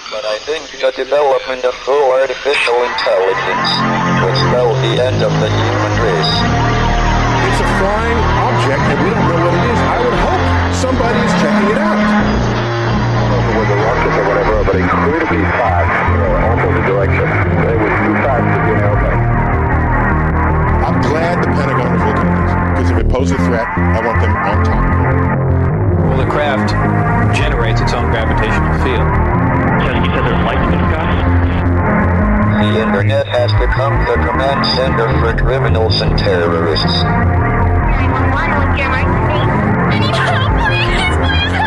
But I think the development of full artificial intelligence will spell the end of the human race. It's a flying object, and we don't know what it is. I would hope somebody's checking it out. I don't know if it was a rocket or whatever, but it could be fast, opposite direction. It was too fast to be an airplane. I'm glad the Pentagon is looking at this, because if it poses a threat, I want them on top of it. Well, the craft generates its own gravitational field. So you said there's lights in the sky? The internet has become the command center for criminals and terrorists. 911, what's your emergency? I need help, please help me!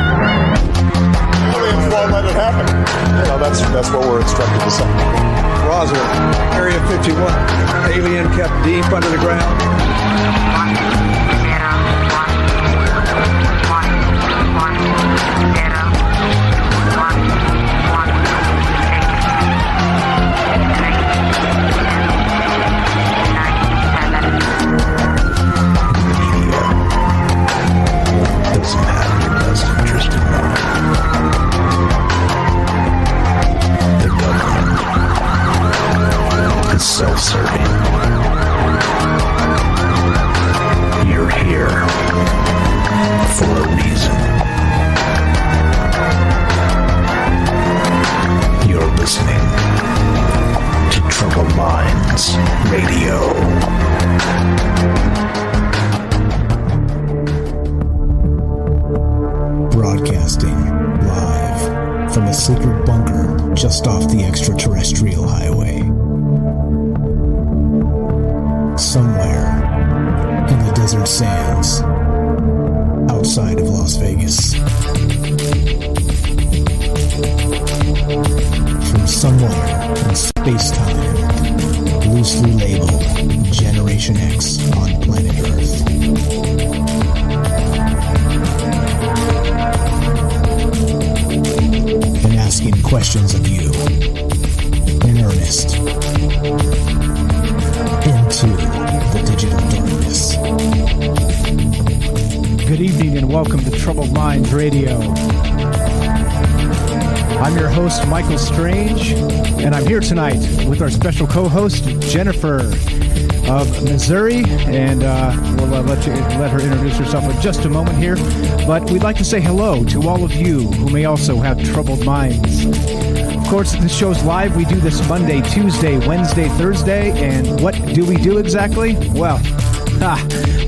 Aliens won't let it happen. You know, that's what we're instructed to say. Roswell, Area 51. Alien kept deep under the ground. 1, 0, 1, 1, 0. Doesn't have your best interest in mind. The government is self-serving. You're here for a reason. You're listening to Troubled Minds Radio. Broadcasting live from a secret bunker just off the extraterrestrial highway. Somewhere in the desert sands outside of Las Vegas. From somewhere in space-time, loosely labeled Generation X on planet Earth. And asking questions of you in earnest into the digital darkness. Good evening and welcome to Troubled Minds Radio. I'm your host, Michael Strange, and I'm here tonight with our special co-host, Jennifer of Missouri, and we'll let her introduce herself in just a moment here. But we'd like to say hello to all of you who may also have troubled minds. Of course, this show's live. We do this Monday, Tuesday, Wednesday, Thursday, and what do we do exactly? Well,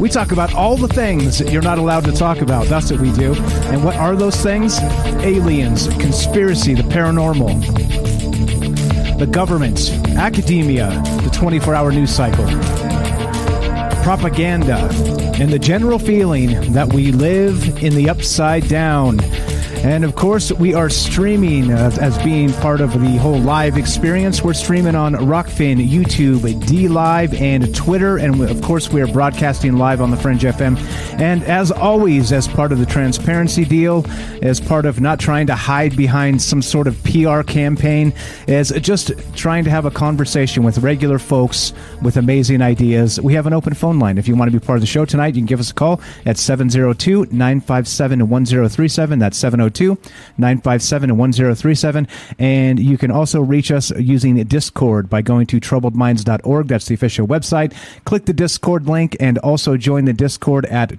we talk about all the things that you're not allowed to talk about. That's what we do. And what are those things? Aliens, conspiracy, the paranormal, the government, academia, the 24-hour news cycle, propaganda, and the general feeling that we live in the upside down. And of course, we are streaming as being part of the whole live experience. We're streaming on Rockfin, YouTube, DLive, and Twitter. And of course, we are broadcasting live on the Fringe FM. And as always, as part of the transparency deal, as part of not trying to hide behind some sort of PR campaign, is just trying to have a conversation with regular folks with amazing ideas. We have an open phone line. If you want to be part of the show tonight, you can give us a call at 702-957-1037. That's 702-957-1037. And you can also reach us using Discord by going to troubledminds.org. That's the official website. Click the Discord link and also join the Discord at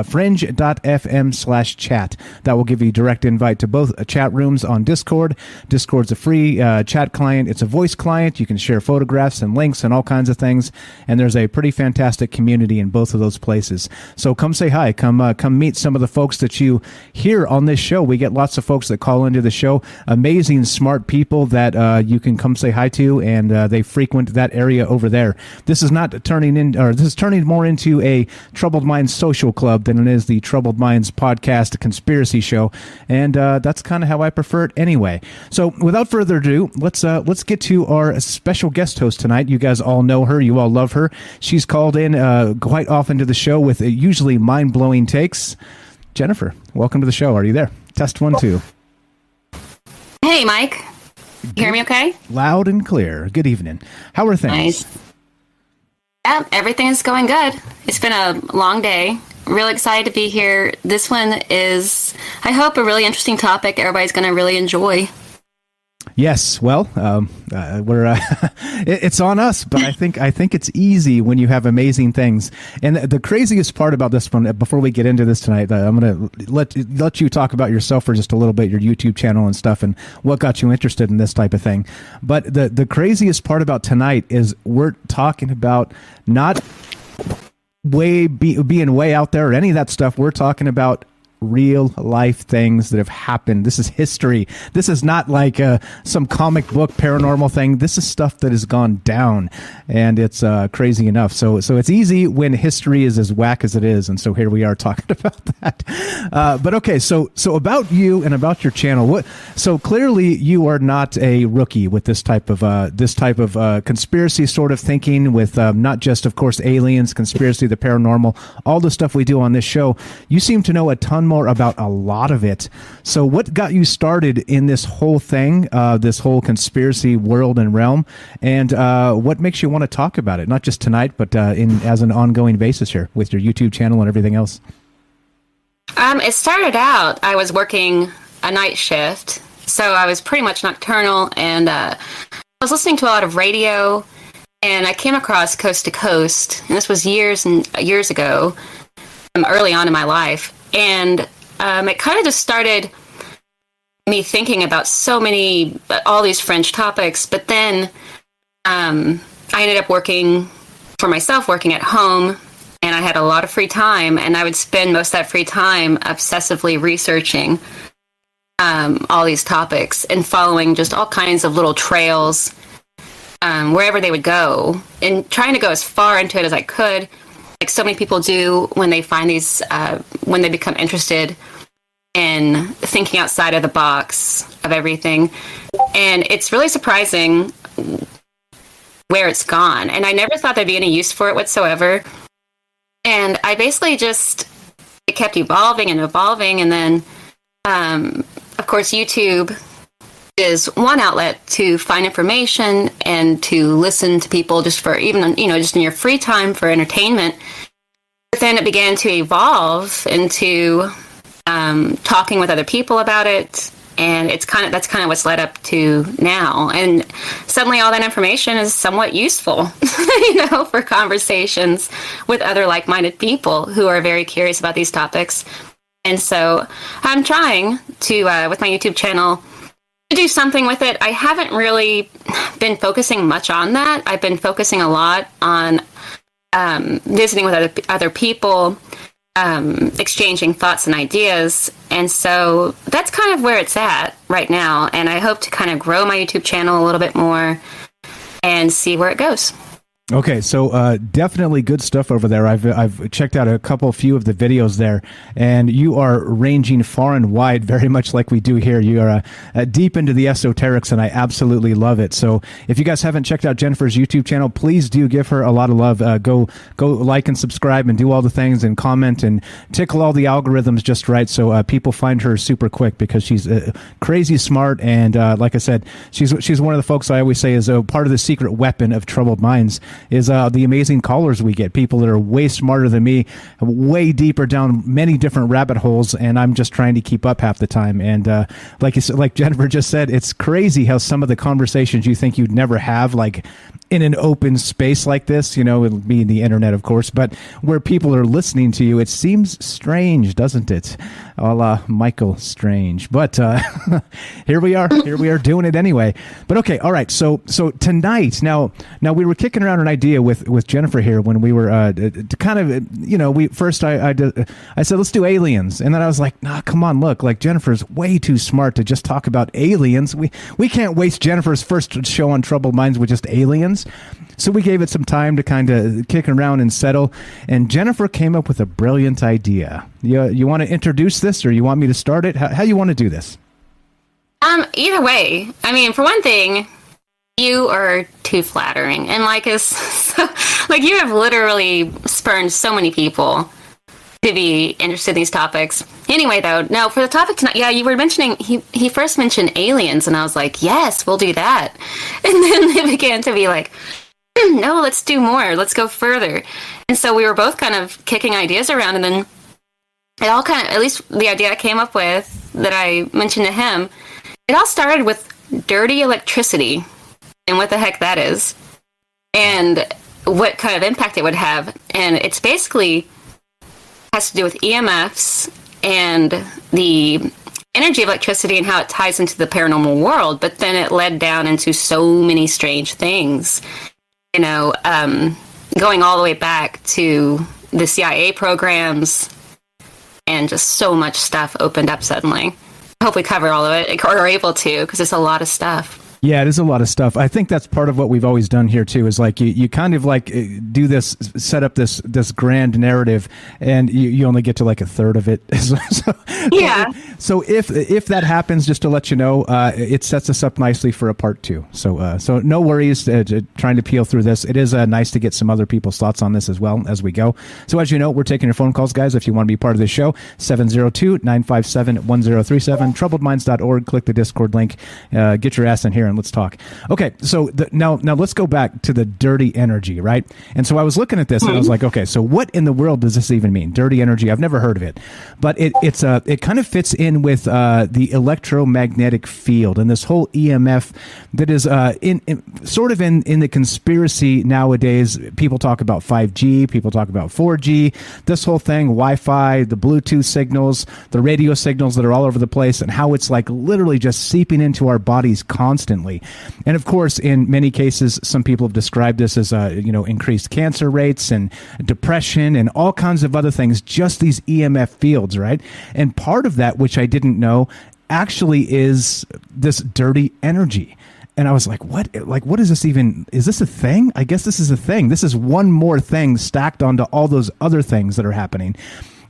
fringe.fm/chat. That will give you a direct invite to both chat rooms on Discord. Discord's a free chat client. It's a voice client. You can share photographs and links and all kinds of things. And there's a pretty fantastic community in both of those places. So come say hi. Come meet some of the folks that you hear on this show. We get lots of folks that call into the show. Amazing, smart people that you can come say hi to, and they frequent that area over there. This is not turning in, or this is turning more into a Troubled Minds social club than it is the Troubled Minds podcast conspiracy show, and that's kind of how I prefer it anyway. So without further ado, let's get to our special guest host tonight. You guys all know her, you all love her. She's called in quite often to the show with usually mind-blowing takes. Jennifer, welcome to the show. Are you there? Test 1 2. Hey, Mike. You hear me okay? Loud and clear. Good evening. How are things? Nice. Yeah, everything is going good. It's been a long day. Really excited to be here. This one is, I hope, a really interesting topic everybody's going to really enjoy. Yes, well, we're it's on us, but I think it's easy when you have amazing things. And the craziest part about this one, before we get into this tonight, I'm going to let you talk about yourself for just a little bit, your YouTube channel and stuff, and what got you interested in this type of thing. But the craziest part about tonight is we're talking about not being way out there or any of that stuff. We're talking about real life things that have happened. This is history. This is not like some comic book paranormal thing. This is stuff that has gone down, and it's crazy enough. So it's easy when history is as whack as it is, and so here we are talking about that. But okay, so about you and about your channel. So clearly you are not a rookie with this type of conspiracy sort of thinking, with not just, of course, aliens, conspiracy, the paranormal, all the stuff we do on this show. You seem to know a ton more about a lot of it. So what got you started in this whole thing, this whole conspiracy world and realm, and what makes you want to talk about it, not just tonight, but as an ongoing basis here with your YouTube channel and everything else? It started out, I was working a night shift, so I was pretty much nocturnal, and I was listening to a lot of radio, and I came across Coast to Coast, and this was years and years ago, early on in my life. And it kind of just started me thinking about all these fringe topics. But then I ended up working for myself, working at home, and I had a lot of free time. And I would spend most of that free time obsessively researching all these topics and following just all kinds of little trails wherever they would go, and trying to go as far into it as I could, like so many people do when they find these, when they become interested in thinking outside of the box of everything. And it's really surprising where it's gone. And I never thought there'd be any use for it whatsoever. And I basically it kept evolving and evolving. And then, of course, YouTube is one outlet to find information and to listen to people just for even, just in your free time for entertainment. But then it began to evolve into talking with other people about it. And that's kind of what's led up to now. And suddenly all that information is somewhat useful, for conversations with other like-minded people who are very curious about these topics. And so I'm trying to, with my YouTube channel, to do something with it. I haven't really been focusing much on that. I've been focusing a lot on visiting with other people, exchanging thoughts and ideas. And so that's kind of where it's at right now. And I hope to kind of grow my YouTube channel a little bit more and see where it goes. Okay, so definitely good stuff over there. I've checked out a few of the videos there, and you are ranging far and wide, very much like we do here. You are deep into the esoterics, and I absolutely love it. So if you guys haven't checked out Jennifer's YouTube channel, please do give her a lot of love. Go like and subscribe and do all the things and comment and tickle all the algorithms just right, so people find her super quick, because she's crazy smart, and like I said, she's one of the folks I always say is part of the secret weapon of troubled minds is the amazing callers we get, people that are way smarter than me, way deeper down many different rabbit holes, and I'm just trying to keep up half the time. And like Jennifer just said, it's crazy how some of the conversations you think you'd never have, like in an open space like this, it'll be the internet, of course, but where people are listening to you, it seems strange, doesn't it? A la Michael Strange. But here we are doing it anyway. But okay, all right. So tonight, now we were kicking around an idea with Jennifer here when we were to kind of, we first I said, let's do aliens, and then I was like, nah, come on, look, like Jennifer's way too smart to just talk about aliens. We can't waste Jennifer's first show on Troubled Minds with just aliens. So we gave it some time to kind of kick around and settle, and Jennifer came up with a brilliant idea. You want to introduce this, or you want me to start it? How you want to do this? Either way. I mean, for one thing, you are too flattering, and you have literally spurned so many people to be interested in these topics. Anyway, though, now for the topic tonight, yeah, you were mentioning, he first mentioned aliens, and I was like, yes, we'll do that. And then it began to be like, no, let's do more. Let's go further. And so we were both kind of kicking ideas around, and then it all kind of, at least the idea I came up with that I mentioned to him, it all started with dirty electricity and what the heck that is and what kind of impact it would have. And it's basically has to do with EMFs and the energy of electricity and how it ties into the paranormal world. But then it led down into so many strange things, you know, going all the way back to the CIA programs, and just so much stuff opened up suddenly. I hope we cover all of it, or are able to, because it's a lot of stuff. Yeah, it is a lot of stuff. I think that's part of what we've always done here too. Is like you kind of like do this, set up this grand narrative, and you only get to like a third of it. Yeah. So if that happens, just to let you know, it sets us up nicely for a part 2. So no worries trying to peel through this. It is nice to get some other people's thoughts on this as well as we go. So as you know, we're taking your phone calls, guys. If you want to be part of this show, 702-957-1037, troubledminds.org. Click the Discord link. Get your ass in here and let's talk. Okay, so now let's go back to the dirty energy, right? And so I was looking at this and I was like, okay, so what in the world does this even mean? Dirty energy? I've never heard of it, but it kind of fits in with the electromagnetic field and this whole EMF that is in the conspiracy nowadays. People talk about 5G, people talk about 4G, this whole thing, Wi-Fi, the Bluetooth signals, the radio signals that are all over the place, and how it's like literally just seeping into our bodies constantly. And of course, in many cases, some people have described this as increased cancer rates and depression and all kinds of other things, just these EMF fields, right? And part of that, which I didn't know, actually is this dirty energy. And I was like, what is this even? Is this a thing? I guess this is a thing. This is one more thing stacked onto all those other things that are happening.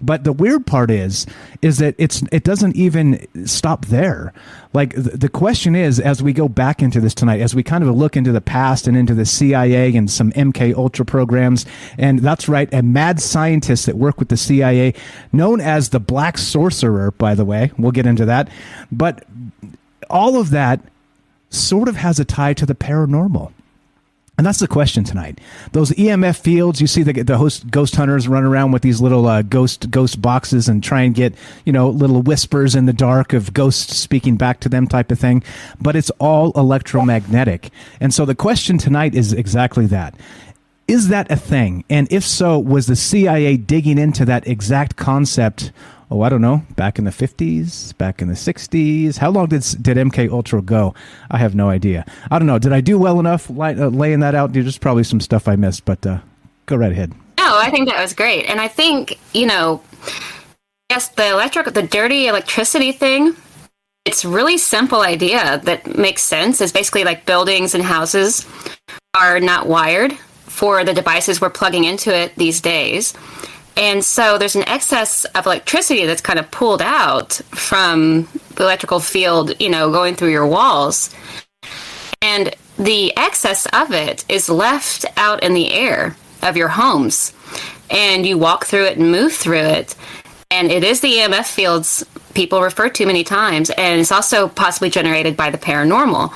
But the weird part is that it doesn't even stop there. Like the question is, as we go back into this tonight, as we kind of look into the past and into the CIA and some MKUltra programs, and that's right, a mad scientist that worked with the CIA, known as the Black Sorcerer, by the way. We'll get into that. But all of that sort of has a tie to the paranormal. And that's the question tonight. Those EMF fields, you see the ghost hunters run around with these little ghost boxes and try and get, little whispers in the dark of ghosts speaking back to them type of thing. But it's all electromagnetic. And so the question tonight is exactly that. Is that a thing? And if so, was the CIA digging into that exact concept? Oh, I don't know, back in the 50s, back in the 60s. How long did MKUltra go? I have no idea. I don't know. Did I do well enough laying that out? There's probably some stuff I missed, but go right ahead. No, I think that was great. And I think, yes, the dirty electricity thing, it's a really simple idea that makes sense. It's basically like buildings and houses are not wired for the devices we're plugging into it these days. And so there's an excess of electricity that's kind of pulled out from the electrical field, going through your walls. And the excess of it is left out in the air of your homes. And you walk through it and move through it. And it is the EMF fields people refer to many times. And it's also possibly generated by the paranormal.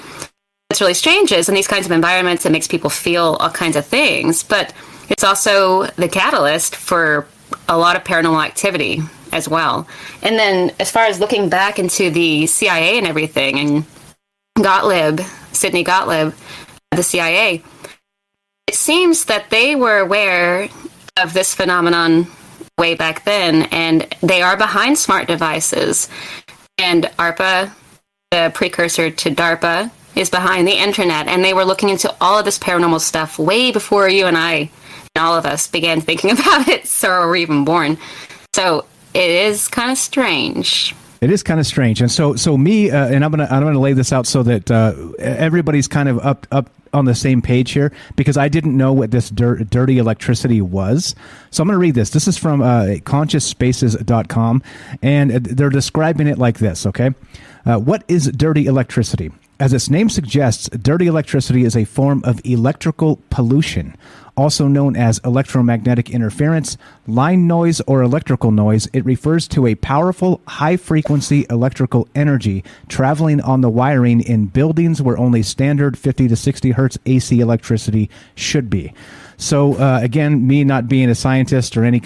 What's really strange is in these kinds of environments, it makes people feel all kinds of things. But it's also the catalyst for a lot of paranormal activity as well. And then as far as looking back into the CIA and everything, and Sidney Gottlieb, the CIA, it seems that they were aware of this phenomenon way back then, and they are behind smart devices. And ARPA, the precursor to DARPA, is behind the internet, and they were looking into all of this paranormal stuff way before you and I and all of us began thinking about it, or were even born. So it is kind of strange. It is kind of strange. And so me, and I'm gonna lay this out so that everybody's kind of up on the same page here, because I didn't know what this dirty electricity was. So I'm going to read this. This is from consciousspaces.com, and they're describing it like this, okay? What is dirty electricity? As its name suggests, dirty electricity is a form of electrical pollution, also known as electromagnetic interference, line noise, or electrical noise. It refers to a powerful, high-frequency electrical energy traveling on the wiring in buildings where only standard 50 to 60 hertz AC electricity should be. So again, me not being a scientist or any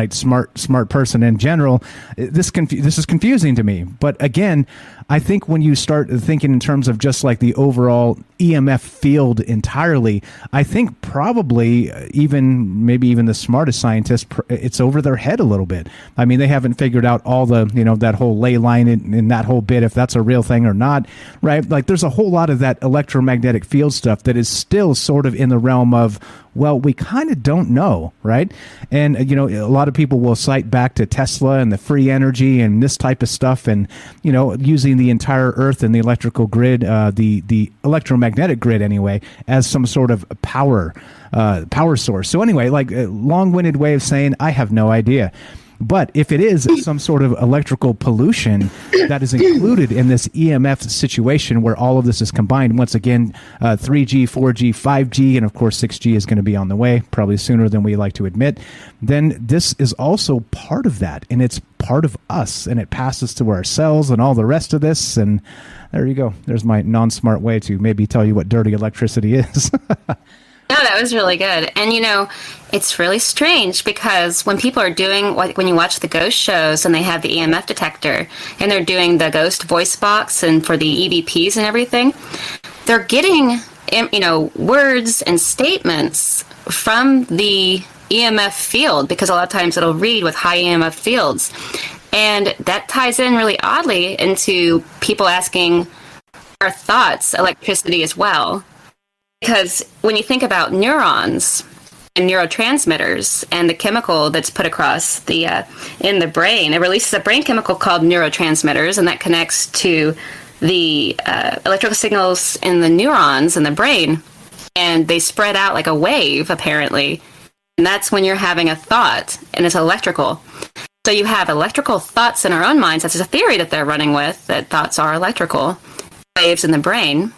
smart person in general, this is confusing to me. But again, I think when you start thinking in terms of just like the overall EMF field entirely, I think probably maybe even the smartest scientists, it's over their head a little bit. I mean, they haven't figured out all the, that whole ley line in that whole bit, if that's a real thing or not, right? Like there's a whole lot of that electromagnetic field stuff that is still sort of in the realm of, well, we kind of don't know, right? And, a lot of people will cite back to Tesla and the free energy and this type of stuff and, using the entire Earth and the electrical grid, the electromagnetic grid anyway, as some sort of power source. So anyway, like a long-winded way of saying I have no idea. But if it is some sort of electrical pollution that is included in this EMF situation where all of this is combined, once again, 3G, 4G, 5G, and of course 6G is going to be on the way, probably sooner than we like to admit, then this is also part of that, and it's part of us, and it passes to our cells and all the rest of this, and there you go. There's my non-smart way to maybe tell you what dirty electricity is. No, that was really good. And, it's really strange because when people are doing, like when you watch the ghost shows and they have the EMF detector and they're doing the ghost voice box and for the EVPs and everything, they're getting, words and statements from the EMF field because a lot of times it'll read with high EMF fields. And that ties in really oddly into people asking our thoughts, electricity as well. Because when you think about neurons and neurotransmitters and the chemical that's put across in the brain, it releases a brain chemical called neurotransmitters, and that connects to the electrical signals in the neurons in the brain, and they spread out like a wave, apparently. And that's when you're having a thought, and it's electrical. So you have electrical thoughts in our own minds. That's a theory that they're running with, that thoughts are electrical waves in the brain,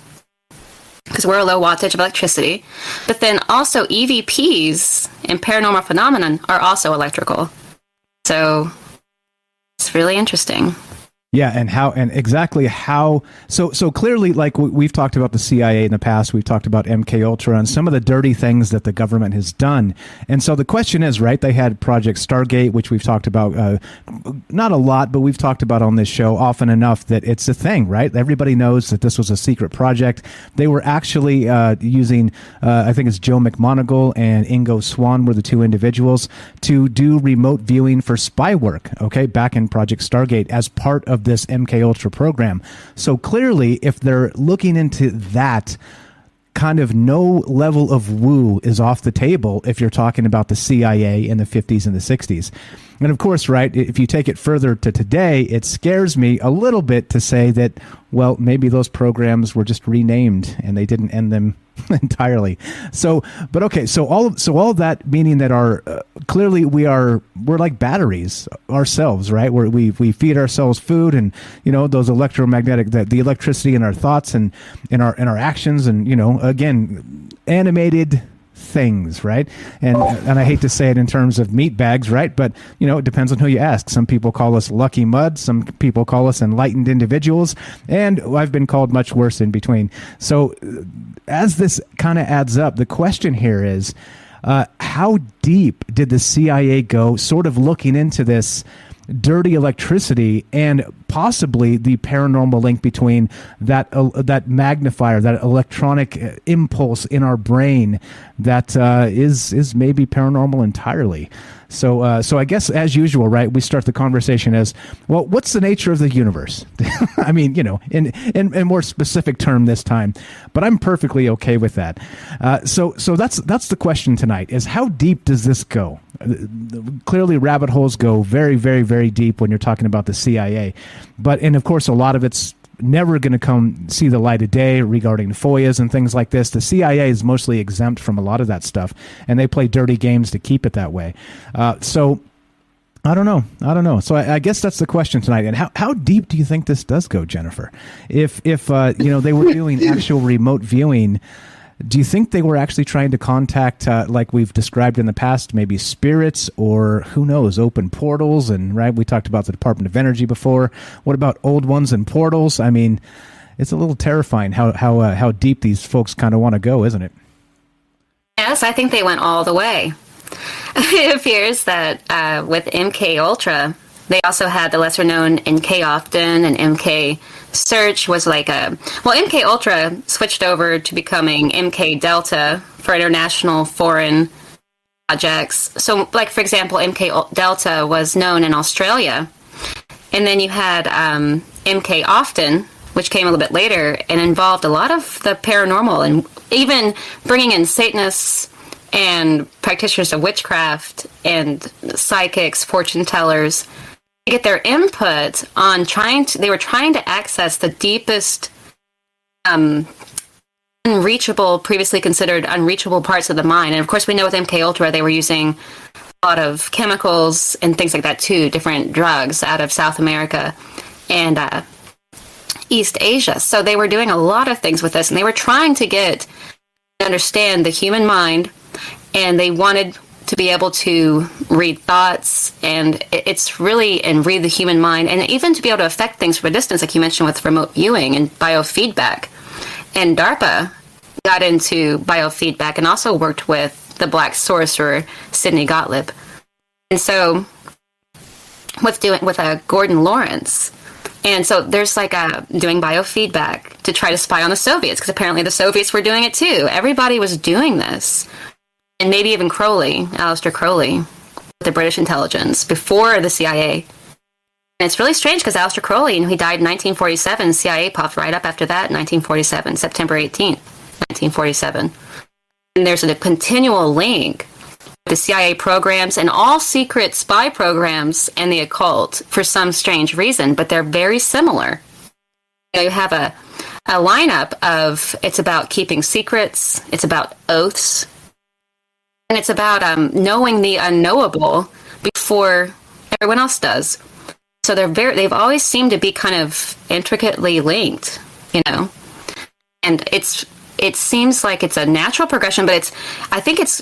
because we're a low wattage of electricity. But then also EVPs and paranormal phenomenon are also electrical. So it's really interesting. Yeah, and exactly how. So clearly, like we've talked about the CIA in the past, we've talked about MKUltra and some of the dirty things that the government has done. And so the question is, right? They had Project Stargate, which we've talked about not a lot, but we've talked about on this show often enough that it's a thing, right? Everybody knows that this was a secret project. They were actually using, I think it's Joe McMoneagle and Ingo Swann were the two individuals to do remote viewing for spy work. Okay, back in Project Stargate as part of this MKUltra program. So clearly, if they're looking into that, kind of no level of woo is off the table if you're talking about the CIA in the 50s and the 60s. And of course, right, if you take it further to today, it scares me a little bit to say that, well, maybe those programs were just renamed and they didn't end them entirely. So, but okay, so all of that meaning that our clearly we're like batteries ourselves, right? Where we feed ourselves food and those electromagnetic the electricity in our thoughts and in our actions and again animated things, right? And I hate to say it in terms of meat bags, right? But it depends on who you ask. Some people call us lucky mud, some people call us enlightened individuals, and I've been called much worse in between. So as this kind of adds up, the question here is how deep did the CIA go sort of looking into this dirty electricity and possibly the paranormal link between that magnifier, that electronic impulse in our brain that is maybe paranormal entirely. So I guess as usual, right, we start the conversation as, well, what's the nature of the universe? I mean, in more specific term this time, but I'm perfectly okay with that. So that's the question tonight is how deep does this go? Clearly rabbit holes go very, very, very deep when you're talking about the CIA, and of course a lot of it's never going to come see the light of day regarding FOIAs and things like this. The CIA is mostly exempt from a lot of that stuff, and they play dirty games to keep it that way. So I don't know. So I guess that's the question tonight. And how deep do you think this does go, Jennifer? If they were doing actual remote viewing, Do you think they were actually trying to contact, like we've described in the past, maybe spirits or who knows, open portals? And right, we talked about the Department of Energy before. What about old ones and portals? I mean, it's a little terrifying how deep these folks kind of want to go, isn't it? Yes, I think they went all the way. It appears that with MKUltra, they also had the lesser-known MK Often, and MK Search was like MKUltra switched over to becoming MK Delta for international foreign projects. So, like, for example, MK Delta was known in Australia. And then you had MK Often, which came a little bit later and involved a lot of the paranormal and even bringing in Satanists and practitioners of witchcraft and psychics, fortune tellers, to get their input on they were trying to access the deepest, previously considered unreachable parts of the mind. And of course, we know with MKUltra, they were using a lot of chemicals and things like that too, different drugs out of South America and East Asia. So they were doing a lot of things with this, and they were trying to understand the human mind, and they wanted to be able to read thoughts, and read the human mind, and even to be able to affect things from a distance, like you mentioned with remote viewing and biofeedback. And DARPA got into biofeedback and also worked with the Black Sorcerer, Sidney Gottlieb. And so with Gordon Lawrence. And so there's doing biofeedback to try to spy on the Soviets, because apparently the Soviets were doing it too. Everybody was doing this. And maybe even Aleister Crowley, the British intelligence, before the CIA. And it's really strange because Aleister Crowley, he died in 1947. CIA popped right up after that in 1947, September 18th, 1947. And there's a continual link with the CIA programs and all secret spy programs and the occult for some strange reason, but they're very similar. You have a lineup of, it's about keeping secrets, it's about oaths, and it's about knowing the unknowable before everyone else does. So they've always seemed to be kind of intricately linked, And it seems like it's a natural progression, but I think it's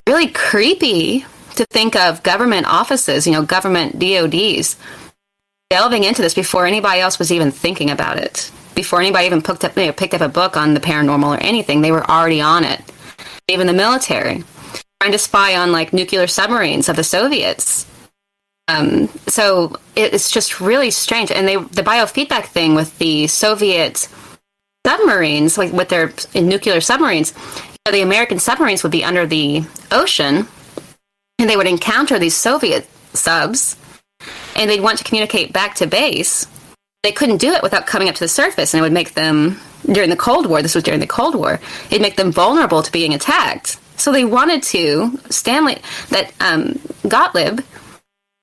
really creepy to think of government offices, government DODs, delving into this before anybody else was even thinking about it. Before anybody even picked up a book on the paranormal or anything, they were already on it. Even the military, trying to spy on nuclear submarines of the Soviets. So it's just really strange. And the biofeedback thing with the Soviet submarines, with their nuclear submarines, the American submarines would be under the ocean, and they would encounter these Soviet subs, and they'd want to communicate back to base. They couldn't do it without coming up to the surface, and it would make them, during the Cold War, this was during the Cold War, it'd make them vulnerable to being attacked. So they wanted to, Gottlieb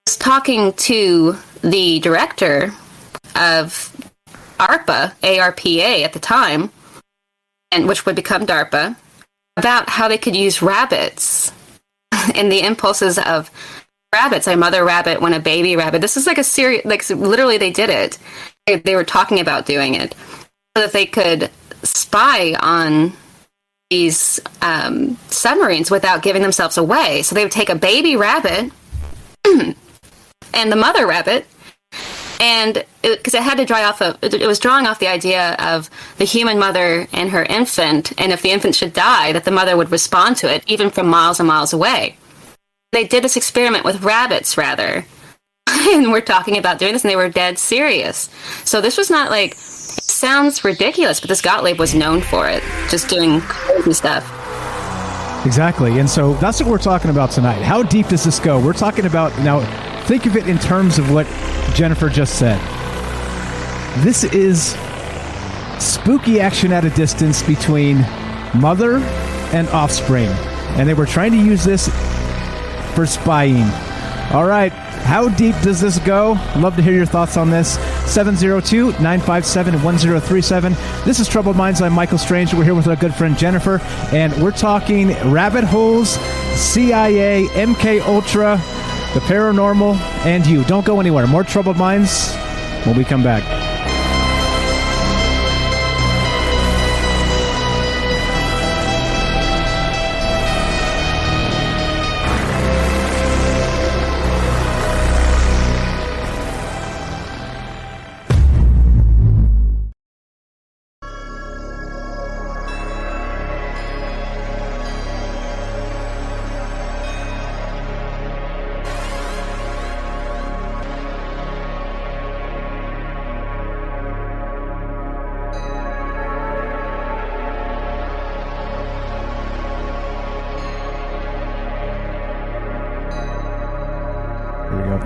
was talking to the director of ARPA at the time, and which would become DARPA, about how they could use rabbits and the impulses of rabbits. A mother rabbit when a baby rabbit. This is a serious, literally they did it. They were talking about doing it so that they could spy on these submarines without giving themselves away. So they would take a baby rabbit and the mother rabbit, and because it had to it was drawing off the idea of the human mother and her infant, and if the infant should die, that the mother would respond to it even from miles and miles away. They did this experiment with rabbits, rather, and we're talking about doing this, and they were dead serious. So this was not it sounds ridiculous, but this Gottlieb was known for it, just doing crazy stuff. Exactly, and so that's what we're talking about tonight. How deep does this go? We're talking about, now, think of it in terms of what Jennifer just said. This is spooky action at a distance between mother and offspring, and they were trying to use this for spying. All right, how deep does this go? I'd love to hear your thoughts on this. 702-957-1037. This is Troubled Minds. I'm Michael Strange. We're here with our good friend Jennifer, and we're talking rabbit holes, CIA, MKUltra, the paranormal, and you. Don't go anywhere. More Troubled Minds when we come back.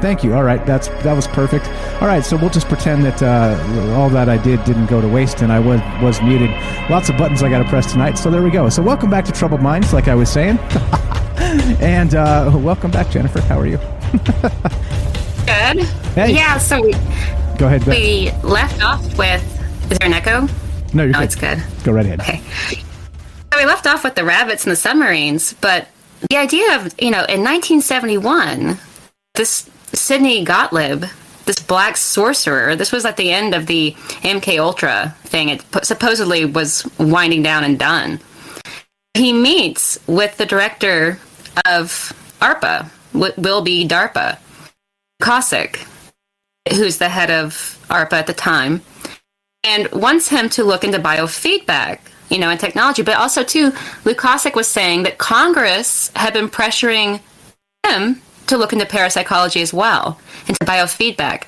Thank you. All right, that was perfect. All right, so we'll just pretend that all that I didn't go to waste, and I was muted. Lots of buttons I got to press tonight, so there we go. So welcome back to Troubled Minds, like I was saying, and welcome back, Jennifer. How are you? Good. Hey. Yeah. So Go ahead. we left off with. Is there an echo? No, you're good. It's good. Go right ahead. Okay. So we left off with the rabbits and the submarines, but the idea of, in 1971, this Sidney Gottlieb, this black sorcerer, this was at the end of the MKUltra thing. It supposedly was winding down and done. He meets with the director of ARPA, will be DARPA, Cossack, who's the head of ARPA at the time, and wants him to look into biofeedback, and technology. But also, too, Lou Cossack was saying that Congress had been pressuring him to look into parapsychology as well, into biofeedback.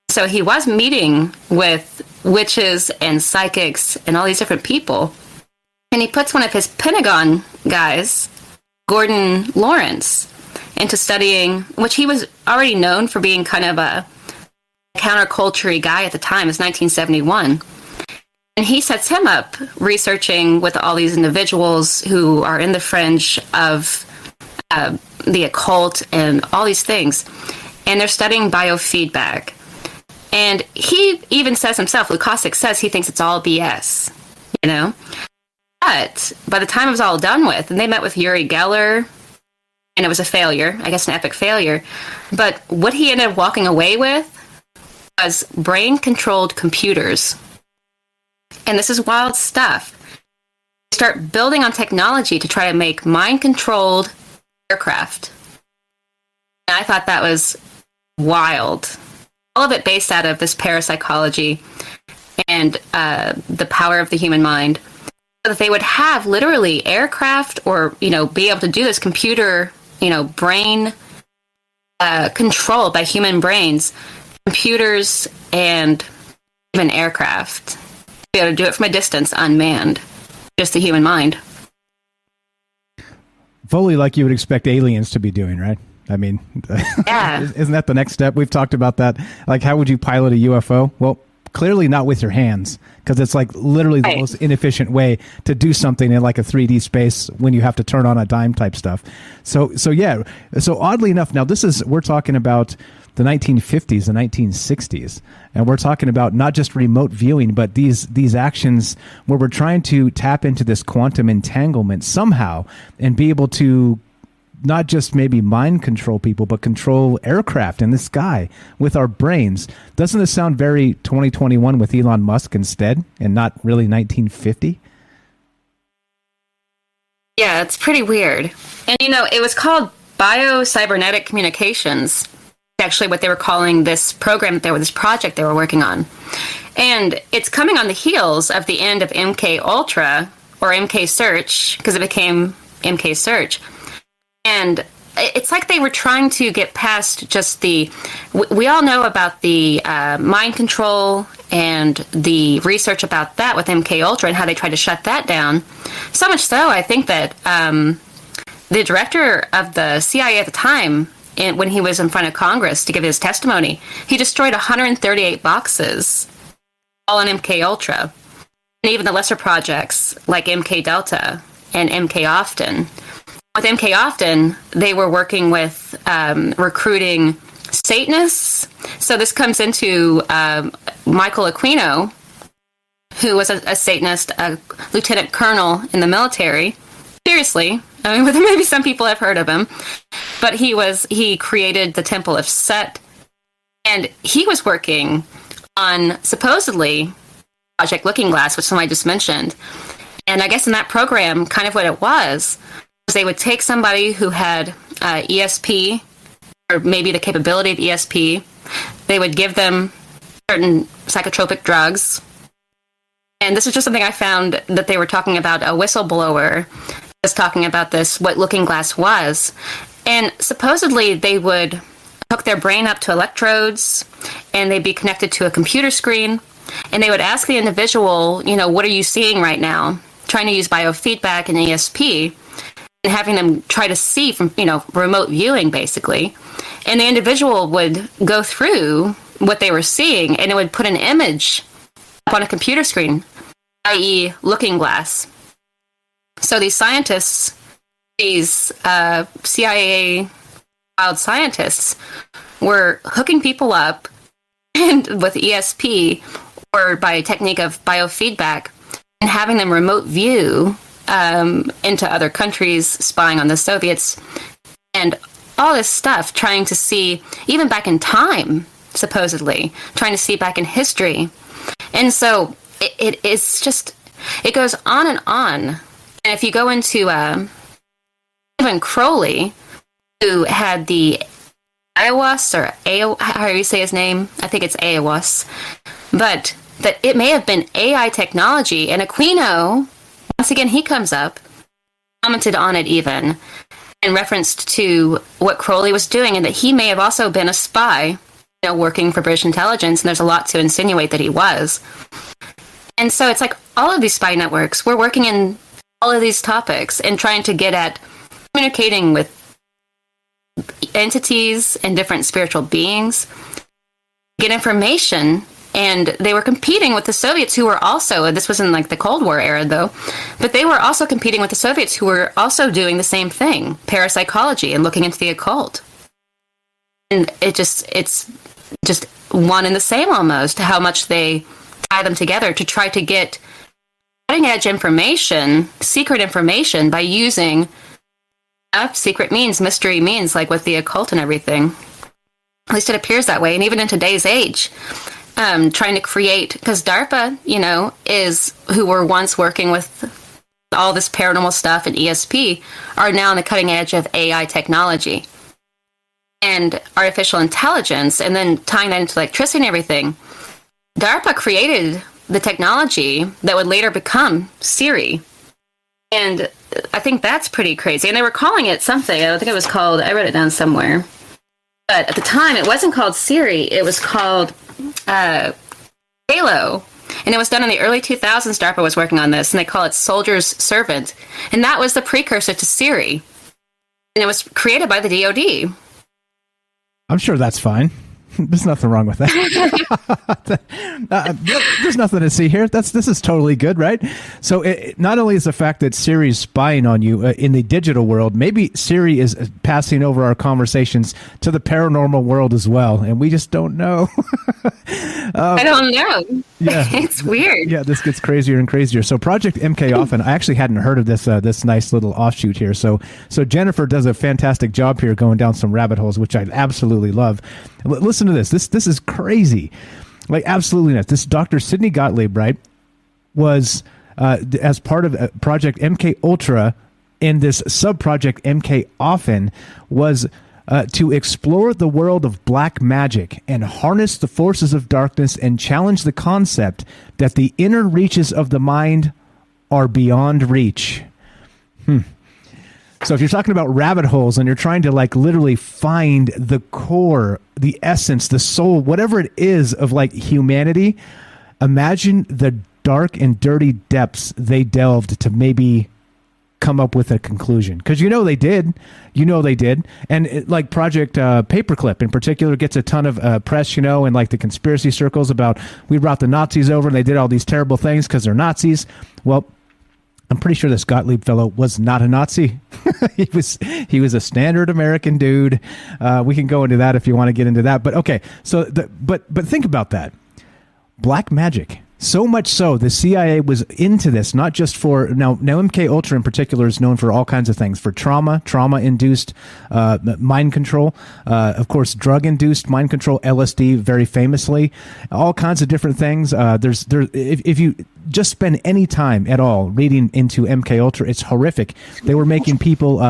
So he was meeting with witches and psychics and all these different people. And he puts one of his Pentagon guys, Gordon Lawrence, into studying, which he was already known for being kind of a counterculture guy at the time. It's 1971. And he sets him up researching with all these individuals who are in the fringe of the occult and all these things. And they're studying biofeedback. And he even says himself, Lou Cossack says he thinks it's all BS, But by the time it was all done with, and they met with Uri Geller, and it was a failure, I guess an epic failure. But what he ended up walking away with was brain-controlled computers. And this is wild stuff. Start building on technology to try to make mind-controlled aircraft. And I thought that was wild. All of it based out of this parapsychology and the power of the human mind. So that they would have literally aircraft or, be able to do this computer, brain controlled by human brains, computers and even aircraft. Be able to do it from a distance, unmanned. Just the human mind. Fully like you would expect aliens to be doing, right? I mean, yeah. Isn't that the next step? We've talked about that. Like, how would you pilot a UFO? Well, clearly not with your hands, because it's like literally the most inefficient way to do something in like a 3D space when you have to turn on a dime type stuff. So yeah. So oddly enough, now we're talking about the 1950s and 1960s, and we're talking about not just remote viewing, but these actions where we're trying to tap into this quantum entanglement somehow and be able to not just maybe mind control people, but control aircraft in the sky with our brains. Doesn't this sound very 2021 with Elon Musk instead, and not really 1950? Yeah, it's pretty weird. And it was called Bio-Cybernetic Communications. Actually what they were calling this program, this project they were working on. And it's coming on the heels of the end of MKUltra, or MK Search, because it became MK Search. And it's like they were trying to get past just we all know about the mind control and the research about that with MKUltra and how they tried to shut that down. So much so, I think that the director of the CIA at the time, when he was in front of Congress to give his testimony, he destroyed 138 boxes, all on MKUltra. And even the lesser projects like MK Delta and MK Often. With MK Often, they were working with recruiting Satanists. So this comes into Michael Aquino, who was a Satanist, a lieutenant colonel in the military. Seriously. I mean, maybe some people have heard of him. But he created the Temple of Set. And he was working on, supposedly, Project Looking Glass, which somebody just mentioned. And I guess in that program, kind of what it was they would take somebody who had ESP, or maybe the capability of ESP. They would give them certain psychotropic drugs. And this is just something I found that they were talking about. A whistleblower was talking about this, what Looking Glass was. And supposedly they would hook their brain up to electrodes, and they'd be connected to a computer screen. And they would ask the individual, what are you seeing right now? Trying to use biofeedback and ESP. and having them try to see from, remote viewing, basically. And the individual would go through what they were seeing, and it would put an image up on a computer screen, i.e. looking glass. So these scientists, these CIA wild scientists, were hooking people up and with ESP or by a technique of biofeedback and having them remote view into other countries, spying on the Soviets, and all this stuff, trying to see, even back in time, supposedly, trying to see back in history. And so it's just, it goes on and on. And if you go into even Crowley, who had the Ayahuasca, or how do you say his name? I think it's Ayahuasca. But that it may have been AI technology. And Aquino, once again, he comes up, commented on it even, in reference to what Crowley was doing, and that he may have also been a spy, working for British intelligence, and there's a lot to insinuate that he was. And so it's like all of these spy networks, we're working in all of these topics and trying to get at communicating with entities and different spiritual beings, get information. And they were competing with the Soviets, who were also, this was in like the Cold War era though, but they were also competing with the Soviets, who were also doing the same thing, parapsychology and looking into the occult. And it's just one and the same almost, how much they tie them together to try to get cutting edge information, secret information, by using secret means, mystery means, like with the occult and everything. At least it appears that way. And even in today's age, trying to create, because DARPA, is who were once working with all this paranormal stuff and ESP, are now on the cutting edge of AI technology and artificial intelligence, and then tying that into electricity and everything. DARPA created the technology that would later become Siri. And I think that's pretty crazy. And they were calling it something. I think it was called, I wrote it down somewhere. But at the time, it wasn't called Siri. It was called Halo. And it was done in the early 2000s. DARPA was working on this, and they call it Soldier's Servant. And that was the precursor to Siri. And it was created by the DoD. I'm sure that's fine. There's nothing wrong with that. There's nothing to see here. This is totally good, right? So not only is the fact that Siri's spying on you in the digital world, maybe Siri is passing over our conversations to the paranormal world as well, and we just don't know. I don't know. Yeah, it's weird. Yeah, this gets crazier and crazier. So Project MK Often, I actually hadn't heard of this nice little offshoot here. So Jennifer does a fantastic job here going down some rabbit holes, which I absolutely love. Listen to this. This is crazy. Like, absolutely nuts. This Dr. Sidney Gottlieb, right, was as part of Project MKUltra, and this sub-project MK Often was to explore the world of black magic and harness the forces of darkness and challenge the concept that the inner reaches of the mind are beyond reach. So if you're talking about rabbit holes and you're trying to like literally find the core, the essence, the soul, whatever it is of like humanity, imagine the dark and dirty depths they delved to maybe come up with a conclusion. Because they did. And like Project Paperclip in particular gets a ton of press, and like the conspiracy circles about we brought the Nazis over and they did all these terrible things because they're Nazis. Well, I'm pretty sure this Gottlieb fellow was not a Nazi. he was a standard American dude. We can go into that if you want to get into that. But okay, so but think about that. Black magic. So much so, the CIA was into this, not just for now MKUltra in particular is known for all kinds of things, for trauma-induced mind control, of course, drug-induced mind control, LSD, very famously, all kinds of different things. If you just spend any time at all reading into MKUltra, it's horrific. They were making people,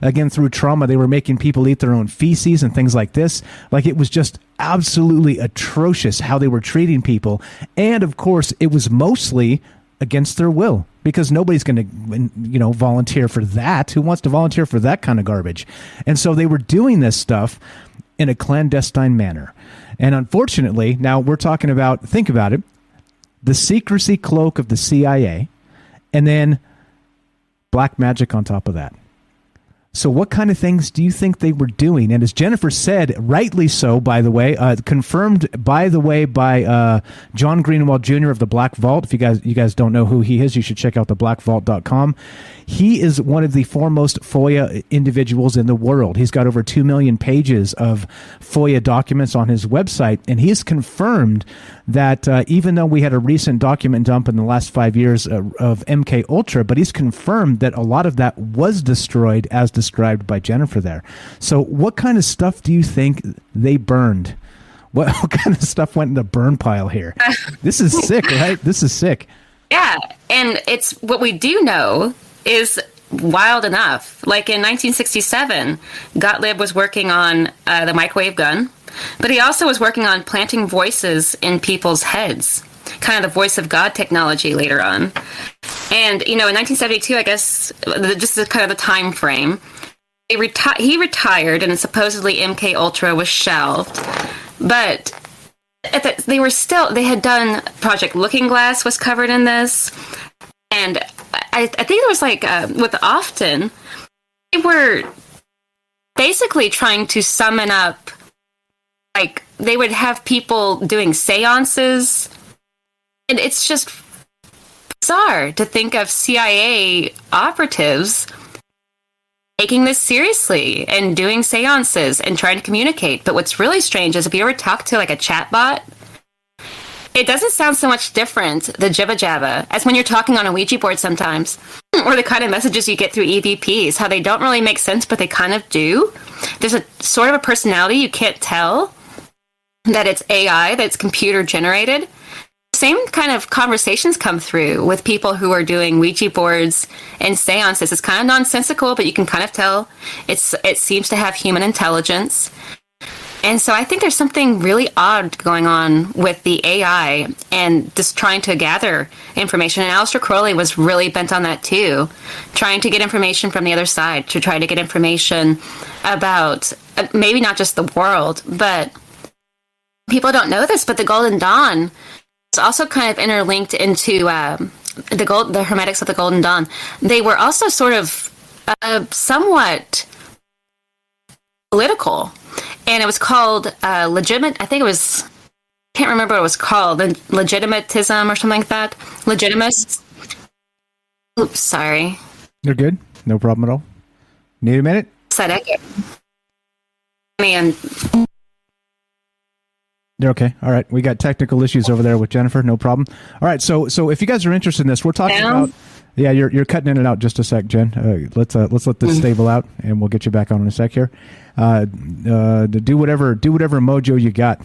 again, through trauma, they were making people eat their own feces and things like this. Like, it was just absolutely atrocious how they were treating people. And of course, it was mostly against their will, because nobody's going to, volunteer for that. Who wants to volunteer for that kind of garbage? And so they were doing this stuff in a clandestine manner. And unfortunately, now we're talking about, think about it, the secrecy cloak of the CIA, and then black magic on top of that. So what kind of things do you think they were doing? And as Jennifer said, rightly so, by the way, confirmed, by the way, by John Greenwald Jr. of the Black Vault. If you guys don't know who he is, you should check out theblackvault.com. He is one of the foremost FOIA individuals in the world. He's got over 2 million pages of FOIA documents on his website, and he's confirmed that even though we had a recent document dump in the last 5 years of MKUltra, but he's confirmed that a lot of that was destroyed as described by Jennifer there. So what kind of stuff do you think they burned? What kind of stuff went in the burn pile here? This is sick, right? This is sick. Yeah, and it's what we do know is wild enough. Like in 1967, Gottlieb was working on the microwave gun, but he also was working on planting voices in people's heads, kind of the voice of God technology later on. And, in 1972, I guess, just kind of the time frame, he retired, and supposedly MKUltra was shelved. But they had done Project Looking Glass was covered in this. And I think it was like with Often, they were basically trying to summon up, like they would have people doing seances. And it's just bizarre to think of CIA operatives taking this seriously and doing seances and trying to communicate. But what's really strange is if you ever talk to like a chatbot, it doesn't sound so much different, the jibba jabba, as when you're talking on a Ouija board sometimes, or the kind of messages you get through EVPs, how they don't really make sense, but they kind of do. There's a sort of a personality you can't tell that it's AI, that it's computer generated. Same kind of conversations come through with people who are doing Ouija boards and seances. It's kind of nonsensical, but you can kind of tell it seems to have human intelligence. And so I think there's something really odd going on with the AI and just trying to gather information. And Aleister Crowley was really bent on that too, trying to get information from the other side, to try to get information about maybe not just the world, but people don't know this, but the Golden Dawn is also kind of interlinked into the Hermetics of the Golden Dawn. They were also sort of somewhat political. And it was called legitimate. I think it was. Can't remember what it was called. Legitimatism or something like that. Legitimists. Oops, sorry. You're good. No problem at all. Need a minute? Man. You're okay. All right. We got technical issues over there with Jennifer. No problem. All right. So if you guys are interested in this, we're talking about. Yeah, you're cutting in and out just a sec, Jen. Let's let this stable out, and we'll get you back on in a sec here. Do whatever mojo you got.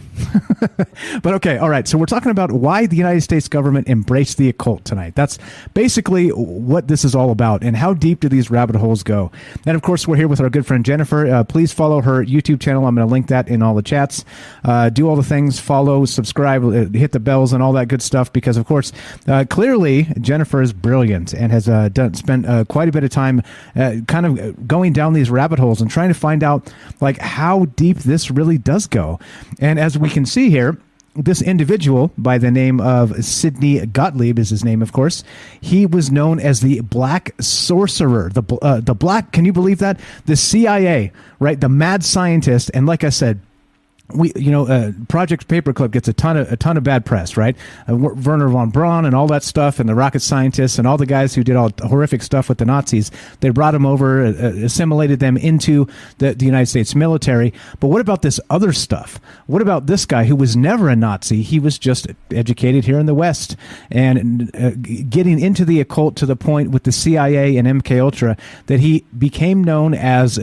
But okay, all right. So we're talking about why the United States government embraced the occult tonight. That's basically what this is all about, and how deep do these rabbit holes go? And of course, we're here with our good friend Jennifer. Please follow her YouTube channel. I'm going to link that in all the chats. Do all the things, follow, subscribe, hit the bells, and all that good stuff. Because of course, clearly Jennifer is brilliant and has spent quite a bit of time kind of going down these rabbit holes and trying to find out like how deep this really does go. And as we can see here, this individual by the name of Sidney Gottlieb is his name, of course. He was known as the Black Sorcerer, the Black. Can you believe that? The CIA, right? The mad scientist. And like I said, Project Paperclip gets a ton of bad press, right? Werner von Braun and all that stuff, and the rocket scientists and all the guys who did all horrific stuff with the Nazis. They brought them over, assimilated them into the United States military. But what about this other stuff? What about this guy who was never a Nazi? He was just educated here in the West and getting into the occult to the point with the CIA and MKUltra that he became known as,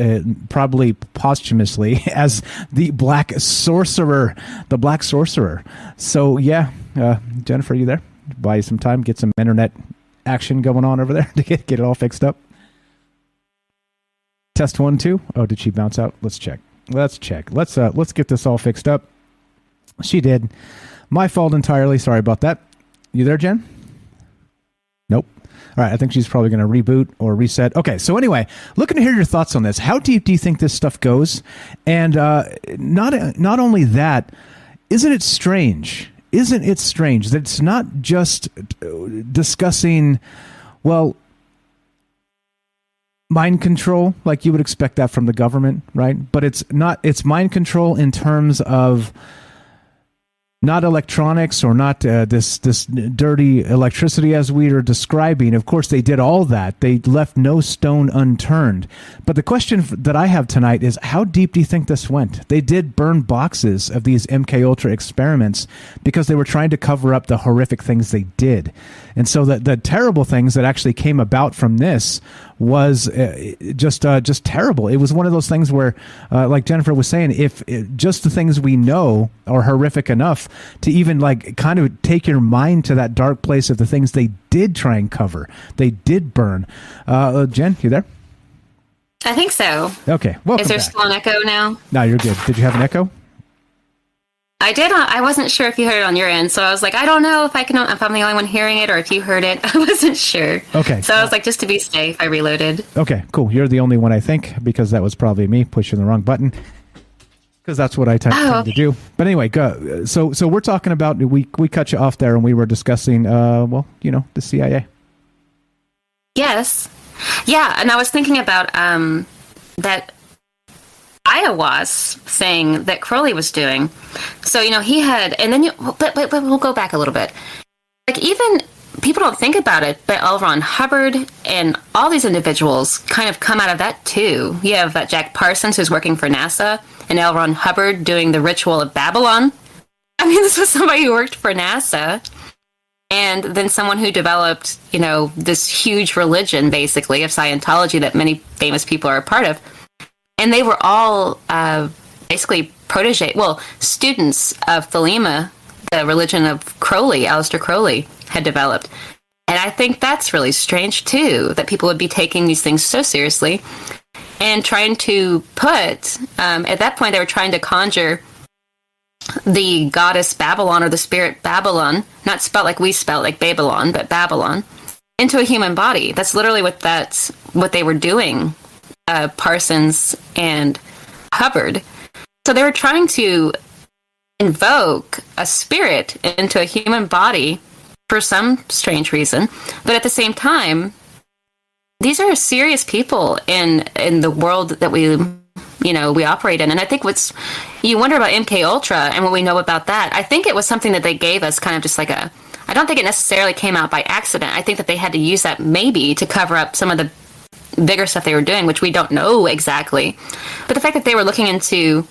probably posthumously, as the Black Sorcerer, the Black Sorcerer. So yeah, Jennifer, you there? Buy you some time, get some internet action going on over there to get it all fixed up. Test 1, 2. Oh, did she bounce out? Let's check. Let's get this all fixed up. She did. My fault entirely. Sorry about that. You there, Jen? Nope. All right, I think she's probably going to reboot or reset. Okay, so anyway, looking to hear your thoughts on this. How deep do you think this stuff goes? And not only that, isn't it strange? Isn't it strange that it's not just discussing, well, mind control, like you would expect that from the government, right? But it's not. It's mind control in terms of not electronics or not this dirty electricity as we are describing. Of course, they did all that. They left no stone unturned. But the question that I have tonight is, how deep do you think this went? They did burn boxes of these MKUltra experiments because they were trying to cover up the horrific things they did. And so the terrible things that actually came about from this was just terrible. It was one of those things where, like Jennifer was saying, if just the things we know are horrific enough to even like kind of take your mind to that dark place of the things they did try and cover, they did burn. Jen, you there? I think so. Okay. Welcome Is there back. still an echo now? No, you're good. Did you have an echo? I did. I wasn't sure if you heard it on your end, so I was like, I don't know if I'm the only one hearing it or if you heard it. I wasn't sure. Okay. So I was like, just to be safe, I reloaded. Okay, cool. You're the only one, I think, because that was probably me pushing the wrong button. Because that's what I tend to do. But anyway, go. So we're talking about, we cut you off there and we were discussing, the CIA. Yes. Yeah, and I was thinking about that ayahuasca thing that Crowley was doing. So, he had, and then but we'll go back a little bit. Like, even people don't think about it, but L. Ron Hubbard and all these individuals kind of come out of that too. You have that Jack Parsons who's working for NASA, and L. Ron Hubbard doing the ritual of Babylon. I mean, this was somebody who worked for NASA. And then someone who developed, this huge religion, basically, of Scientology that many famous people are a part of. And they were all basically students of Thelema, the religion of Crowley, Aleister Crowley, had developed. And I think that's really strange, too, that people would be taking these things so seriously and trying to put, at that point, they were trying to conjure the goddess Babylon or the spirit Babylon, not spelled like we spell, like Babylon, but Babylon, into a human body. That's literally what they were doing, Parsons and Hubbard. So they were trying to invoke a spirit into a human body for some strange reason. But at the same time, these are serious people in the world that we operate in. And I think you wonder about MKUltra and what we know about that. I think it was something that they gave us kind of just like I don't think it necessarily came out by accident. I think that they had to use that maybe to cover up some of the bigger stuff they were doing, which we don't know exactly. But the fact that they were looking into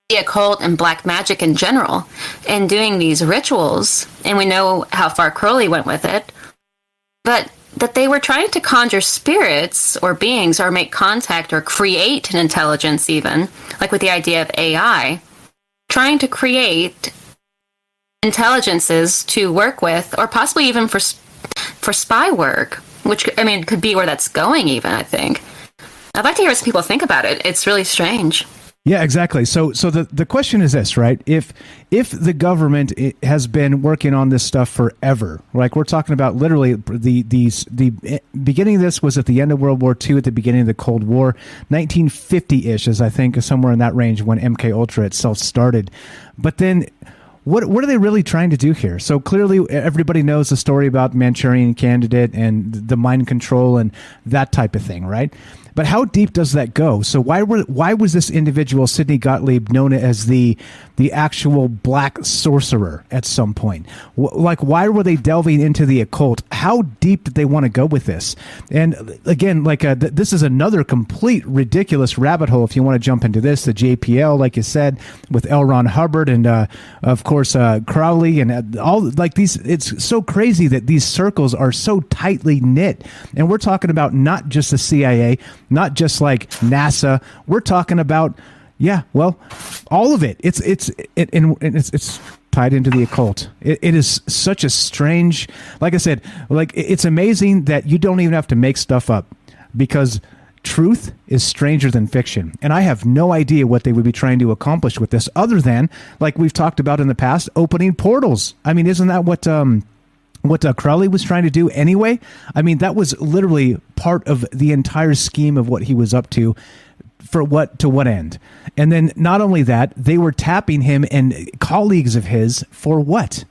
the occult and black magic in general and doing these rituals, and we know how far Crowley went with it, but that they were trying to conjure spirits or beings or make contact or create an intelligence, even like with the idea of AI, trying to create intelligences to work with, or possibly even for spy work, which, could be where that's going even, I think. I'd like to hear what people think about it. It's really strange. Yeah, exactly. So the question is this, right? If the government has been working on this stuff forever, like we're talking about literally the beginning of this was at the end of World War II, at the beginning of the Cold War, 1950-ish is, I think, somewhere in that range when MKUltra itself started. But then what are they really trying to do here? So clearly everybody knows the story about Manchurian Candidate and the mind control and that type of thing, right? But how deep does that go? So why was this individual, Sidney Gottlieb, known as the actual black sorcerer at some point? Why were they delving into the occult? How deep did they want to go with this? And again, this is another complete ridiculous rabbit hole if you want to jump into this. The JPL, like you said, with L. Ron Hubbard and of course Crowley and all these. It's so crazy that these circles are so tightly knit. And we're talking about not just the CIA, not just like NASA. We're talking about, all of it. It's tied into the occult. It is such a strange, like I said, it's amazing that you don't even have to make stuff up, because truth is stranger than fiction. And I have no idea what they would be trying to accomplish with this, other than, like we've talked about in the past, opening portals. Isn't that what Crowley was trying to do anyway? That was literally part of the entire scheme of what he was up to what end? And then not only that, they were tapping him and colleagues of his for what?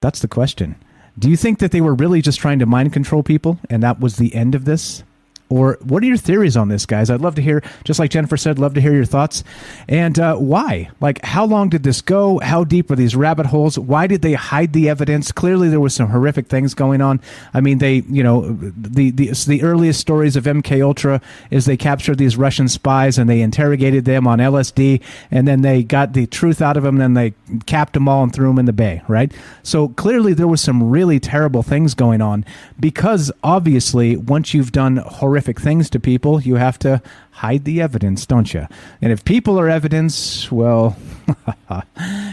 That's the question. Do you think that they were really just trying to mind control people and that was the end of this? Or what are your theories on this, guys? I'd love to hear, just like Jennifer said, love to hear your thoughts. And why? Like, how long did this go? How deep are these rabbit holes? Why did they hide the evidence? Clearly, there was some horrific things going on. I mean, they, the earliest stories of MKUltra is they captured these Russian spies and they interrogated them on LSD, and then they got the truth out of them, and then they capped them all and threw them in the bay, right? So clearly, there was some really terrible things going on, because obviously, once you've done horrific things to people, you have to hide the evidence, don't you? And if people are evidence, well,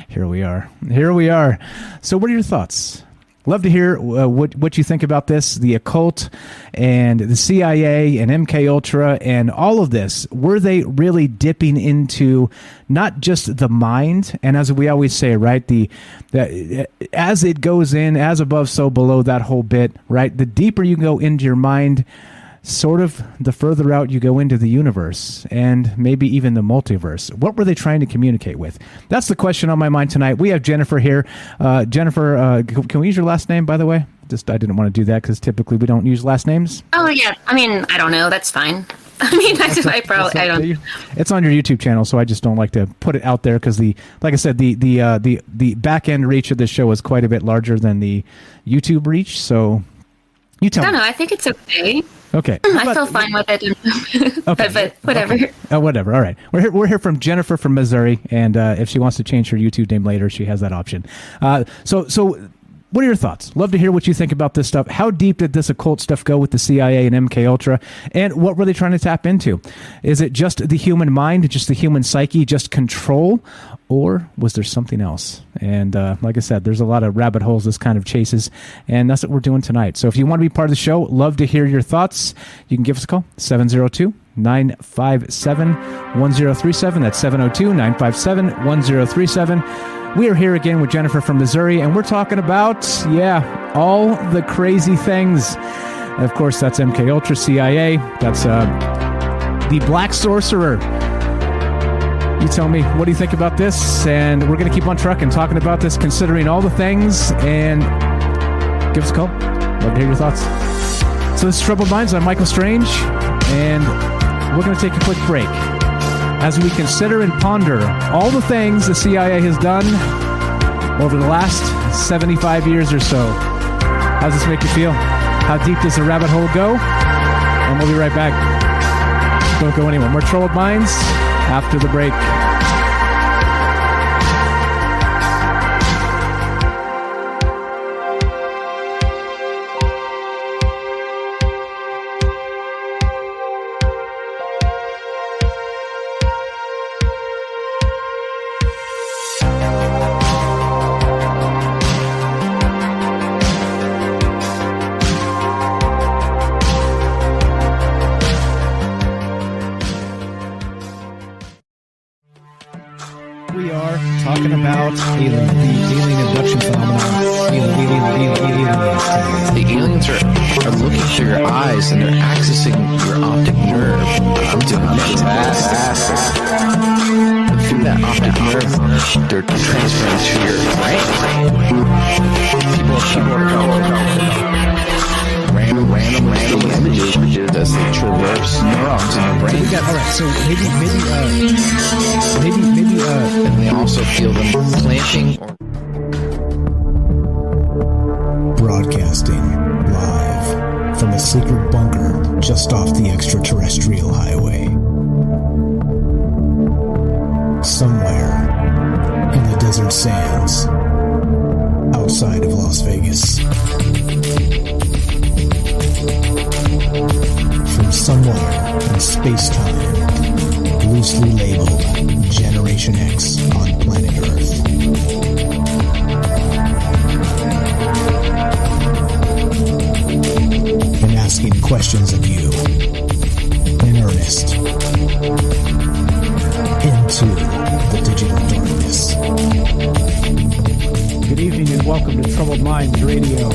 here we are. So what are your thoughts? Love to hear what you think about this, the occult and the CIA and MKUltra and all of this. Were they really dipping into not just the mind? And as we always say, right, as it goes in, as above, so below, that whole bit, right? The deeper you go into your mind, sort of the further out you go into the universe and maybe even the multiverse. What were they trying to communicate with? That's the question on my mind tonight. We have Jennifer here. Jennifer, can we use your last name, by the way? I didn't want to do that because typically we don't use last names. Oh, yeah. I mean, I don't know. That's fine. I mean, I don't. It's on your YouTube channel, so I just don't like to put it out there because like I said, the back end reach of this show is quite a bit larger than the YouTube reach. So you tell me. I don't know. I think it's okay. Okay. I feel fine with it. Okay. but whatever. Okay. Whatever. All right. We're here from Jennifer from Missouri, and if she wants to change her YouTube name later, she has that option. So what are your thoughts? Love to hear what you think about this stuff. How deep did this occult stuff go with the CIA and MKUltra? And what were they trying to tap into? Is it just the human mind, just the human psyche, just control? Or was there something else? And like I said, there's a lot of rabbit holes this kind of chases, and that's what we're doing tonight. So if you want to be part of the show, love to hear your thoughts. You can give us a call, 702-957-1037. That's 702-957-1037. We are here again with Jennifer from Missouri, and we're talking about, all the crazy things. And of course, that's MKUltra, CIA. That's the Black Sorcerer. You tell me, what do you think about this? And we're going to keep on trucking, talking about this, considering all the things, and give us a call. Love to hear your thoughts. So this is Troubled Minds. I'm Michael Strange, and we're going to take a quick break as we consider and ponder all the things the CIA has done over the last 75 years or so. How does this make you feel? How deep does the rabbit hole go? And we'll be right back. Don't go anywhere. More Troubled Minds after the break. alien abduction phenomenon. The aliens are looking through your eyes and they're accessing your optic nerve. I'm doing fantastic. Through that optic nerve, they're transferring to your brain. People are random images as they traverse neurons in your brain. Alright, so maybe and they also feel them planting. Broadcasting live from a secret bunker just off the extraterrestrial highway. Somewhere in the desert sands outside of Las Vegas. From somewhere in space-time, loosely labeled Generation X on planet Earth. And asking questions of you in earnest into the digital darkness. Good evening and welcome to Troubled Minds Radio.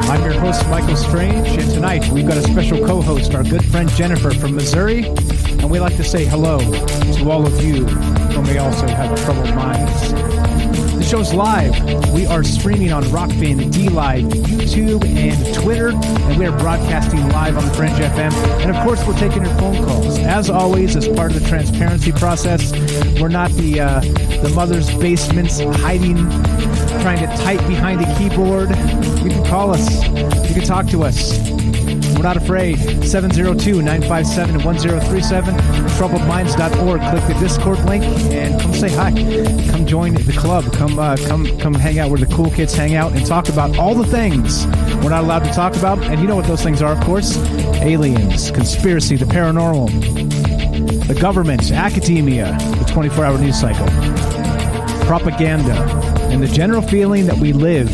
I'm your host, Michael Strange, and tonight we've got a special co-host, our good friend Jennifer from Missouri, and we like to say hello to all of you who may also have troubled minds. The show's live. We are streaming on Rockfin, D-Live, YouTube, and Twitter, and we are broadcasting live on the Fringe FM. And of course, we're taking your phone calls. As always, as part of the transparency process, we're not the mother's basements hiding, trying to type behind a keyboard. You can call us. You can talk to us. We're not afraid. 702-957-1037, troubledminds.org. Click the Discord link and come say hi. Come join the club. Come hang out where the cool kids hang out and talk about all the things we're not allowed to talk about. And you know what those things are, of course. Aliens, conspiracy, the paranormal, the government, academia, the 24-hour news cycle, propaganda, and the general feeling that we live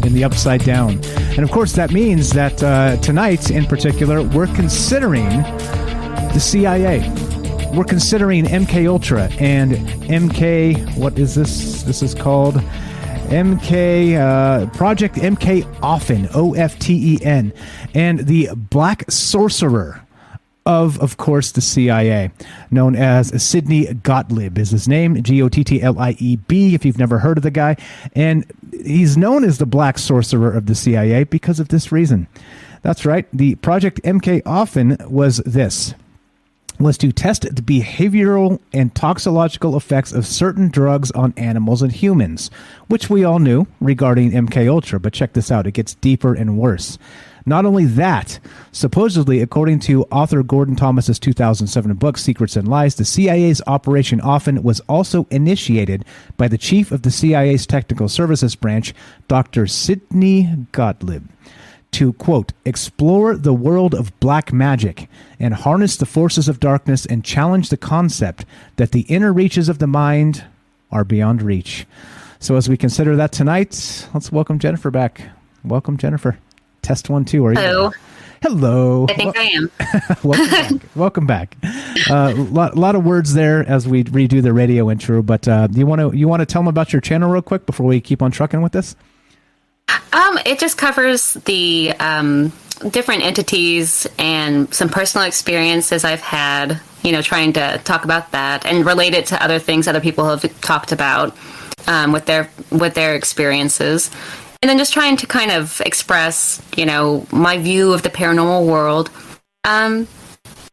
in the upside down. And of course, that means that tonight, in particular, we're considering the CIA. We're considering MKUltra and MK. What is this? This is called MK Project MK Often, OFTEN, and the Black Sorcerer of course, the CIA, known as Sidney Gottlieb is his name, Gottlib, if you've never heard of the guy. And he's known as the Black Sorcerer of the CIA because of this reason. That's right. The Project MK Often was to test the behavioral and toxicological effects of certain drugs on animals and humans, which we all knew regarding MKUltra, but check this out. It gets deeper and worse. Not only that, supposedly, according to author Gordon Thomas's 2007 book, Secrets and Lies, the CIA's Operation Often was also initiated by the chief of the CIA's Technical Services Branch, Dr. Sidney Gottlieb, to, quote, explore the world of black magic and harness the forces of darkness and challenge the concept that the inner reaches of the mind are beyond reach. So as we consider that tonight, let's welcome Jennifer back. Welcome, Jennifer. Test 1, 2. Are you? Hello. Hello. I think I am. Welcome back. Lot of words there as we redo the radio intro. But you want to tell them about your channel real quick before we keep on trucking with this? It just covers the different entities and some personal experiences I've had. Trying to talk about that and relate it to other things other people have talked about with their experiences. And then just trying to kind of express, my view of the paranormal world. Just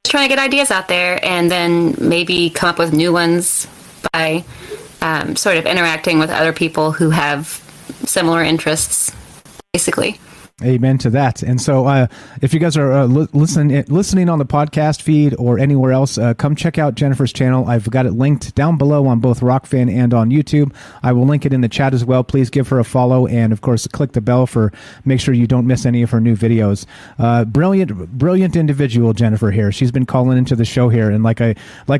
trying to get ideas out there and then maybe come up with new ones by sort of interacting with other people who have similar interests, basically. Amen to that. And so if you guys are listening on the podcast feed or anywhere else, come check out Jennifer's channel. I've got it linked down below on both Rockfin and on YouTube. I will link it in the chat as well. Please give her a follow and, of course, click the bell for make sure you don't miss any of her new videos. Brilliant individual, Jennifer here. She's been calling into the show here. And like I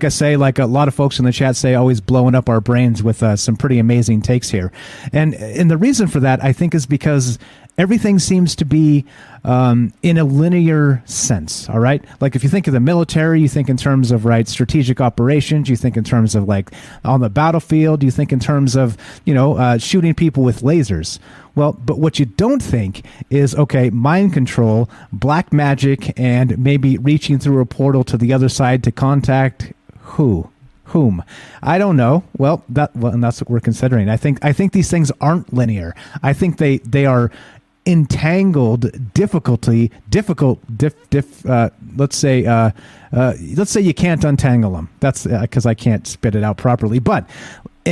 say, like a lot of folks in the chat say, always blowing up our brains with some pretty amazing takes here. And the reason for that, I think, is because everything seems to be in a linear sense, all right? Like if you think of the military, you think in terms of, strategic operations, you think in terms of like on the battlefield, you think in terms of, shooting people with lasers. Well, but what you don't think is, okay, mind control, black magic, and maybe reaching through a portal to the other side to contact whom? I don't know. And that's what we're considering. I think these things aren't linear. I think they are entangled, let's say you can't untangle them. That's because I can't spit it out properly. But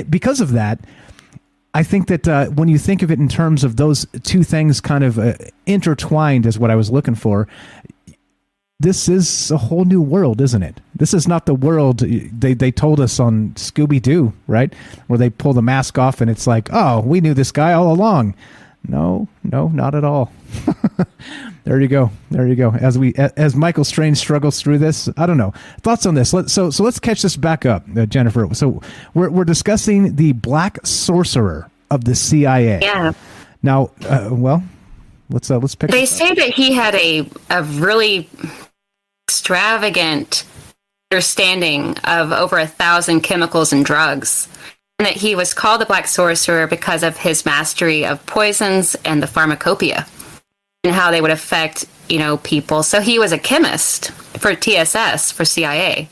because of that, I think that when you think of it in terms of those two things kind of intertwined is what I was looking for. This is a whole new world, isn't it? This is not the world they told us on Scooby-Doo, right? Where they pull the mask off and it's like, oh, we knew this guy all along. No, not at all. There you go. As Michael Strange struggles through this, I don't know. Thoughts on this? So let's catch this back up, Jennifer. So we're discussing the Black Sorcerer of the CIA. Yeah. Now, let's pick. They say that he had a really extravagant understanding of over 1,000 chemicals and drugs. And that he was called the Black Sorcerer because of his mastery of poisons and the pharmacopoeia and how they would affect, people. So he was a chemist for TSS, for CIA.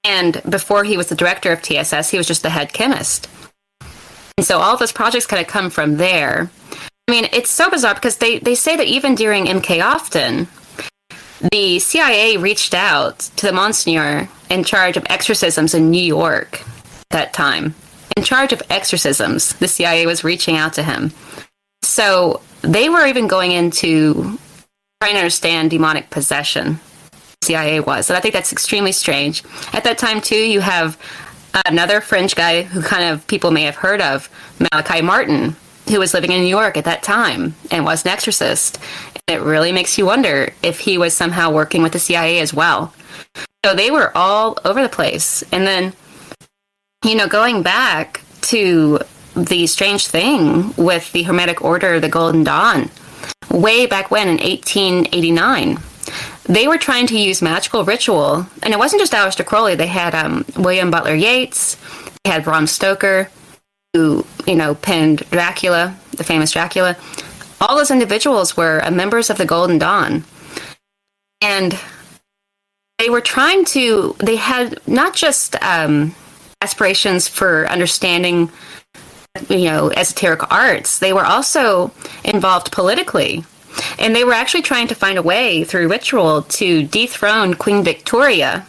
And before he was the director of TSS, he was just the head chemist. And so all of those projects kind of come from there. I mean, it's so bizarre because they say that even during MK Often, the CIA reached out to the Monsignor in charge of exorcisms in New York at that time. In charge of exorcisms, the CIA was reaching out to him. So they were even going into trying to understand demonic possession. The CIA was. And I think that's extremely strange. At that time, too, you have another fringe guy who kind of people may have heard of, Malachi Martin, who was living in New York at that time and was an exorcist. And it really makes you wonder if he was somehow working with the CIA as well. So they were all over the place. And then, going back to the strange thing with the Hermetic Order of the Golden Dawn, way back when in 1889, they were trying to use magical ritual. And it wasn't just Aleister Crowley. They had William Butler Yeats. They had Bram Stoker, who, penned Dracula, the famous Dracula. All those individuals were members of the Golden Dawn. And they were they had not just aspirations for understanding, esoteric arts. They were also involved politically. And they were actually trying to find a way through ritual to dethrone Queen Victoria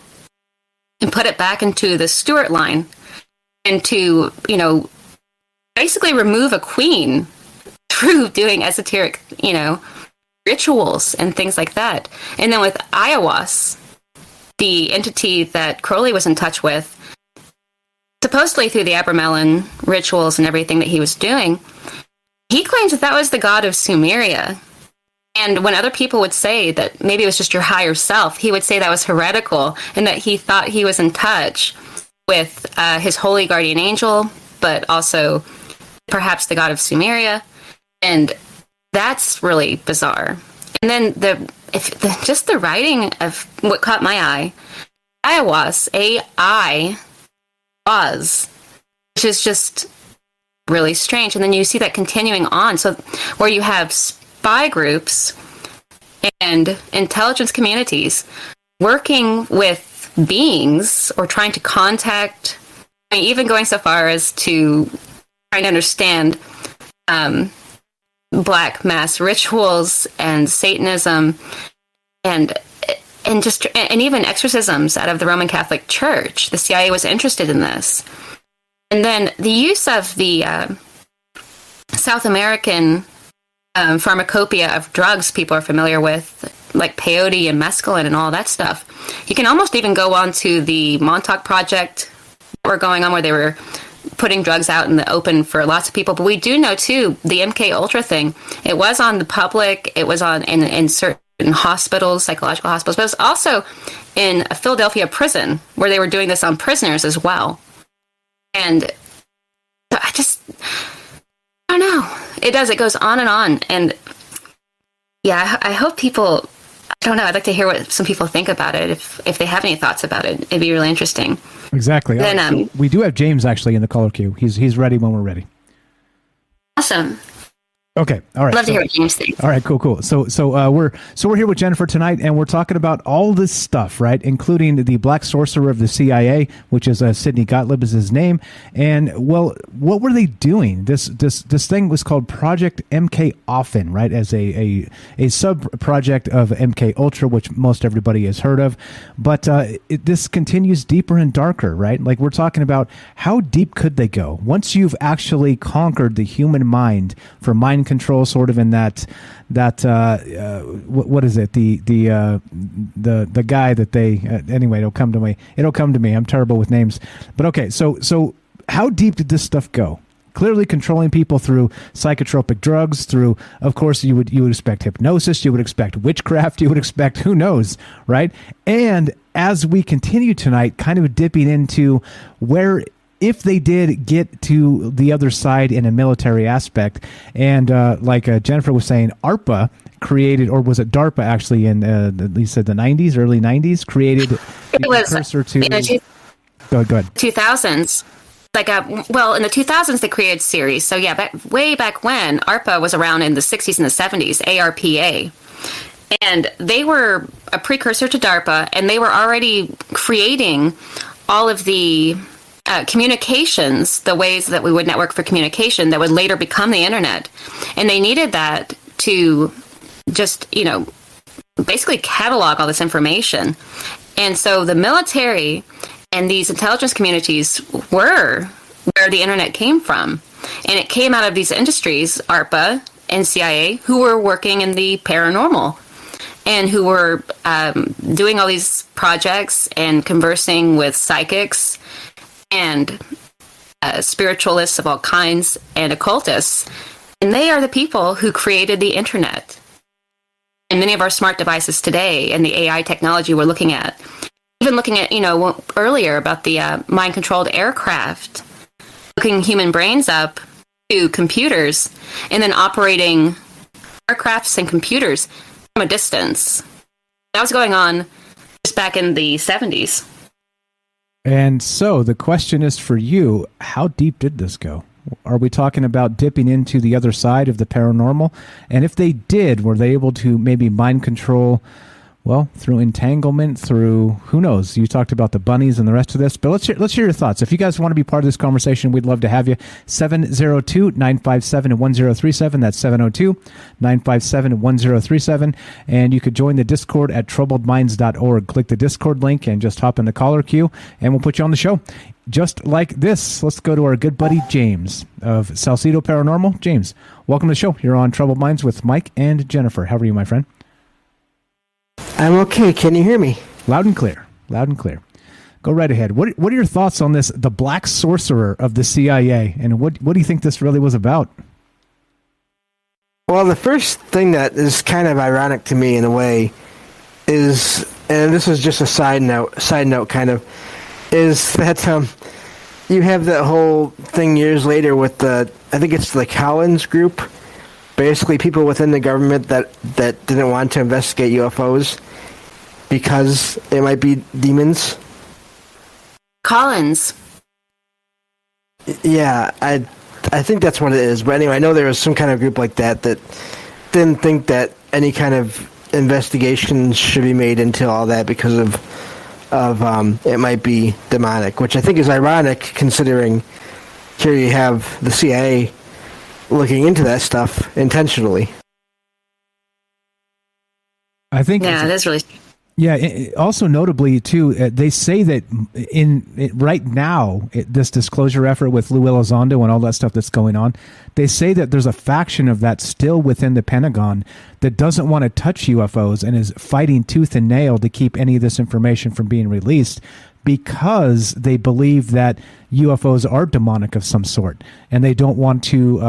and put it back into the Stuart line and to, basically remove a queen through doing esoteric, rituals and things like that. And then with Iowas, the entity that Crowley was in touch with, supposedly through the Abramelin rituals and everything that he was doing, he claims that was the god of Sumeria. And when other people would say that maybe it was just your higher self, he would say that was heretical and that he thought he was in touch with his holy guardian angel, but also perhaps the god of Sumeria. And that's really bizarre. And then just the writing of what caught my eye, Iowas, A-I-Was, which is just really strange. And then you see that continuing on. So where you have spy groups and intelligence communities working with beings or trying to contact, even going so far as to trying to understand black mass rituals and Satanism and even exorcisms out of the Roman Catholic Church. The CIA was interested in this. And then the use of the South American pharmacopoeia of drugs people are familiar with, like peyote and mescaline and all that stuff. You can almost even go on to the Montauk Project that were going on, where they were putting drugs out in the open for lots of people. But we do know, too, the MKUltra thing, it was on the public, it was on in certain hospitals, psychological hospitals, but it was also in a Philadelphia prison where they were doing this on prisoners as well. And I don't know. It goes on and on. And yeah, I hope people, I don't know, I'd like to hear what some people think about it. If they have any thoughts about it, it'd be really interesting. Exactly. Then, so we do have James actually in the caller queue. He's ready when we're ready. Awesome. Okay. All right. Love to hear what James thinks. All right. Cool. So we're here with Jennifer tonight, and we're talking about all this stuff, right? Including the Black Sorcerer of the CIA, which is Sidney Gottlieb is his name. And well, what were they doing? This thing was called Project MK Often, right? As a sub project of MKUltra, which most everybody has heard of. But this continues deeper and darker, right? Like, we're talking about how deep could they go once you've actually conquered the human mind for mind control, sort of in that what is it, the guy that they anyway, it'll come to me. I'm terrible with names. But okay, so how deep did this stuff go? Clearly controlling people through psychotropic drugs, through, of course, you would expect hypnosis, you would expect witchcraft, you would expect who knows, right? And as we continue tonight, kind of dipping into where, if they did get to the other side in a military aspect, and like Jennifer was saying, ARPA created, or was it DARPA actually, in you said the 90s, early 90s, created the precursor to... Go ahead. 2000s. Like, in the 2000s, they created series. So yeah, way back when, ARPA was around in the 60s and the 70s, ARPA. And they were a precursor to DARPA, and they were already creating all of the communications, the ways that we would network for communication that would later become the internet. And they needed that to just, basically catalog all this information. And so the military and these intelligence communities were where the internet came from. And it came out of these industries, ARPA and CIA, who were working in the paranormal and who were doing all these projects and conversing with psychics and spiritualists of all kinds and occultists. And they are the people who created the internet. And many of our smart devices today and the AI technology we're looking at, even looking at, earlier about the mind-controlled aircraft, hooking human brains up to computers and then operating aircrafts and computers from a distance. That was going on just back in the 70s. And so the question is for you, how deep did this go? Are we talking about dipping into the other side of the paranormal? And if they did, were they able to maybe mind control, well, through entanglement, through, who knows? You talked about the bunnies and the rest of this, but let's hear your thoughts. If you guys want to be part of this conversation, we'd love to have you. 702-957-1037. That's 702-957-1037. And you could join the Discord at troubledminds.org. Click the Discord link and just hop in the caller queue, and we'll put you on the show. Just like this, let's go to our good buddy James of Salcedo Paranormal. James, welcome to the show. You're on Troubled Minds with Mike and Jennifer. How are you, my friend? I'm okay. Can you hear me? Loud and clear. Loud and clear. Go right ahead. What are your thoughts on this, the Black Sorcerer of the CIA, and what do you think this really was about? Well, the first thing that is kind of ironic to me in a way is, and this is just a side note kind of, is that you have that whole thing years later with I think it's the Collins group, basically people within the government that didn't want to investigate UFOs because it might be demons. Collins. Yeah, I think that's what it is. But anyway, I know there was some kind of group like that didn't think that any kind of investigation should be made into all that because of it might be demonic, which I think is ironic considering here you have the CIA looking into that stuff intentionally. I think that's really... Yeah, also notably, too, they say that right now, this disclosure effort with Lou Elizondo and all that stuff that's going on, they say that there's a faction of that still within the Pentagon that doesn't want to touch UFOs and is fighting tooth and nail to keep any of this information from being released because they believe that UFOs are demonic of some sort, and they don't want to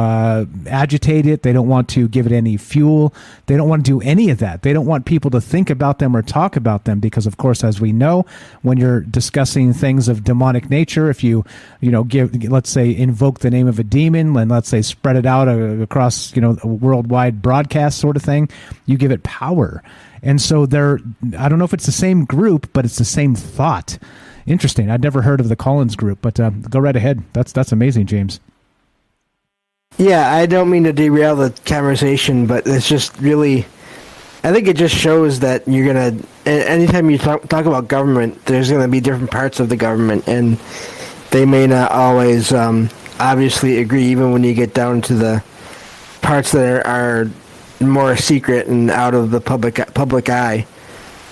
agitate it. They don't want to give it any fuel. They don't want to do any of that. They don't want people to think about them or talk about them because, of course, as we know, when you're discussing things of demonic nature, if you let's say, invoke the name of a demon and let's say spread it out across, a worldwide broadcast sort of thing, you give it power. And so I don't know if it's the same group, but it's the same thought. Interesting. I'd never heard of the Collins group, but go right ahead. That's amazing, James. Yeah, I don't mean to derail the conversation, but it's just really, I think it just shows that you're going to, anytime you talk about government, there's going to be different parts of the government, and they may not always obviously agree, even when you get down to the parts that are more secret and out of the public eye.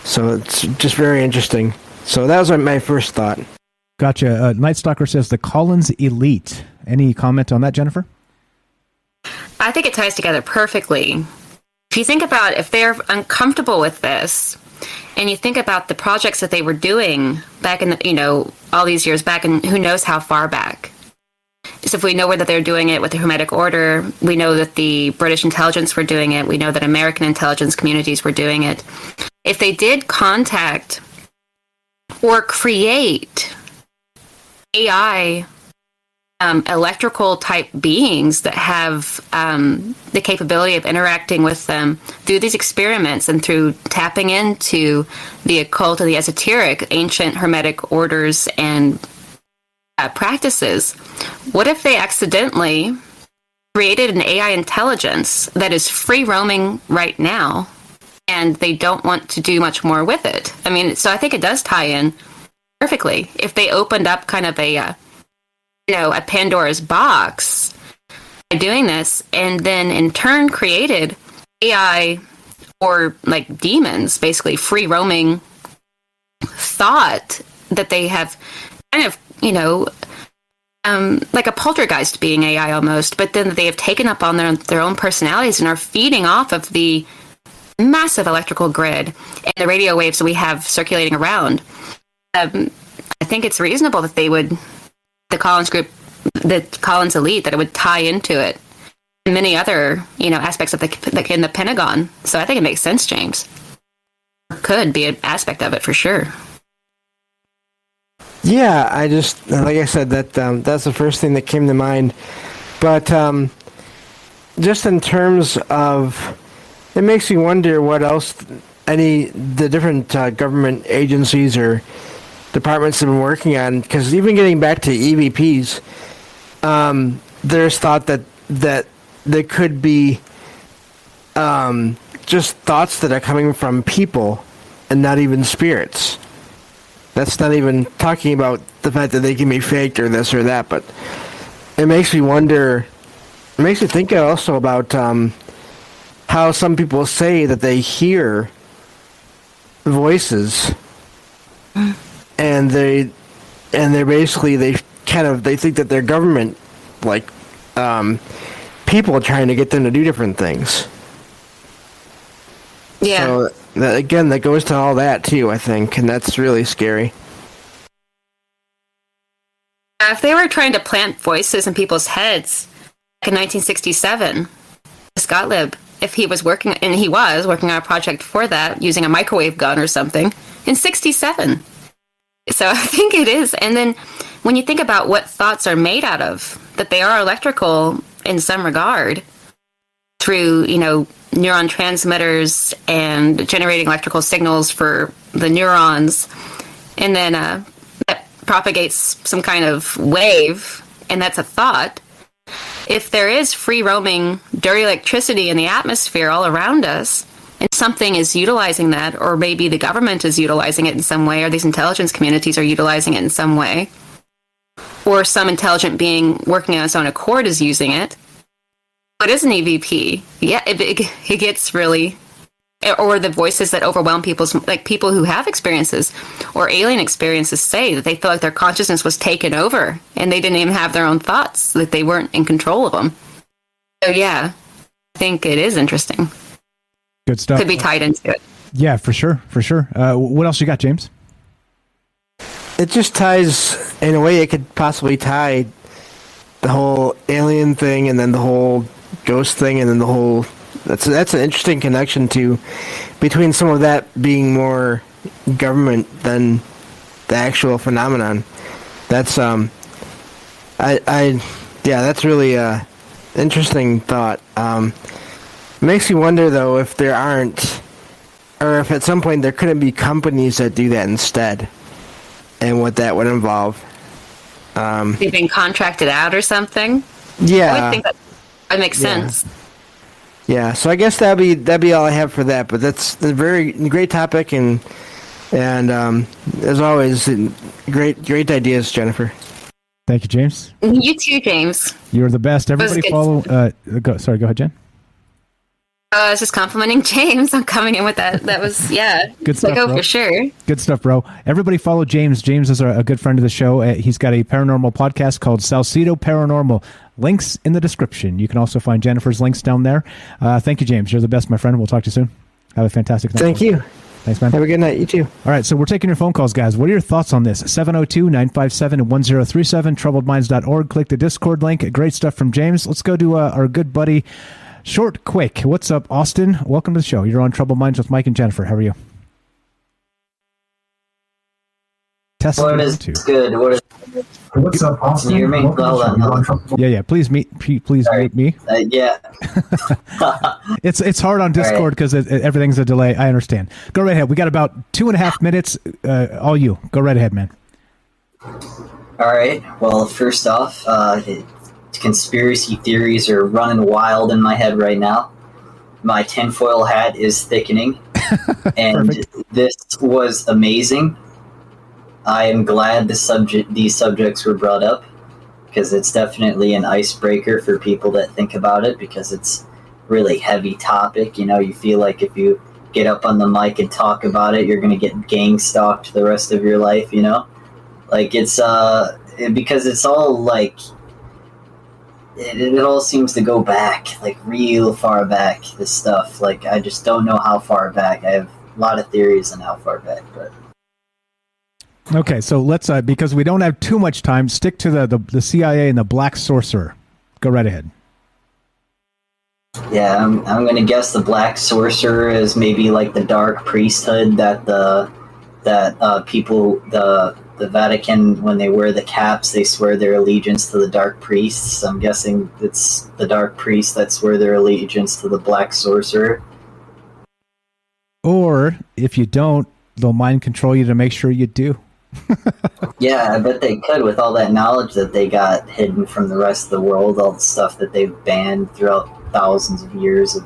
So it's just very interesting. So that was my first thought. Gotcha. Night Stalker says the Collins Elite. Any comment on that, Jennifer? I think it ties together perfectly. If you think about if they're uncomfortable with this, and you think about the projects that they were doing back in the, all these years back, and who knows how far back. So if we know that they're doing it with the Hermetic Order, we know that the British intelligence were doing it, we know that American intelligence communities were doing it. If they did contact or create AI electrical type beings that have the capability of interacting with them through these experiments and through tapping into the occult and the esoteric, ancient Hermetic orders and practices, what if they accidentally created an AI intelligence that is free roaming right now and they don't want to do much more with it? I mean, so I think it does tie in perfectly. If they opened up kind of a a Pandora's box by doing this, and then in turn created AI or like demons, basically free roaming thought that they have kind of, like a poltergeist being AI almost, but then they have taken up on their own personalities and are feeding off of the massive electrical grid and the radio waves that we have circulating around. I think it's reasonable that the Collins group, the Collins elite, that it would tie into it and many other, aspects of in the Pentagon. So I think it makes sense, James. Could be an aspect of it for sure. Yeah, I just, like I said, that's the first thing that came to mind. But just in terms of, it makes me wonder what else the different government agencies or departments have been working on. Because even getting back to EVPs, there's thought that there could be just thoughts that are coming from people and not even spirits. That's not even talking about the fact that they can be faked or this or that, but it makes me wonder, it makes me think also about how some people say that they hear voices and they're basically, they think that they're government, like, people trying to get them to do different things. Yeah. So, that goes to all that, too, I think, and that's really scary. If they were trying to plant voices in people's heads in 1967, Gottlieb, if he was working, and he was working on a project for that, using a microwave gun or something, in 67. So I think it is. And then when you think about what thoughts are made out of, that they are electrical in some regard, through, neuron transmitters and generating electrical signals for the neurons, and then that propagates some kind of wave, and that's a thought. If there is free roaming dirty electricity in the atmosphere all around us, and something is utilizing that, or maybe the government is utilizing it in some way, or these intelligence communities are utilizing it in some way, or some intelligent being working on its own accord is using it, what is an EVP? Yeah, it gets really, or the voices that overwhelm people's, like people who have experiences or alien experiences say that they feel like their consciousness was taken over and they didn't even have their own thoughts, that they weren't in control of them. So yeah, I think it is interesting. Good stuff. Could be tied into it. Yeah, for sure. What else you got, James? It just ties, in a way, it could possibly tie the whole alien thing and then the whole ghost thing and then the whole, that's an interesting connection between some of that being more government than the actual phenomenon. That's that's really a interesting thought. Makes you wonder though if there aren't, or if at some point there couldn't be companies that do that instead, and what that would involve. They've been contracted out or something. Yeah, I would think that makes sense. Yeah, so I guess that'd be all I have for that. But that's a very great topic, and as always, great ideas, Jennifer. Thank you, James. You too, James. You're the best. Everybody follow. Go ahead, Jen. I was just complimenting James on coming in with that. That was, good stuff, bro. For sure. Good stuff, bro. Everybody follow James. James is a good friend of the show. He's got a paranormal podcast called Salcedo Paranormal. Links in the description. You can also find Jennifer's links down there. Thank you, James. You're the best, my friend. We'll talk to you soon. Have a fantastic night. Thank you. Thanks, man. Have a good night. You too. All right, so we're taking your phone calls, guys. What are your thoughts on this? 702-957-1037, troubledminds.org. Click the Discord link. Great stuff from James. Let's go to our good buddy, Short Quick. What's up, Austin? Welcome to the show. You're on Troubled Minds with Mike and Jennifer. How are you? What is good? What's up, Austin? Can you hear me? Yeah. Please mute me. Yeah. It's hard on Discord because everything's a delay. I understand. Go right ahead. We got about 2.5 minutes. All you. Go right ahead, man. All right. Well, first off, conspiracy theories are running wild in my head right now. My tinfoil hat is thickening, and this was amazing. I am glad these subjects were brought up. because it's definitely an icebreaker for people that think about it, because it's really heavy topic. You know, you feel like if you get up on the mic and talk about it, you're going to get gang stalked the rest of your life, you know? Like, it's, because it's all, like, it all seems to go back, like, real far back, this stuff. Like, I just don't know how far back. I have a lot of theories on how far back, but... Okay, so let's, because we don't have too much time, stick to the CIA and the Black Sorcerer. Go right ahead. Yeah, I'm going to guess the Black Sorcerer is maybe like the dark priesthood that people, the Vatican, when they wear the caps, they swear their allegiance to the dark priests. I'm guessing it's the dark priests that swear their allegiance to the Black Sorcerer. Or, if you don't, they'll mind control you to make sure you do. Yeah, I bet they could, with all that knowledge that they got hidden from the rest of the world, all the stuff that they've banned throughout thousands of years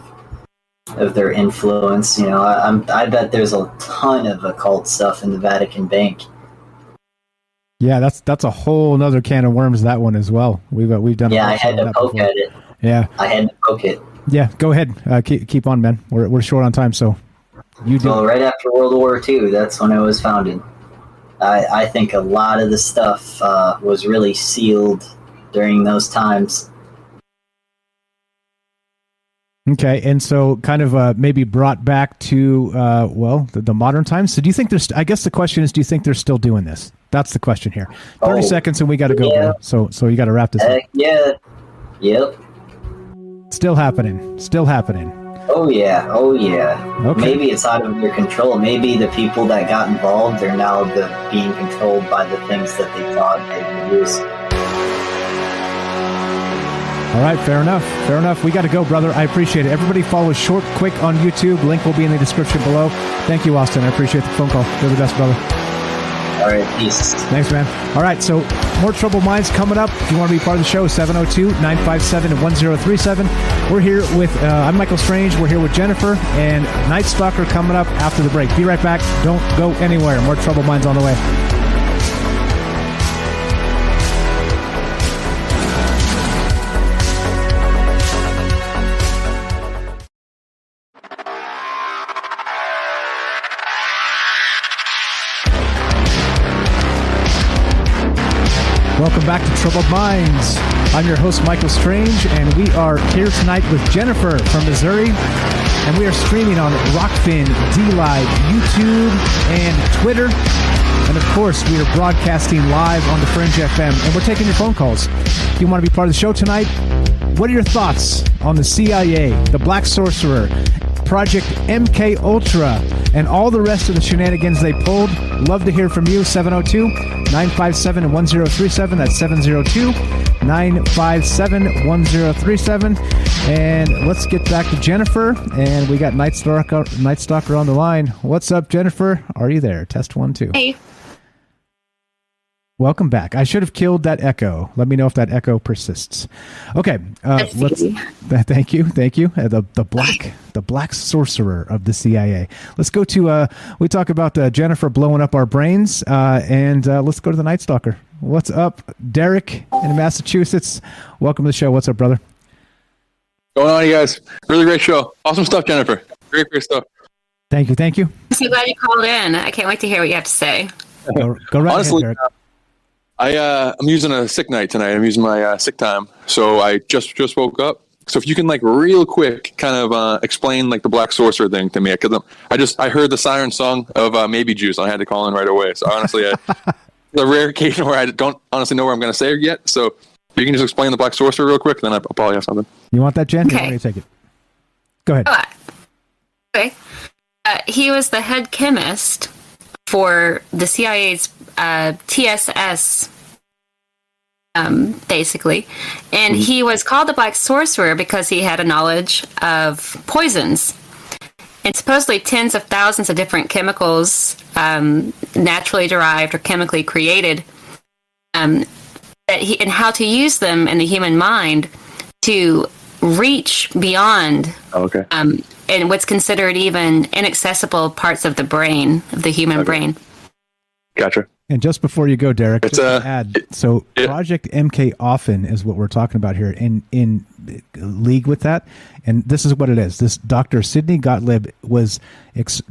of their influence. You know, I bet there's a ton of occult stuff in the Vatican Bank. Yeah, that's a whole nother can of worms, that one as well. We've done. Yeah, I had to poke at it. Yeah, I had to poke it. Yeah, go ahead. Keep on, man. We're short on time, so you do. Well, right after World War II, that's when it was founded. I think a lot of the stuff was really sealed during those times. Okay, and so kind of maybe brought back to, the modern times. So do you think there's, I guess the question is, do you think they're still doing this? That's the question here. 30 seconds and we got to go. Yeah. So you got to wrap this up. Yeah. Yep. Still happening. Oh, yeah. Okay. Maybe it's out of your control. Maybe the people that got involved are now being controlled by the things that they thought they would use. All right, fair enough. We got to go, brother. I appreciate it. Everybody follow Short Quick on YouTube. Link will be in the description below. Thank you, Austin. I appreciate the phone call. You're the best, brother. All right, peace. Thanks, man. All right, so more Troubled Minds coming up. If you want to be part of the show, 702-957-1037. We're here with, I'm Michael Strange. We're here with Jennifer and Night Stalker coming up after the break. Be right back. Don't go anywhere. More Troubled Minds on the way. Welcome back to Troubled Minds. I'm your host, Michael Strange, and we are here tonight with Jennifer from Missouri, and we are streaming on Rockfin, D-Live, YouTube, and Twitter. And of course, we are broadcasting live on the Fringe FM, and we're taking your phone calls. If you want to be part of the show tonight, what are your thoughts on the CIA, the Black Sorcerer, Project MKUltra, and all the rest of the shenanigans they pulled? Love to hear from you. 702-957-1037. That's 702-957-1037. And let's get back to Jennifer. And we got Night Stalker on the line. What's up, Jennifer? Are you there? Test 1, 2. Hey. Welcome back. I should have killed that echo. Let me know if that echo persists. Okay, let's. Thank you. The Black Sorcerer of the CIA. Let's go to. We talk about Jennifer blowing up our brains, and let's go to the Night Stalker. What's up, Derek in Massachusetts? Welcome to the show. What's up, brother? Going on, you guys? Really great show. Awesome stuff, Jennifer. Great stuff. Thank you. I'm so glad you called in. I can't wait to hear what you have to say. Go right Honestly, ahead, Derek. I'm using a sick night tonight. I'm using my sick time. So I just woke up. So if you can, like, real quick kind of explain, like, the Black Sorcerer thing to me. Because I heard the siren song of Maybe Juice, and I had to call in right away. So honestly, it's a rare occasion where I don't honestly know what I'm going to say yet. So if you can just explain the Black Sorcerer real quick, then I'll probably have something. You want that, Jen? Okay. You want me to take it? Go ahead. Okay. He was the head chemist for the CIA's TSS, basically. And he was called the Black Sorcerer because he had a knowledge of poisons. And supposedly tens of thousands of different chemicals, naturally derived or chemically created, and how to use them in the human mind to reach beyond and what's considered even inaccessible parts of the brain, of the human brain. Gotcha. And just before you go, Derek, It's just to add, so Project MK Often is what we're talking about here in league with that. And this is what it is. This Dr. Sidney Gottlieb was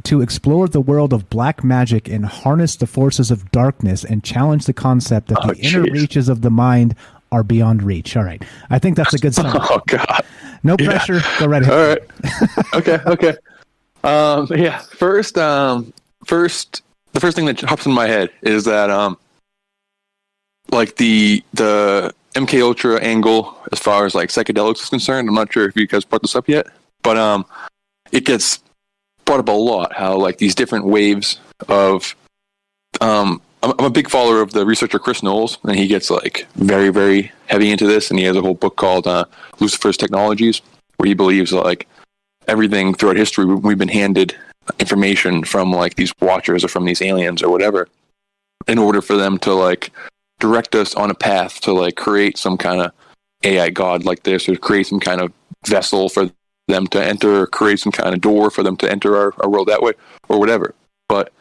to explore the world of black magic and harness the forces of darkness and challenge the concept that the inner reaches of the mind are beyond reach. All right. I think that's a good summary. Oh, God. No pressure. Go right ahead. All right. Okay. Yeah. First, the first thing that hops in my head is that, like the MKUltra angle as far as like psychedelics is concerned. I'm not sure if you guys brought this up yet, but it gets brought up a lot. How like these different waves of I'm a big follower of the researcher Chris Knowles, and he gets like very, very heavy into this, and he has a whole book called Lucifer's Technologies, where he believes like everything throughout history we've been handed information from like these watchers or from these aliens or whatever, in order for them to like direct us on a path to like create some kind of AI god like this, or create some kind of vessel for them to enter, or create some kind of door for them to enter our world that way, or whatever. But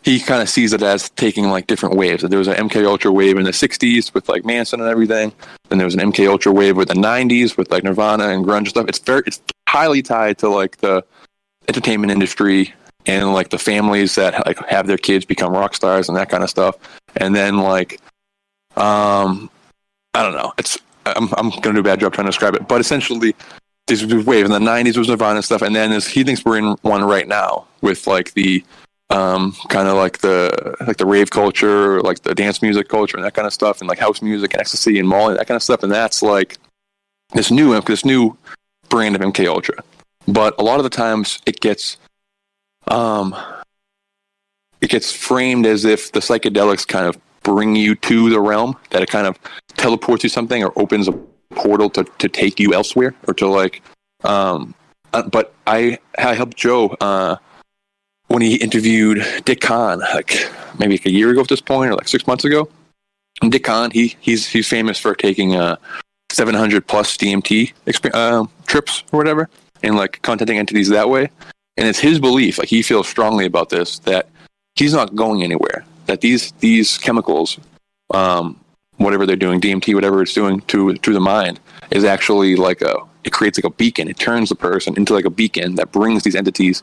he kind of sees it as taking like different waves. There was an MKUltra wave in the 60s with like Manson and everything. Then there was an MKUltra wave with the 90s with like Nirvana and grunge stuff. It's highly tied to like the entertainment industry and like the families that like have their kids become rock stars and that kind of stuff. And then like I don't know. I'm gonna do a bad job trying to describe it, but essentially this wave in the 90s was Nirvana and stuff, and then he thinks we're in one right now with like the kind of like the rave culture, or like the dance music culture and that kind of stuff, and like house music and ecstasy and Molly, that kind of stuff. And that's like this new brand of MKUltra. But a lot of the times it gets framed as if the psychedelics kind of bring you to the realm, that it kind of teleports you something or opens a portal to take you elsewhere, or to like but I helped Joe when he interviewed Dick Kahn, like maybe like a year ago at this point, or like 6 months ago. And Dick Kahn, he's famous for taking 700 plus DMT trips or whatever, and like contacting entities that way. And it's his belief, like he feels strongly about this, that he's not going anywhere. That these chemicals, whatever they're doing, DMT, whatever it's doing to the mind, is actually like it creates like a beacon. It turns the person into like a beacon that brings these entities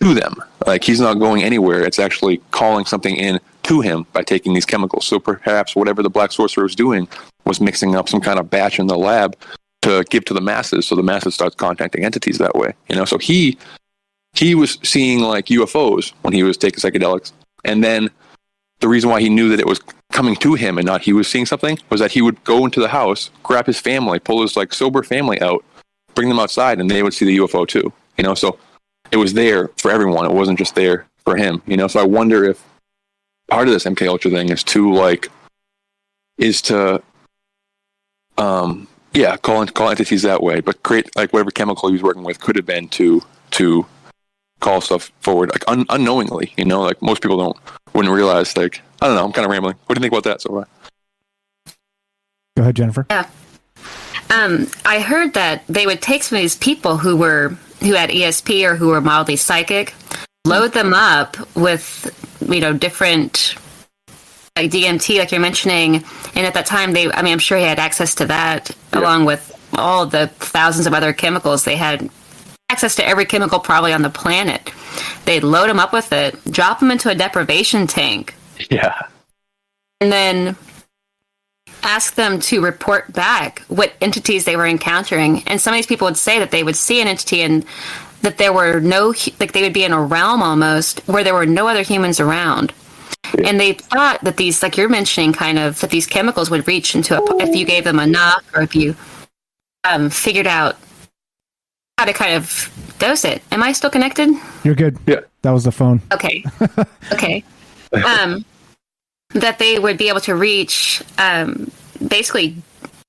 to them. Like he's not going anywhere. It's actually calling something in to him by taking these chemicals. So perhaps whatever the Black Sorcerer was doing was mixing up some kind of batch in the lab to give to the masses, so the masses start contacting entities that way. So he was seeing like UFOs when he was taking psychedelics, and then the reason why he knew that it was coming to him and not he was seeing something was that he would go into the house, grab his family, pull his like sober family out, bring them outside, and they would see the UFO too. So it was there for everyone. It wasn't just there for him. So I wonder if part of this MKUltra thing is to call entities that way, but create like whatever chemical he was working with could have been to call stuff forward, like unknowingly. Like most people wouldn't realize. Like I don't know. I'm kind of rambling. What do you think about that so far? Go ahead, Jennifer. Yeah. I heard that they would take some of these people who had ESP or who were mildly psychic, load them up with, different like DMT, like you're mentioning. And at that time, I'm sure he had access to that, along with all the thousands of other chemicals. They had access to every chemical probably on the planet. They'd load them up with it, drop them into a deprivation tank. Yeah. And then ask them to report back what entities they were encountering. And some of these people would say that they would see an entity and that there were they would be in a realm almost where there were no other humans around. Yeah. And they thought that these, like you're mentioning, that these chemicals would reach into if you gave them enough, or if you figured out how to kind of dose it. Am I still connected? You're good. Yeah. That was the phone. Okay. Okay. That they would be able to reach basically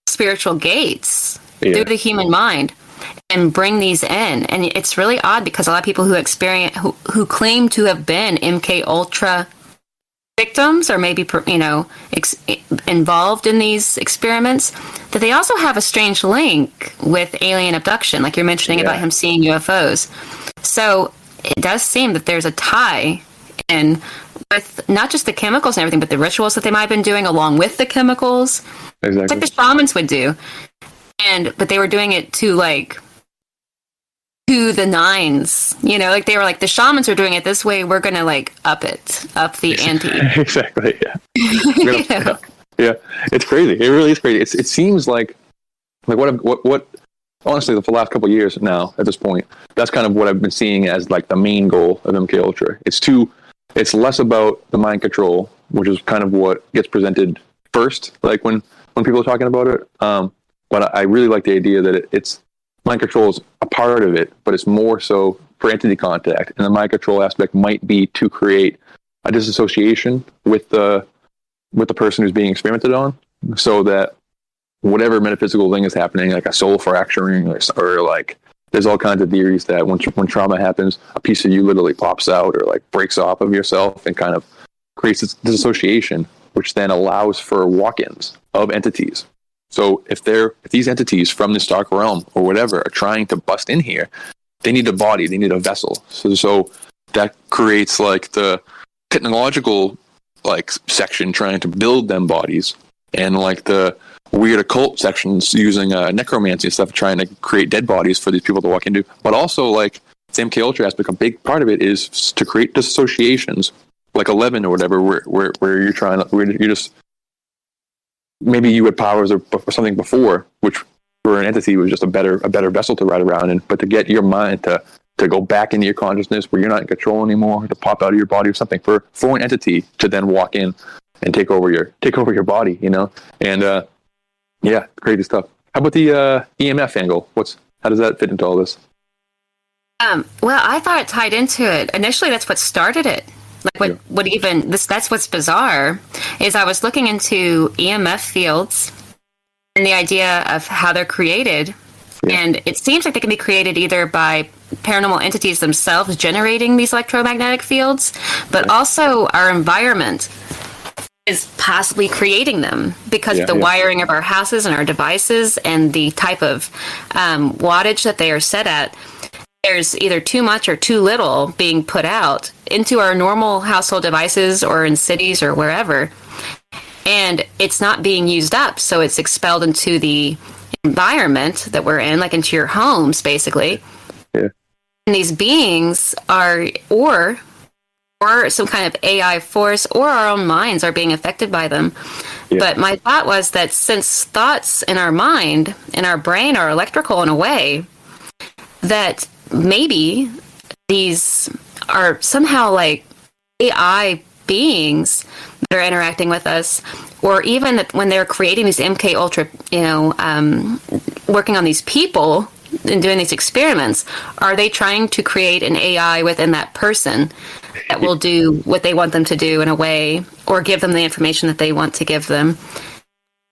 spiritual gates through the human mind and bring these in. And it's really odd because a lot of people who claim to have been MKUltra victims, or maybe involved in these experiments, that they also have a strange link with alien abduction, like you're mentioning about him seeing UFOs. So it does seem that there's a tie and with not just the chemicals and everything, but the rituals that they might have been doing along with the chemicals. Exactly. It's like the shamans would do. But they were doing it to the nines, like they were like, the shamans are doing it this way, we're gonna up the ante. Exactly. Yeah. Yeah, it's crazy. It really is crazy. It seems like what honestly, for the last couple of years now, at this point, that's kind of what I've been seeing as the main goal of MKUltra. It's less about the mind control, which is kind of what gets presented first, when people are talking about it. But I really like the idea that it's mind control is a part of it, but it's more so for entity contact, and the mind control aspect might be to create a disassociation with the person who's being experimented on, so that whatever metaphysical thing is happening, like a soul fracturing, or there's all kinds of theories that when trauma happens, a piece of you literally pops out or breaks off of yourself and kind of creates this dissociation, which then allows for walk-ins of entities. So if these entities from this dark realm or whatever are trying to bust in here, they need a body, they need a vessel. So that creates the technological section trying to build them bodies, and the weird occult sections using necromancy and stuff trying to create dead bodies for these people to walk into. But also same MKUltra aspect, a big part of it is to create dissociations, like 11 or whatever, where you're just, maybe you had powers or something before, which for an entity was just a better vessel to ride around in, but to get your mind to go back into your consciousness where you're not in control anymore, to pop out of your body or something, for an entity to then walk in and take over your body, and yeah, crazy stuff. How about the EMF angle? How does that fit into all this? Well, I thought it tied into it. Initially, that's what started it. That's what's bizarre, is I was looking into EMF fields and the idea of how they're created. Yeah. And it seems like they can be created either by paranormal entities themselves generating these electromagnetic fields, but also our environment is possibly creating them because of the wiring of our houses and our devices and the type of wattage that they are set at. There's either too much or too little being put out into our normal household devices or in cities or wherever, and it's not being used up, so it's expelled into the environment that we're in, into your homes, basically. Yeah. And these beings are, or some kind of AI force, or our own minds are being affected by them. Yeah. But my thought was that since thoughts in our mind, in our brain, are electrical in a way, that maybe these are somehow AI beings that are interacting with us, or even that when they're creating these MKUltra, working on these people and doing these experiments, are they trying to create an AI within that person that will do what they want them to do in a way, or give them the information that they want to give them?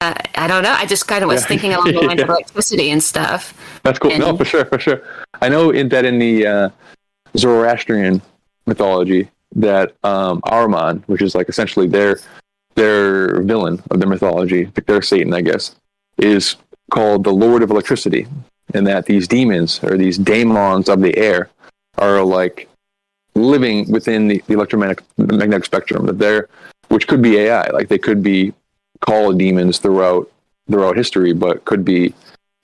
I don't know. I just kind of was thinking along the lines of electricity and stuff. That's cool. No, for sure. I know that in the Zoroastrian mythology, that Ahriman, which is essentially their villain of their mythology, their Satan, I guess, is called the Lord of Electricity, and that these demons, or these daemons of the air, are living within the electromagnetic spectrum, which could be AI. They could be called demons throughout history, but could be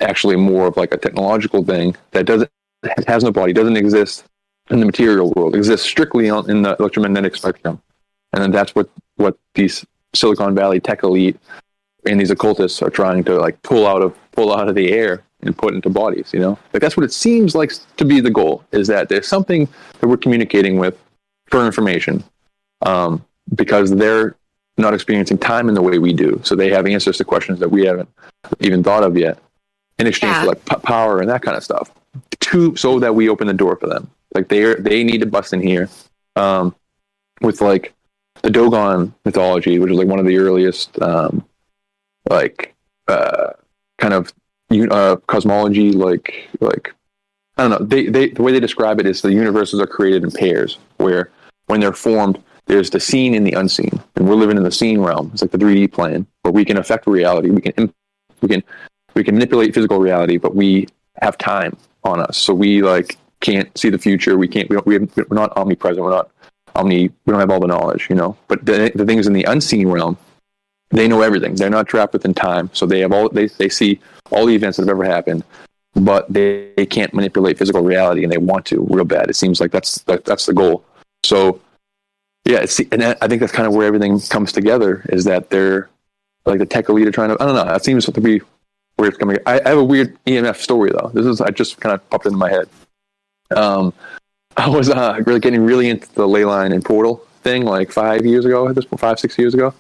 actually more of a technological thing that has no body, doesn't exist in the material world, exists strictly in the electromagnetic spectrum. And then that's what these Silicon Valley tech elite and these occultists are trying to pull out of the air and put into bodies. That's what it seems like to be the goal, is that there's something that we're communicating with for information, because they're not experiencing time in the way we do, so they have answers to questions that we haven't even thought of yet, in exchange for power and that kind of stuff, so that we open the door for them. They need to bust in here, with the Dogon mythology, which is one of the earliest kind of cosmology, I don't know. The way they describe it is the universes are created in pairs, where when they're formed, there's the seen and the unseen, and we're living in the seen realm. It's the 3D plane, where we can affect reality. We can manipulate physical reality, but we have time on us, so we can't see the future. We're not omnipresent. We're not we don't have all the knowledge, you know. But the things in the unseen realm, they know everything. They're not trapped within time, so they see all the events that have ever happened, but they can't manipulate physical reality, and they want to real bad. It seems like that's the goal. So yeah, and I think that's kind of where everything comes together, is that they're like the tech elite are trying to, I don't know, that seems to be where it's coming. I have a weird EMF story though. I just kind of popped into my head. I was really getting really into the ley line and portal thing like 5 years ago, 6 years ago,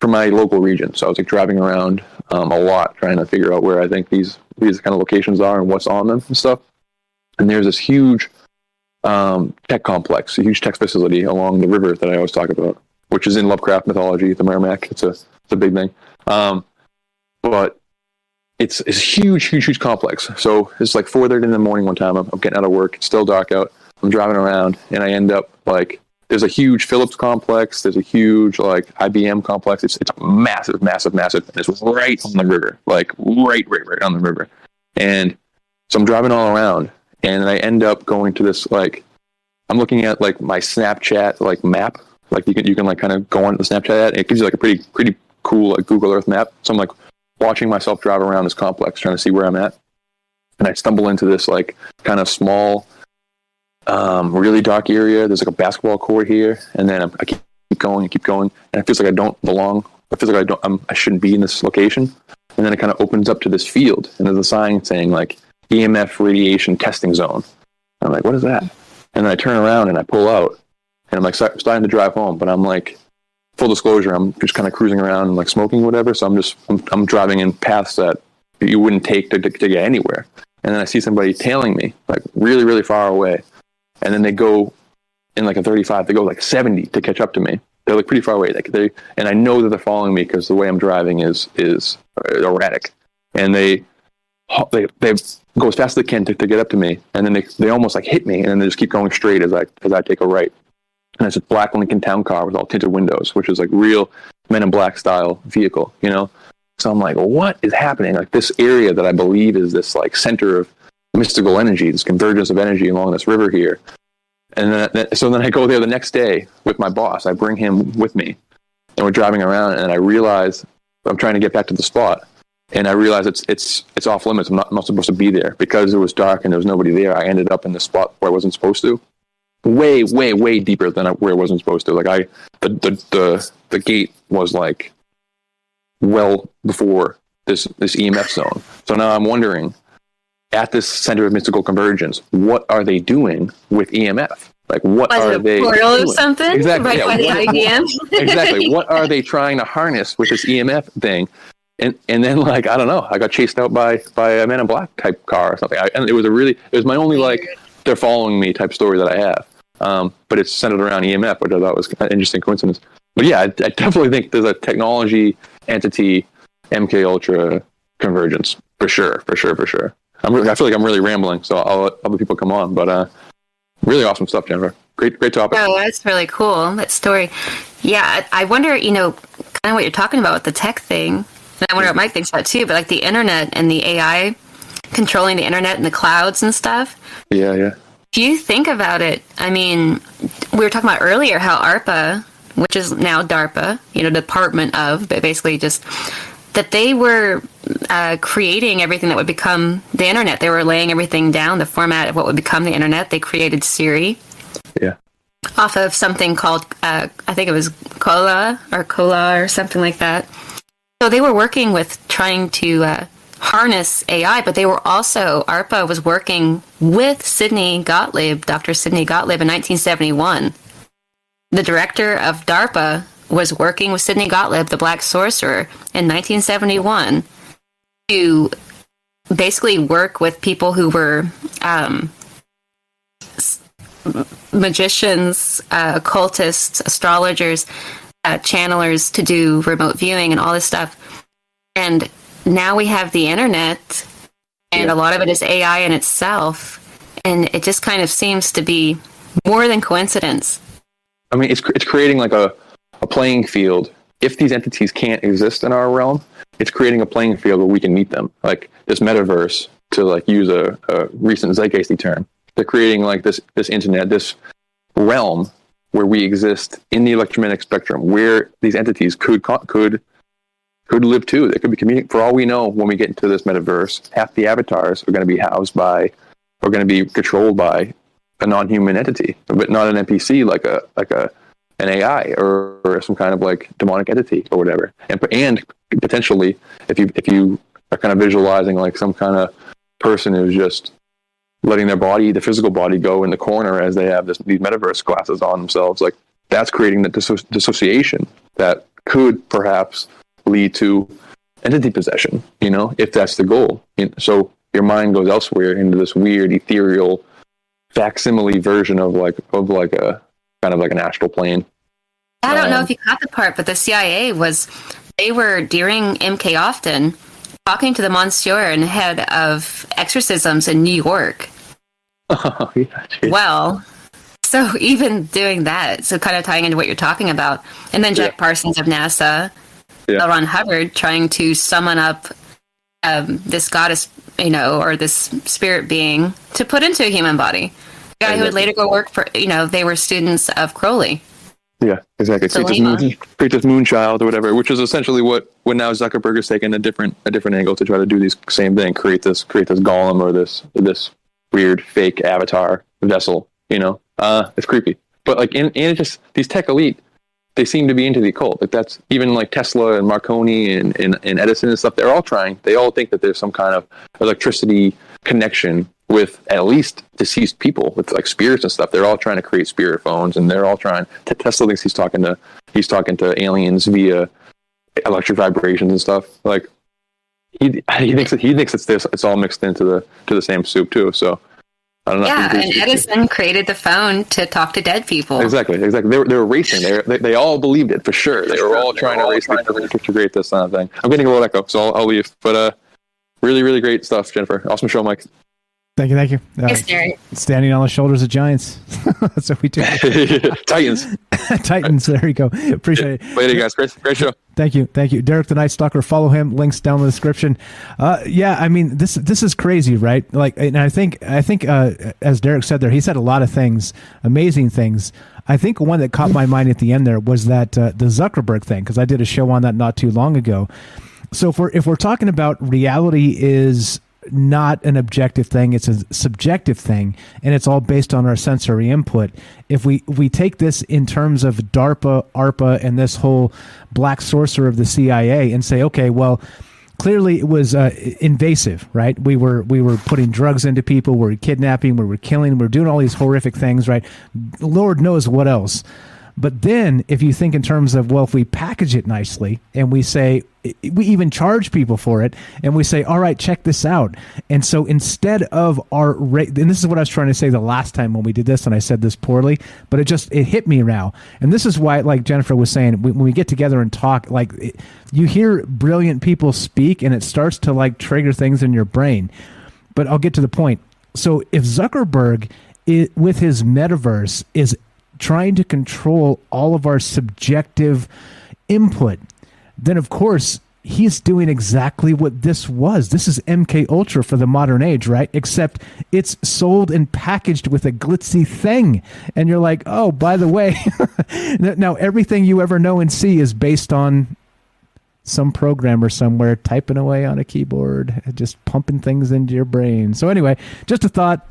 for my local region. So I was like driving around a lot trying to figure out where I think these kind of locations are and what's on them and stuff. And there's this huge tech complex, a huge tech facility along the river that I always talk about, which is in Lovecraft mythology, the Merrimack. It's a big thing. But it's a huge complex. So it's like 4:30 in the morning one time. I'm getting out of work. It's still dark out. I'm driving around, and I end up like, there's a huge Philips complex. There's a huge like IBM complex. It's massive, and it's right on the river, like right on the river. And so I'm driving all around, and I end up going to this, like, I'm looking at like my Snapchat like map. Like you can like kind of go on the Snapchat. It gives you like a pretty cool like Google Earth map. So I'm like watching myself drive around this complex, trying to see where I'm at. And I stumble into this like kind of small, really dark area. There's like a basketball court here, and then I keep going, and it feels like I don't belong. It feels like I shouldn't be in this location. And then it kind of opens up to this field, and there's a sign saying like EMF radiation testing zone. And I'm like, what is that? And then I turn around and I pull out, and I'm like starting to drive home, but I'm like, full disclosure, I'm just kind of cruising around and like smoking whatever. So I'm driving in paths that you wouldn't take to get anywhere. And then I see somebody tailing me like really, really far away. And then they go in like a 35, they go like 70 to catch up to me. They're like pretty far away. And I know that they're following me because the way I'm driving is erratic. And they go as fast as they can to get up to me. And then they almost like hit me, and then they just keep going straight as I take a right. And it's a black Lincoln Town car with all tinted windows, which is like real Men in Black style vehicle, you know? So I'm like, what is happening? Like this area that I believe is this like center of mystical energy, this convergence of energy along this river here. And so then I go there the next day with my boss. I bring him with me, and we're driving around, and I realize I'm trying to get back to the spot, and I realize it's off limits. I'm not supposed to be there because it was dark and there was nobody there. I ended up in the spot where I wasn't supposed to, way deeper than where I wasn't supposed to. Like the gate was like well before this EMF zone. So now I'm wondering, at this center of mystical convergence, what are they doing with EMF? Like, what are they portal doing? Or something? Exactly. Right by the IBM? Exactly. What are they trying to harness with this EMF thing? And then, like, I don't know, I got chased out by a Men in Black type car or something. And it was my only, like, they're following me type story that I have. But it's centered around EMF, which I thought was an interesting coincidence. But yeah, I definitely think there's a technology entity MKUltra convergence for sure. I feel like I'm really rambling, so I'll let other people come on. But really awesome stuff, Jennifer. Great topic. Oh, that's really cool, that story. Yeah, I wonder, kind of what you're talking about with the tech thing. And I wonder what Mike thinks about it too, but like the internet and the AI controlling the internet and the clouds and stuff. Yeah. If you think about it, I mean, we were talking about earlier how ARPA, which is now DARPA, Department of, but basically just that they were creating everything that would become the internet. They were laying everything down, the format of what would become the internet. They created Siri. Yeah. Off of something called, I think it was Cola or something like that. So they were working with trying to harness AI, but they were also, ARPA was working with Dr. Sidney Gottlieb in 1971. The director of DARPA was working with Sidney Gottlieb, the Black Sorcerer, in 1971 to basically work with people who were magicians, occultists, astrologers, channelers to do remote viewing and all this stuff. And now we have the internet, and a lot of it is AI in itself, and it just kind of seems to be more than coincidence. I mean, it's creating like a playing field. If these entities can't exist in our realm, it's creating a playing field where we can meet them. Like this metaverse, to like use a recent zeitgeisty term. They're creating like this internet, this realm where we exist in the electromagnetic spectrum, where these entities could live too. They could be communicating. For all we know, when we get into this metaverse, half the avatars are going to be going to be controlled by a non-human entity, but not an NPC like an AI or some kind of like demonic entity or whatever. And potentially, if you are kind of visualizing like some kind of person who's just letting the physical body go in the corner as they have these metaverse glasses on themselves, like that's creating the dissociation that could perhaps lead to entity possession, if that's the goal. So your mind goes elsewhere into this weird ethereal facsimile version of a kind of like an astral plane. I don't know if you caught the part, but the CIA they were during MK Often talking to the Monsieur and head of exorcisms in New York. Oh, yeah, well, so even doing that, so kind of tying into what you're talking about, and then Jack Parsons of NASA, L. Ron Hubbard trying to summon up this goddess, or this spirit being to put into a human body. The guy who would later go work for, they were students of Crowley. Yeah, exactly. Create this moon child or whatever, which is essentially what now Zuckerberg is taking a different angle to try to do these same thing, create this golem or this weird fake avatar vessel. It's creepy. But like, and it just, these tech elite, they seem to be into the occult. Like that's even like Tesla and Marconi and Edison and stuff. They all think that there's some kind of electricity connection with at least deceased people with like spirits and stuff. They're all trying to create spirit phones, and they're all trying to. Tesla thinks he's talking to aliens via electric vibrations and stuff. Like he thinks it's all mixed into the same soup too. So I don't know. Yeah, and Edison created the phone to talk to dead people. Exactly. They were racing. They all believed it for sure. They were all trying to race to create this thing. I'm getting a little echo, so I'll leave. But really, really great stuff, Jennifer. Awesome show, Mike. Thank you. Thanks, Gary. Standing on the shoulders of giants. That's what we do. Titans. Titans. There you go. Appreciate it. Later, guys. Great show. Thank you. Derek the Night Stalker. Follow him. Links down in the description. I mean, this is crazy, right? Like, and I think as Derek said there, he said a lot of things, amazing things. I think one that caught my mind at the end there was that the Zuckerberg thing, because I did a show on that not too long ago. So if we're talking about reality is not an objective thing, it's a subjective thing, and it's all based on our sensory input. If we take this in terms of DARPA, ARPA, and this whole black sorcerer of the CIA and say, okay, well, clearly it was invasive, right? We were putting drugs into people, we were kidnapping, we were killing, we were doing all these horrific things, right? Lord knows what else. But then if you think in terms of, well, if we package it nicely and we say, we even charge people for it, and we say, all right, check this out. And so instead of and this is what I was trying to say the last time when we did this, and I said this poorly, but it hit me now. And this is why, like Jennifer was saying, when we get together and talk, like you hear brilliant people speak and it starts to like trigger things in your brain. But I'll get to the point. So if Zuckerberg with his metaverse is trying to control all of our subjective input, then of course he's doing exactly what this was. This is MKUltra for the modern age, right? Except it's sold and packaged with a glitzy thing. And you're like, oh, by the way, now everything you ever know and see is based on some programmer somewhere typing away on a keyboard, just pumping things into your brain. So anyway, just a thought.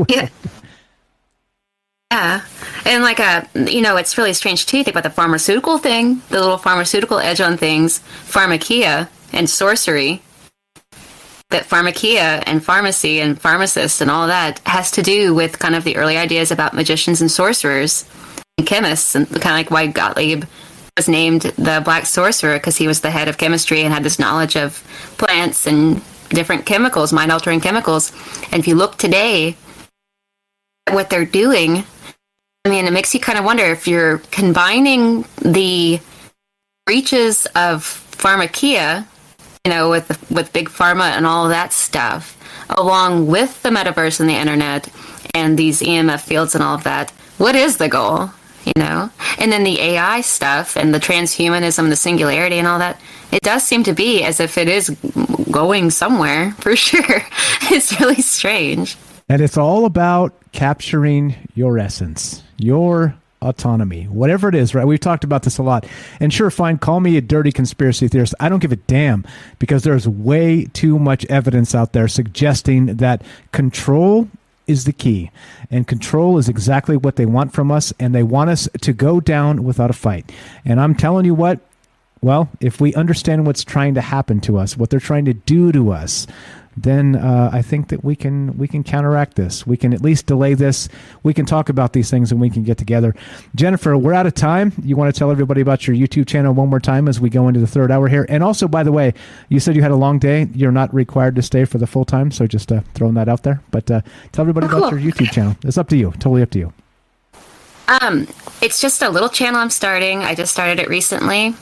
Yeah. Yeah, and like it's really strange too. Think about the pharmaceutical thing, the little pharmaceutical edge on things, pharmakia and sorcery. That pharmakia and pharmacy and pharmacists and all of that has to do with kind of the early ideas about magicians and sorcerers and chemists, and kind of like why Gottlieb was named the Black Sorcerer, because he was the head of chemistry and had this knowledge of plants and different chemicals, mind-altering chemicals. And if you look today at what they're doing, I mean, it makes you kind of wonder if you're combining the reaches of pharmakia, with big pharma and all of that stuff, along with the metaverse and the internet and these EMF fields and all of that. What is the goal? And then the AI stuff and the transhumanism, the singularity and all that. It does seem to be as if it is going somewhere for sure. It's really strange. And it's all about capturing your essence. your autonomy, whatever it is, right? We've talked about this a lot. And sure, fine, call me a dirty conspiracy theorist. I don't give a damn, because there's way too much evidence out there suggesting that control is the key, and control is exactly what they want from us, and they want us to go down without a fight. And I'm telling you what, well, if we understand what's trying to happen to us, what they're trying to do to us, then I think that we can counteract this. We can at least delay this. We can talk about these things, and we can get together. Jennifer, we're out of time. You want to tell everybody about your YouTube channel one more time as we go into the third hour here? And also, by the way, you said you had a long day. You're not required to stay for the full time, so just throwing that out there. But tell everybody about your YouTube channel. It's up to you. Totally up to you. It's just a little channel I'm starting. I just started it recently.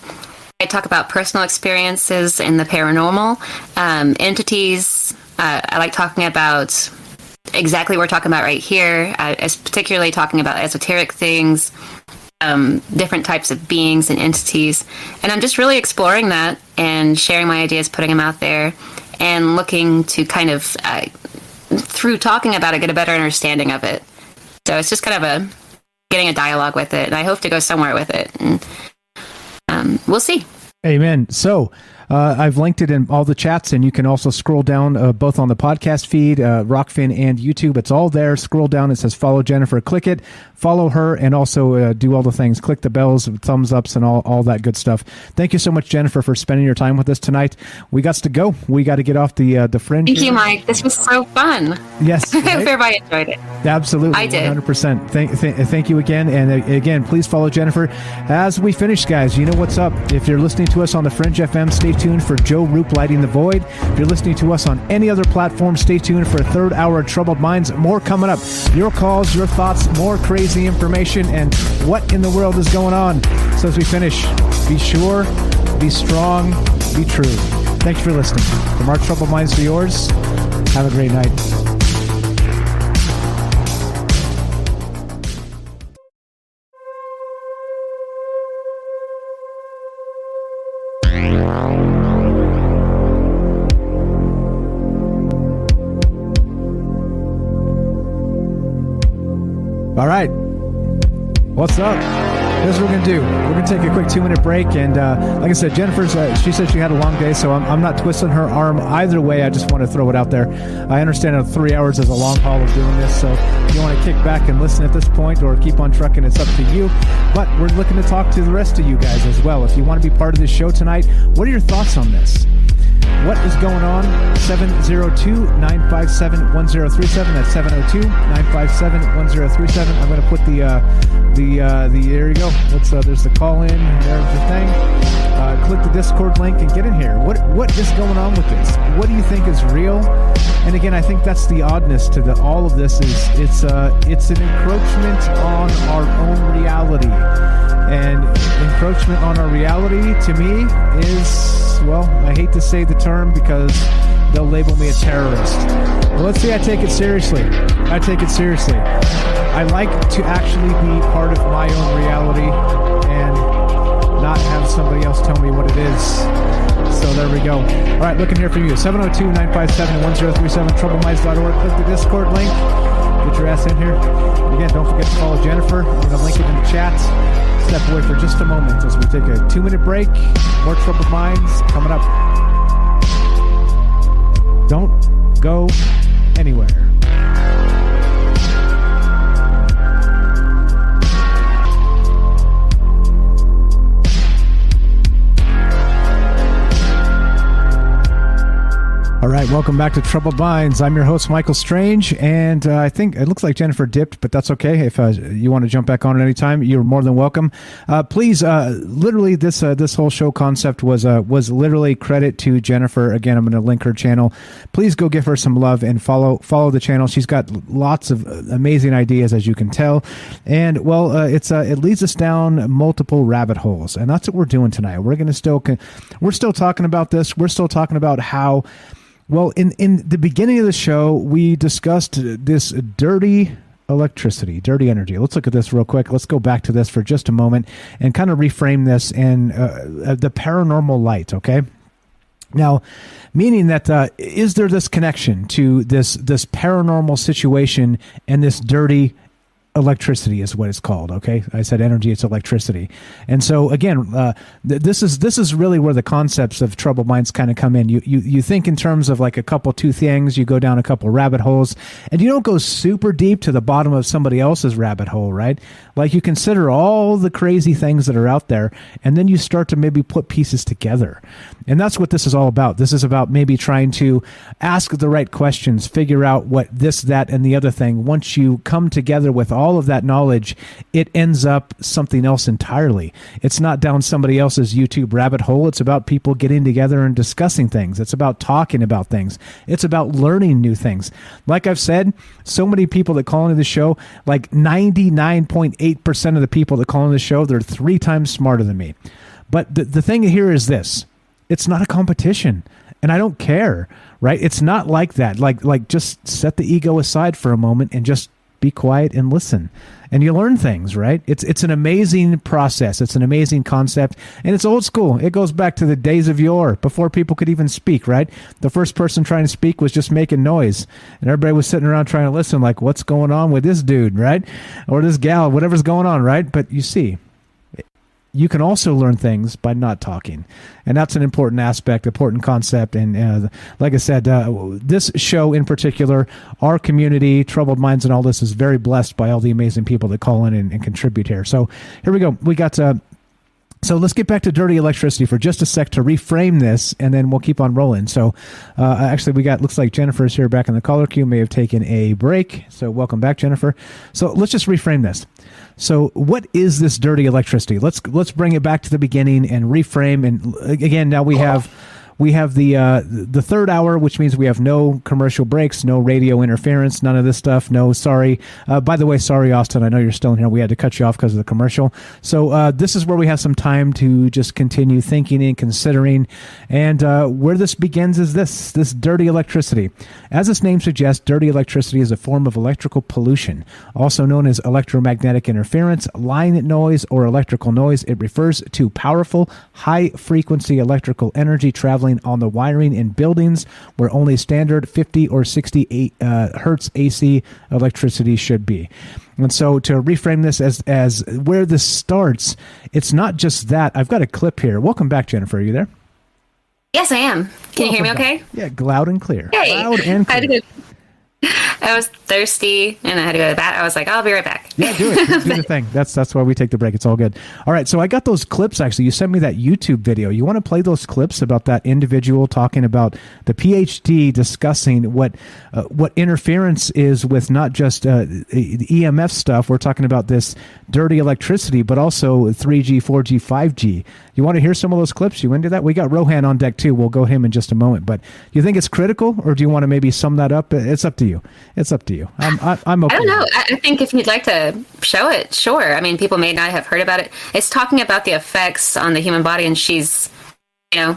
I talk about personal experiences in the paranormal, entities. I like talking about exactly what we're talking about right here, as particularly talking about esoteric things, different types of beings and entities. And I'm just really exploring that and sharing my ideas, putting them out there, and looking to kind of, through talking about it, get a better understanding of it. So it's just kind of getting a dialogue with it, and I hope to go somewhere with it. And we'll see. Amen. So I've linked it in all the chats, and you can also scroll down both on the podcast feed, Rockfin and YouTube. It's all there. Scroll down. It says follow Jennifer. Click it. Follow her, and also do all the things. Click the bells, thumbs ups, and all that good stuff. Thank you so much, Jennifer, for spending your time with us tonight. We got to go. We got to get off the fringe. Thank you, Mike. This was so fun. Yes. I hope everybody enjoyed it. Absolutely. I did. 100%. Thank you again. And again, please follow Jennifer. As we finish, guys, you know what's up. If you're listening to us on the Fringe FM, stay tuned for Joe Roop Lighting the Void. If you're listening to us on any other platform, stay tuned for a third hour of Troubled Minds. More coming up. Your calls, your thoughts, more crazy information, and what in the world is going on. So as we finish, be sure, be strong, be true. Thank you for listening. From our Troubled Minds to yours, have a great night. All right. What's up? Here's what we're going to do. We're going to take a quick 2-minute break. And like I said, Jennifer's, she said she had a long day, so I'm not twisting her arm either way. I just want to throw it out there. I understand that 3 hours is a long haul of doing this, so if you want to kick back and listen at this point or keep on trucking, it's up to you. But we're looking to talk to the rest of you guys as well. If you want to be part of this show tonight, what are your thoughts on this? What is going on? 702-957-1037. That's 702-957-1037. I'm going to put there you go. There's the call in. There's the thing. Click the Discord link and get in here. What is going on with this? What do you think is real? And again, I think that's the oddness to all of this is it's an encroachment on our own reality. And encroachment on our reality, to me, is, well, I hate to say the term because they'll label me a terrorist. But let's say I take it seriously. I I like to actually be part of my own reality and not have somebody else tell me what it is. So there we go. All right, looking here for you. 702-957-1037, troubleminds.org. Click the Discord link. Get your ass in here. Again, don't forget to follow Jennifer. I'm going to link it in the chat. Step away for just a moment as we take a 2-minute break. More Troubled Minds coming up. Don't go anywhere. All right, welcome back to Troubled Minds. I'm your host, Michael Strange, and I think it looks like Jennifer dipped, but that's okay. If you want to jump back on at any time, you're more than welcome. Please, literally, this whole show concept was literally credit to Jennifer. Again, I'm going to link her channel. Please go give her some love and follow the channel. She's got lots of amazing ideas, as you can tell, and well, it leads us down multiple rabbit holes, and that's what we're doing tonight. We're still talking about this. We're still talking about how. Well, in the beginning of the show, we discussed this dirty electricity, dirty energy. Let's look at this real quick. Let's go back to this for just a moment and kind of reframe this and the paranormal light, okay? Now, meaning that is there this connection to this paranormal situation and this dirty electricity is what it's called. Okay, I said energy, it's electricity. And so again, this is really where the concepts of troubled minds kind of come in. You think in terms of like a couple two things, you go down a couple rabbit holes, and you don't go super deep to the bottom of somebody else's rabbit hole, right? Like you consider all the crazy things that are out there, and then you start to maybe put pieces together. And that's what this is all about. This is about maybe trying to ask the right questions, figure out what this, that, and the other thing. Once you come together with all of that knowledge, it ends up something else entirely. It's not down somebody else's YouTube rabbit hole. It's about people getting together and discussing things. It's about talking about things. It's about learning new things. Like I've said, so many people that call into the show, like 99.8% of the people that call into the show, they're 3 times smarter than me. But the thing here is this. It's not a competition, and I don't care, right? It's not like that. Like just set the ego aside for a moment and just be quiet and listen, and you learn things, right? It's an amazing process. It's an amazing concept, and it's old school. It goes back to the days of yore, before people could even speak, right? The first person trying to speak was just making noise, and everybody was sitting around trying to listen, like, what's going on with this dude, right? Or this gal, whatever's going on, right? But you see, you can also learn things by not talking. And that's an important aspect, important concept. And like I said, this show in particular, our community, Troubled Minds and all this, is very blessed by all the amazing people that call in and contribute here. So here we go. We got... So let's get back to dirty electricity for just a sec to reframe this, and then we'll keep on rolling. So actually, we got, looks like Jennifer's here back in the caller queue, may have taken a break. So welcome back, Jennifer. So let's just reframe this. So what is this dirty electricity? Let's bring it back to the beginning and reframe. And again, now we have the third hour, which means we have no commercial breaks, no radio interference, none of this stuff. No, sorry. By the way, sorry, Austin, I know you're still in here. We had to cut you off because of the commercial. So this is where we have some time to just continue thinking and considering. And where this begins is this dirty electricity. As its name suggests, dirty electricity is a form of electrical pollution, also known as electromagnetic interference, line noise, or electrical noise. It refers to powerful, high-frequency electrical energy traveling on the wiring in buildings where only standard 50 or 60 hertz AC electricity should be. And so to reframe this as where this starts, it's not just that. I've got a clip here. Welcome back, Jennifer. Are you there? Yes, I am. Can you hear me okay? Yeah, loud and clear. Hey. Loud and clear. I was thirsty and I had to go to the bathroom. I was like, I'll be right back. Yeah, do it. Do the thing. That's why we take the break. It's all good. All right, so I got those clips, actually. You sent me that YouTube video. You want to play those clips about that individual talking about the PhD discussing what interference is with not just the EMF stuff. We're talking about this dirty electricity, but also 3G, 4G, 5G. You want to hear some of those clips? You into that? We got Rohan on deck, too. We'll go him in just a moment. But you think it's critical, or do you want to maybe sum that up? It's up to you. It's up to you. I'm okay. I don't know. I think if you'd like to show it, sure. I mean, people may not have heard about it. It's talking about the effects on the human body, and she's, a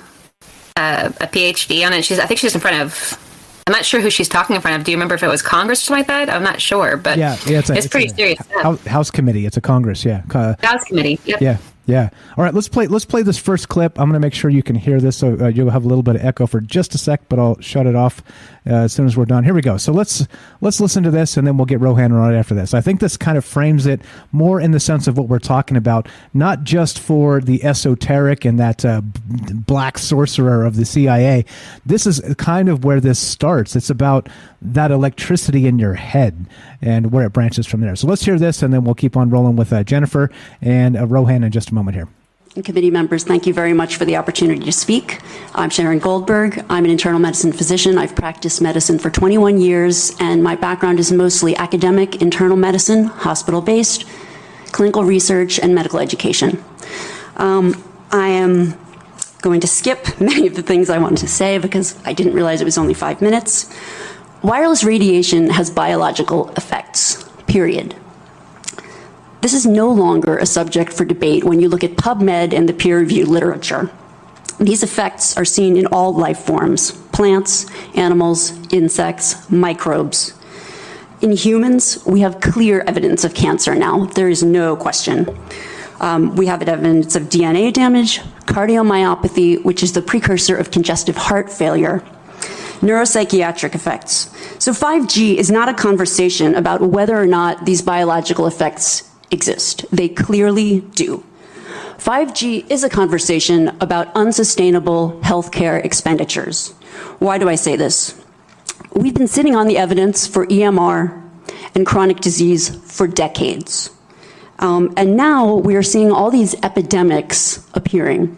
PhD on it. I think she's in front of. I'm not sure who she's talking in front of. Do you remember if it was Congress or something like that? I'm not sure, but yeah, it's pretty serious stuff. House committee. It's a Congress, yeah. House committee. Yep. Yeah. Yeah. All right, let's play this first clip. I'm going to make sure you can hear this, so you'll have a little bit of echo for just a sec, but I'll shut it off as soon as we're done. Here we go. So let's listen to this, and then we'll get Rohan right after this. I think this kind of frames it more in the sense of what we're talking about, not just for the esoteric and that black sorcerer of the CIA. This is kind of where this starts. It's about that electricity in your head and where it branches from there. So let's hear this, and then we'll keep on rolling with Jennifer and Rohan in just a moment here. And committee members, thank you very much for the opportunity to speak. I'm Sharon Goldberg. I'm an internal medicine physician. I've practiced medicine for 21 years, and my background is mostly academic, internal medicine, hospital-based, clinical research, and medical education. I am going to skip many of the things I wanted to say because I didn't realize it was only 5 minutes. Wireless radiation has biological effects, period. This is no longer a subject for debate when you look at PubMed and the peer-reviewed literature. These effects are seen in all life forms: plants, animals, insects, microbes. In humans, we have clear evidence of cancer now. There is no question. We have evidence of DNA damage, cardiomyopathy, which is the precursor of congestive heart failure, Neuropsychiatric effects. So 5G is not a conversation about whether or not these biological effects exist. They clearly do. 5G is a conversation about unsustainable healthcare expenditures. Why do I say this? We've been sitting on the evidence for EMR and chronic disease for decades. And now we are seeing all these epidemics appearing.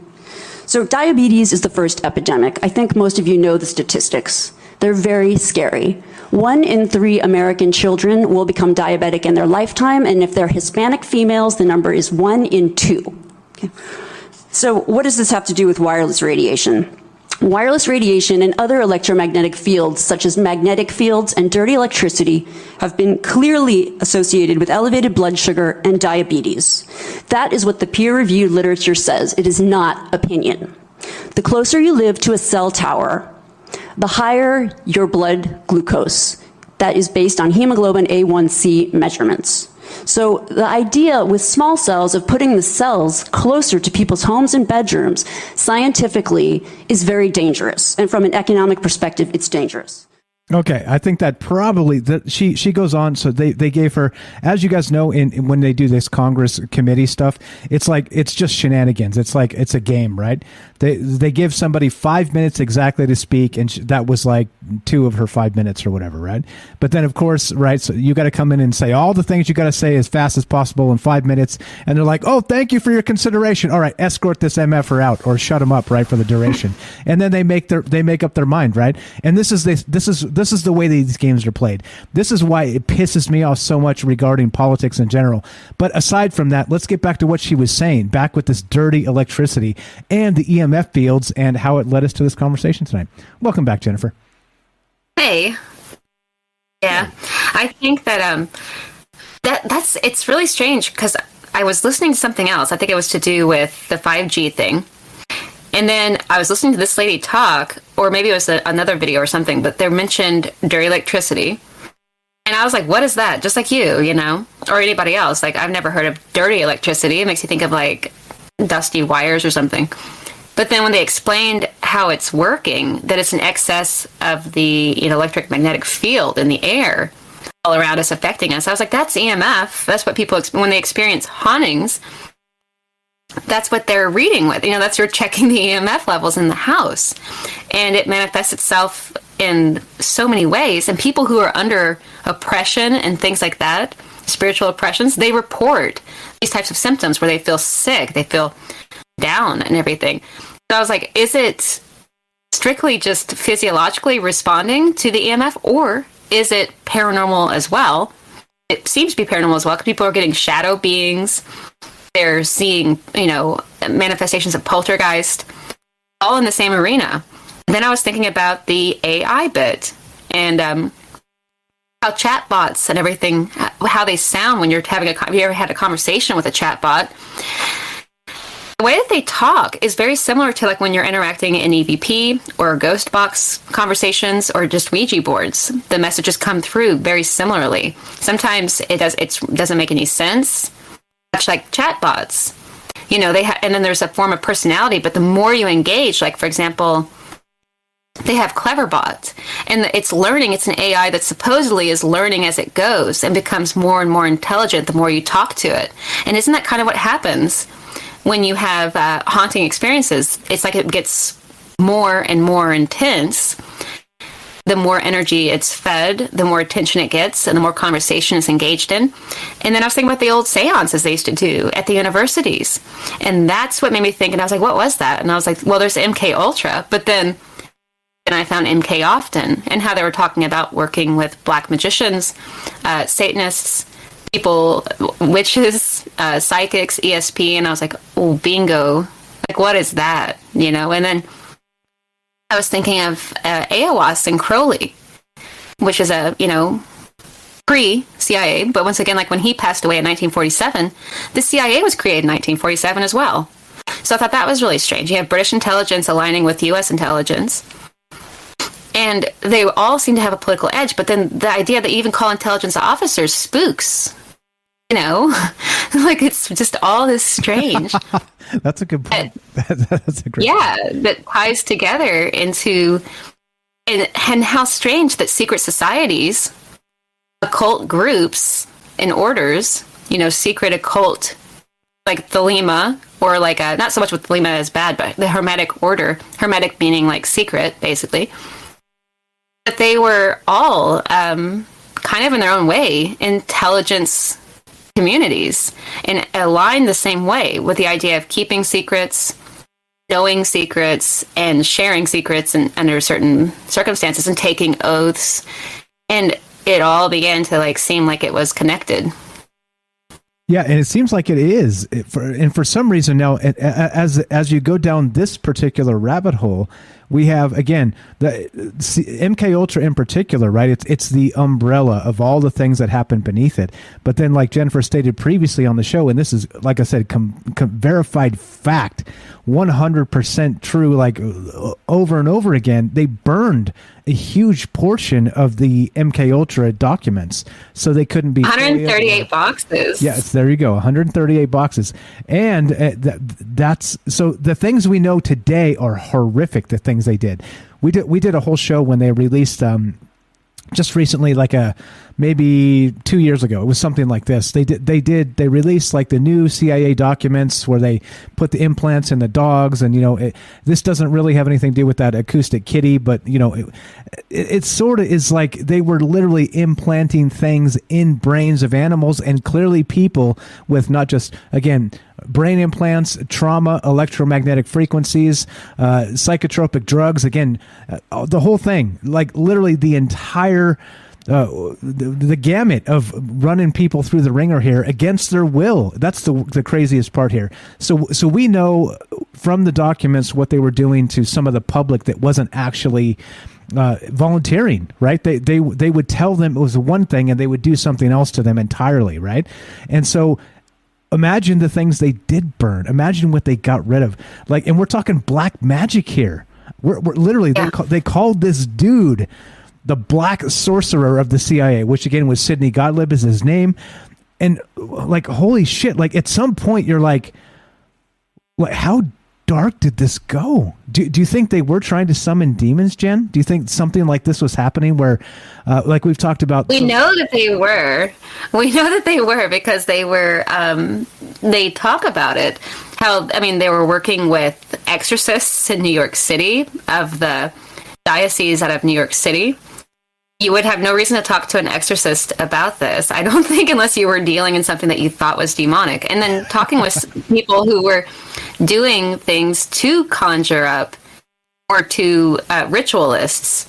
So diabetes is the first epidemic. I think most of you know the statistics. They're very scary. 1 in 3 American children will become diabetic in their lifetime, and if they're Hispanic females, the number is 1 in 2. Okay. So what does this have to do with wireless radiation? Wireless radiation and other electromagnetic fields, such as magnetic fields and dirty electricity, have been clearly associated with elevated blood sugar and diabetes. That is what the peer-reviewed literature says. It is not opinion. The closer you live to a cell tower, the higher your blood glucose. That is based on hemoglobin A1C measurements. So the idea with small cells of putting the cells closer to people's homes and bedrooms scientifically is very dangerous. And from an economic perspective, it's dangerous. Okay, I think that probably she goes on. So they gave her, as you guys know, when they do this Congress committee stuff, it's just shenanigans. It's like it's a game, right? They give somebody 5 minutes exactly to speak, and that was like 2 of her 5 minutes or whatever, right? But then of course, right? So you got to come in and say all the things you got to say as fast as possible in 5 minutes, and they're like, "Oh, thank you for your consideration. All right, escort this MFer out or shut him up, right, for the duration." And then they make up their mind, right? And this is the way these games are played. This is why it pisses me off so much regarding politics in general. But aside from that, let's get back to what she was saying, back with this dirty electricity and the EMF fields and how it led us to this conversation tonight. Welcome back, Jennifer. Hey. Yeah. I think that it's really strange because I was listening to something else. I think it was to do with the 5G thing. And then I was listening to this lady talk, or maybe it was another video or something, but they mentioned dirty electricity. And I was like, what is that? Just like you know, or anybody else. Like, I've never heard of dirty electricity. It makes you think of like dusty wires or something. But then when they explained how it's working, that it's an excess of the electric magnetic field in the air all around us affecting us, I was like, that's EMF. That's what people, when they experience hauntings, that's what they're reading with. That's you're checking the EMF levels in the house. And it manifests itself in so many ways. And people who are under oppression and things like that, spiritual oppressions, they report these types of symptoms where they feel sick, they feel down and everything. So I was like, is it strictly just physiologically responding to the EMF, or is it paranormal as well? It seems to be paranormal as well, because people are getting shadow beings. They're seeing, manifestations of poltergeist, all in the same arena. And then I was thinking about the AI bit and how chatbots and everything, how they sound when you're having have you ever had a conversation with a chatbot? The way that they talk is very similar to like when you're interacting in EVP or ghost box conversations or just Ouija boards. The messages come through very similarly. Sometimes it doesn't make any sense. Much like chatbots, and then there's a form of personality, but the more you engage, like for example, they have Cleverbot, and it's learning. It's an AI that supposedly is learning as it goes and becomes more and more intelligent the more you talk to it. And isn't that kind of what happens when you have haunting experiences? It's like it gets more and more intense. The more energy it's fed, the more attention it gets, and the more conversation it's engaged in. And then I was thinking about the old seances they used to do at the universities. And that's what made me think, and I was like, what was that? And I was like, well, there's MKUltra. But then I found MK Often, and how they were talking about working with black magicians, Satanists, people, witches, psychics, ESP. And I was like, oh, bingo. Like, what is that? And then I was thinking of Aowas and Crowley, which is a, pre-CIA. But once again, like when he passed away in 1947, the CIA was created in 1947 as well. So I thought that was really strange. You have British intelligence aligning with U.S. intelligence. And they all seem to have a political edge. But then the idea that you even call intelligence officers spooks, like it's just all this strange. That's a good point. That's a great point. That ties together into And how strange that secret societies, occult groups and orders, secret occult, like Thelema, or like not so much with Thelema as bad, but the Hermetic order, Hermetic meaning like secret, basically. But they were all kind of in their own way intelligence communities and aligned the same way with the idea of keeping secrets, knowing secrets, and sharing secrets under certain circumstances and taking oaths. And it all began to like seem like it was connected. Yeah, and it seems like it is. For some reason now, as you go down this particular rabbit hole, we have, again, the MKUltra in particular, right? It's the umbrella of all the things that happen beneath it. But then, like Jennifer stated previously on the show, and this is, like I said, verified fact, 100% true, like over and over again, they burned a huge portion of the MKUltra documents, so they couldn't be 138 boxes. Yes, there you go, 138 boxes, and that's so. The things we know today are horrific. The things they did, we did a whole show when they released just recently, like maybe 2 years ago. It was something like this. They released like the new CIA documents where they put the implants in the dogs, and this doesn't really have anything to do with that acoustic kitty, but it sort of is like they were literally implanting things in brains of animals, and clearly people with not just, again, brain implants, trauma, electromagnetic frequencies, psychotropic drugs, again, the whole thing, like literally the entire the gamut of running people through the ringer here against their will. That's the craziest part here. So we know from the documents what they were doing to some of the public that wasn't actually volunteering, right? They would tell them it was one thing and they would do something else to them entirely, right? And so imagine the things they did burn. Imagine what they got rid of. Like, and we're talking black magic here. We're literally, they called this dude the Black Sorcerer of the CIA, which again was Sidney Gottlieb is his name. And like, holy shit, like at some point you're like how dark did this go? Do you think they were trying to summon demons, Jen? Do you think something like this was happening where, like we've talked about? We know that they were. We know that they were because they were, they talk about it. They were working with exorcists in New York City of the diocese out of New York City. You would have no reason to talk to an exorcist about this, I don't think, unless you were dealing in something that you thought was demonic. And then talking with people who were doing things to conjure up or to ritualists,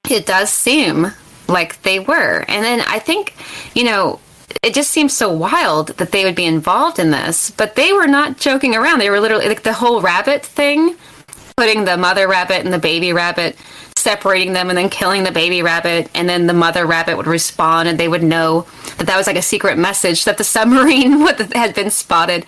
it does seem like they were. And then I think, it just seems so wild that they would be involved in this, but they were not joking around. They were literally, like the whole rabbit thing, putting the mother rabbit and the baby rabbit, separating them and then killing the baby rabbit, and then the mother rabbit would respond and they would know that was like a secret message that the submarine had been spotted,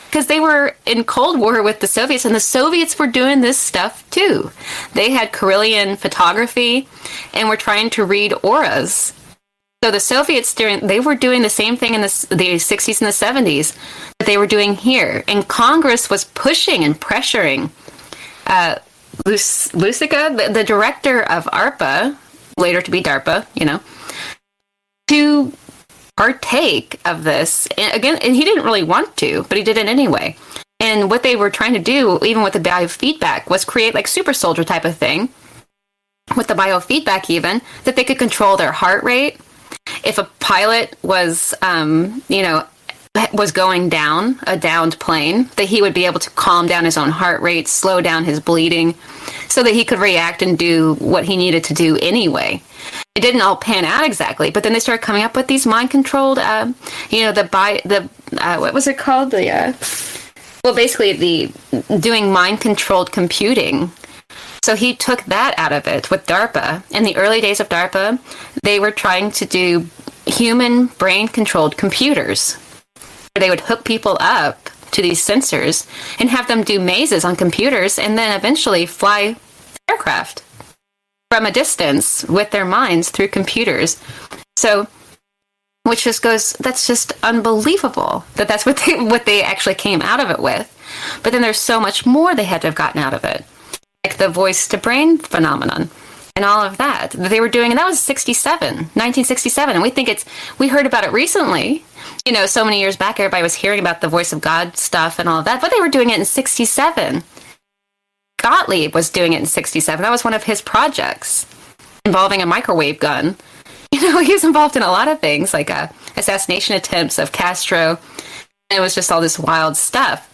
because they were in Cold War with the Soviets, and the Soviets were doing this stuff too. They had Kirlian photography and were trying to read auras. So the Soviets, they were doing the same thing in the 60s and the 70s that they were doing here, and Congress was pushing and pressuring Lucica, the director of ARPA, later to be DARPA, to partake of this. And he didn't really want to, but he did it anyway. And what they were trying to do, even with the biofeedback, was create like super soldier type of thing with the biofeedback, even that they could control their heart rate. If a pilot was, was going down a downed plane, that he would be able to calm down his own heart rate, slow down his bleeding, so that he could react and do what he needed to do anyway. It didn't all pan out exactly, but then they started coming up with these mind-controlled, what was it called? Basically the doing mind-controlled computing. So he took that out of it with DARPA. In the early days of DARPA, they were trying to do human brain-controlled computers. They would hook people up to these sensors and have them do mazes on computers and then eventually fly aircraft from a distance with their minds through computers. So, which just goes, that's just unbelievable that's what they actually came out of it with. But then there's so much more they had to have gotten out of it. Like like the voice to brain phenomenon and all of that they were doing. And that was 1967. And we heard about it recently. So many years back, everybody was hearing about the voice of God stuff and all of that, but they were doing it in 67. Gottlieb was doing it in 67. That was one of his projects involving a microwave gun. He was involved in a lot of things, like assassination attempts of Castro. And it was just all this wild stuff.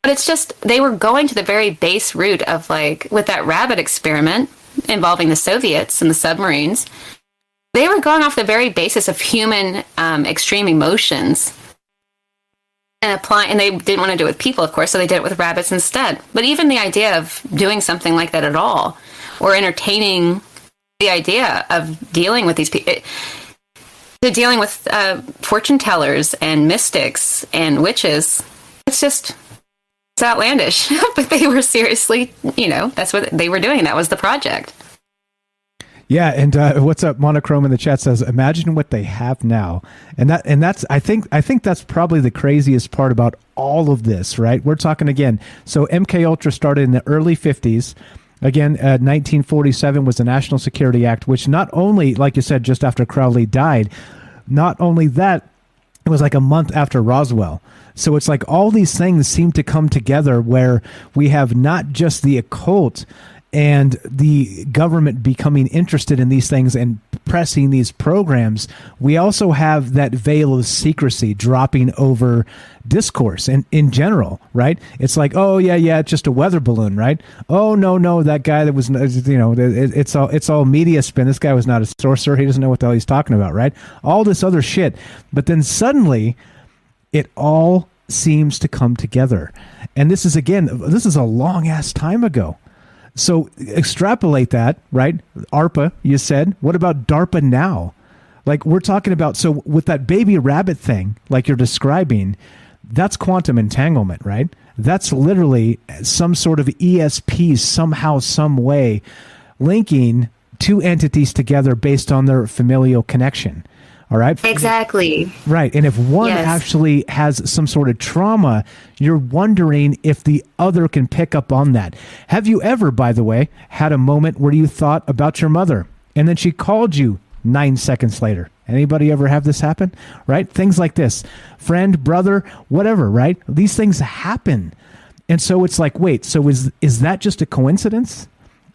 But it's just, they were going to the very base root of, with that rabbit experiment involving the Soviets and the submarines, they were going off the very basis of human extreme emotions and they didn't want to do it with people, of course, so they did it with rabbits instead. But even the idea of doing something like that at all, or entertaining the idea of dealing with these people, dealing with fortune tellers and mystics and witches, it's outlandish. But they were seriously, that's what they were doing. That was the project. Yeah, and what's up? Monochrome in the chat says, "Imagine what they have now," and that's I think that's probably the craziest part about all of this, right? We're talking again. So MKUltra started in the early 50s. Again, 1947 was the National Security Act, which not only, like you said, just after Crowley died, not only that, it was like a month after Roswell. So it's like all these things seem to come together where we have not just the occult and the government becoming interested in these things and pressing these programs, we also have that veil of secrecy dropping over discourse and in general, right? It's like, oh yeah, it's just a weather balloon, right? Oh no, that guy that was, it's all media spin. This guy was not a sorcerer. He doesn't know what the hell he's talking about, right? All this other shit. But then suddenly, it all seems to come together. And this is a long ass time ago. So extrapolate that, right? ARPA, you said. What about DARPA now? Like we're talking about, so with that baby rabbit thing, like you're describing, that's quantum entanglement, right? That's literally some sort of ESP somehow, some way linking two entities together based on their familial connection. All right. Exactly. Right. And if one actually has some sort of trauma, you're wondering if the other can pick up on that. Have you ever, by the way, had a moment where you thought about your mother and then she called you 9 seconds later? Anybody ever have this happen? Right? Things like this. Friend, brother, whatever, right? These things happen. And so it's like, wait, so is that just a coincidence?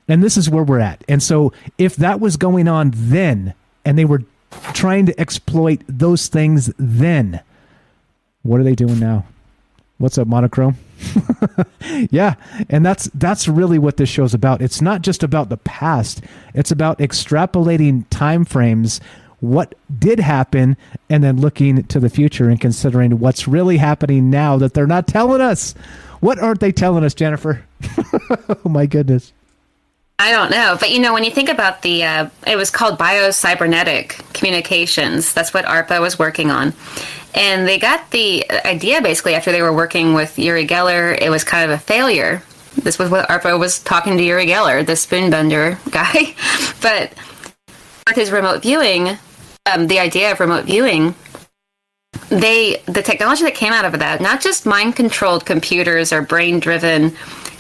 And this is where we're at. And so if that was going on then, and they were trying to exploit those things then, what are they doing now? What's up, Monochrome? Yeah, and that's really what this show's about. It's not just about the past. It's about extrapolating time frames, what did happen, and then looking to the future and considering what's really happening now that they're not telling us. What aren't they telling us, Jennifer? Oh, my goodness. I don't know. But, when you think about it was called biocybernetic communications. That's what ARPA was working on. And they got the idea basically after they were working with Uri Geller. It was kind of a failure. This was what ARPA was talking to Uri Geller, the spoonbender guy. But with his remote viewing, the idea of remote viewing, the technology that came out of that, not just mind-controlled computers or brain-driven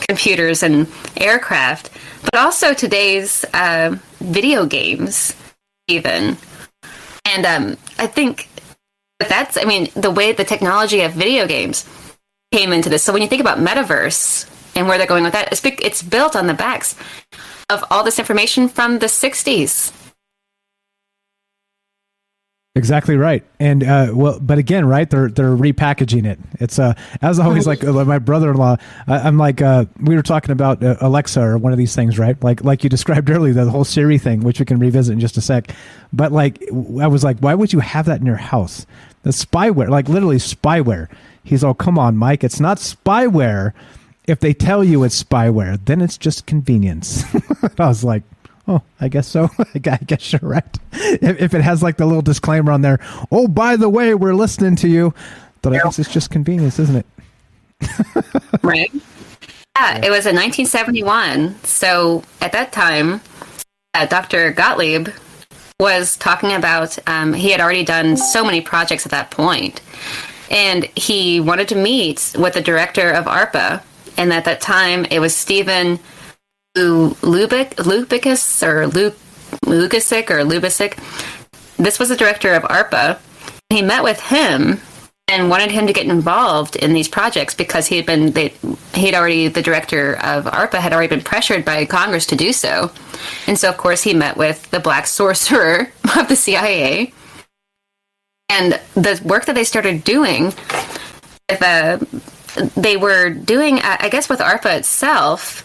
computers and aircraft, but also today's video games, even. And I think that's, the way the technology of video games came into this. So when you think about metaverse and where they're going with that, it's built on the backs of all this information from the 60s. Exactly right. And but again, right, they're repackaging it. It's as always, like my brother-in-law, I'm like, we were talking about Alexa or one of these things, right? Like you described earlier, the whole Siri thing, which we can revisit in just a sec. But I was like, why would you have that in your house? The spyware, like literally spyware. He's all, come on, Mike, it's not spyware. If they tell you it's spyware, then it's just convenience. I was like, oh, I guess so. I guess you're right. If it has like the little disclaimer on there, oh, by the way, we're listening to you, but I guess it's just convenience, isn't it? Right. Yeah, it was in 1971. So at that time, Dr. Gottlieb was talking about, he had already done so many projects at that point, and he wanted to meet with the director of ARPA. And at that time, it was Stephen Lubisic. This was the director of ARPA. He met with him and wanted him to get involved in these projects because the director of ARPA had already been pressured by Congress to do so. And so, of course, he met with the Black Sorcerer of the CIA. And the work that they started doing, they were doing, I guess with ARPA itself,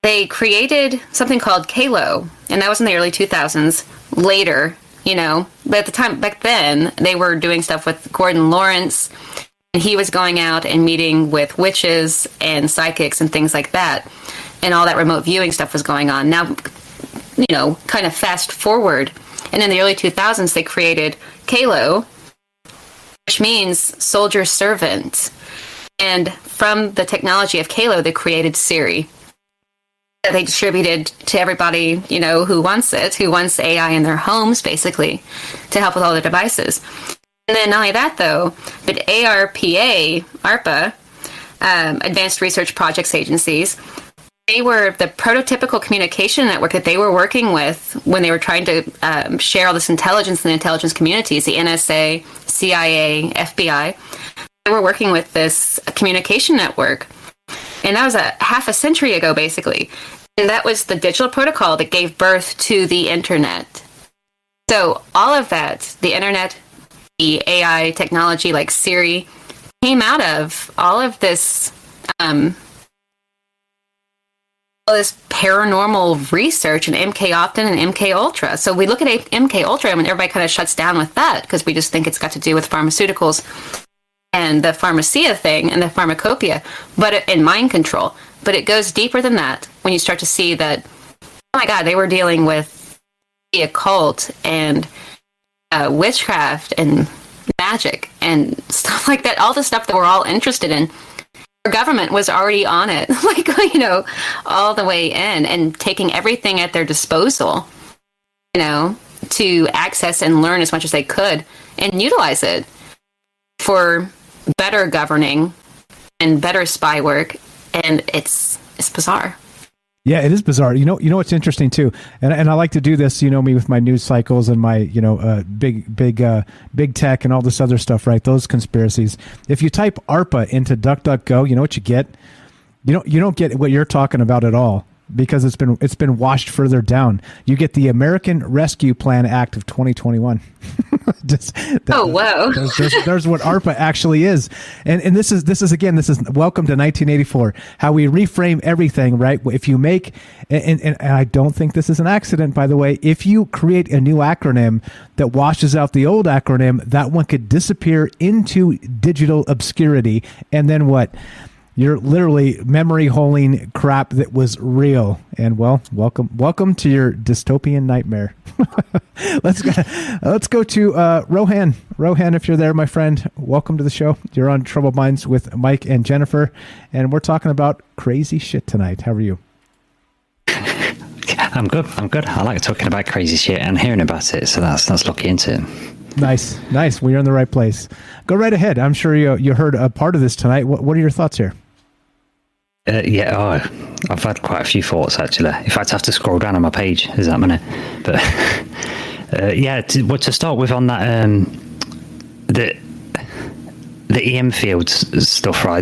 they created something called KALO, and that was in the early 2000s. Later, but at the time, back then, they were doing stuff with Gordon Lawrence, and he was going out and meeting with witches and psychics and things like that, and all that remote viewing stuff was going on. Now, kind of fast forward, and in the early 2000s, they created KALO, which means soldier servant, and from the technology of KALO, they created Siri. They distributed to everybody, who wants AI in their homes, basically, to help with all their devices. And then not only that, though, but ARPA, Advanced Research Projects Agencies, they were the prototypical communication network that they were working with when they were trying to share all this intelligence in the intelligence communities, the NSA, CIA, FBI. They were working with this communication network. And that was a half a century ago, basically. And that was the digital protocol that gave birth to the internet. So all of that, the internet, the AI technology like Siri, came out of all of this paranormal research in MKUltra and MKUltra. So we look at MKUltra and everybody kind of shuts down with that because we just think it's got to do with pharmaceuticals and the pharmacia thing and the pharmacopoeia, and mind control. But it goes deeper than that when you start to see that, oh my God, they were dealing with the occult and witchcraft and magic and stuff like that. All the stuff that we're all interested in. Our government was already on it, all the way in and taking everything at their disposal, to access and learn as much as they could and utilize it for better governing and better spy work, and it's bizarre. Yeah, it is bizarre. You know what's interesting too, and I like to do this. Me with my news cycles and my big tech and all this other stuff, right? Those conspiracies. If you type ARPA into DuckDuckGo, you know what you get? You don't get what you're talking about at all, because it's been washed further down. You get the American Rescue Plan Act of 2021. Wow! There's what ARPA actually is, and this is welcome to 1984. How we reframe everything, right? If you make, and I don't think this is an accident, by the way. If you create a new acronym that washes out the old acronym, that one could disappear into digital obscurity, and then what? You're literally memory holing crap that was real. And welcome to your dystopian nightmare. Let's go to Rohan. Rohan, if you're there, my friend, welcome to the show. You're on Troubled Minds with Mike and Jennifer, and we're talking about crazy shit tonight. How are you? I'm good. I like talking about crazy shit and hearing about it, so let's look into it. Nice. Well, you're in the right place. Go right ahead. I'm sure you heard a part of this tonight. What are your thoughts here? I've had quite a few thoughts, actually. In fact, I have to scroll down on my page. Is that minute? But to start with on that, the EM fields stuff, right?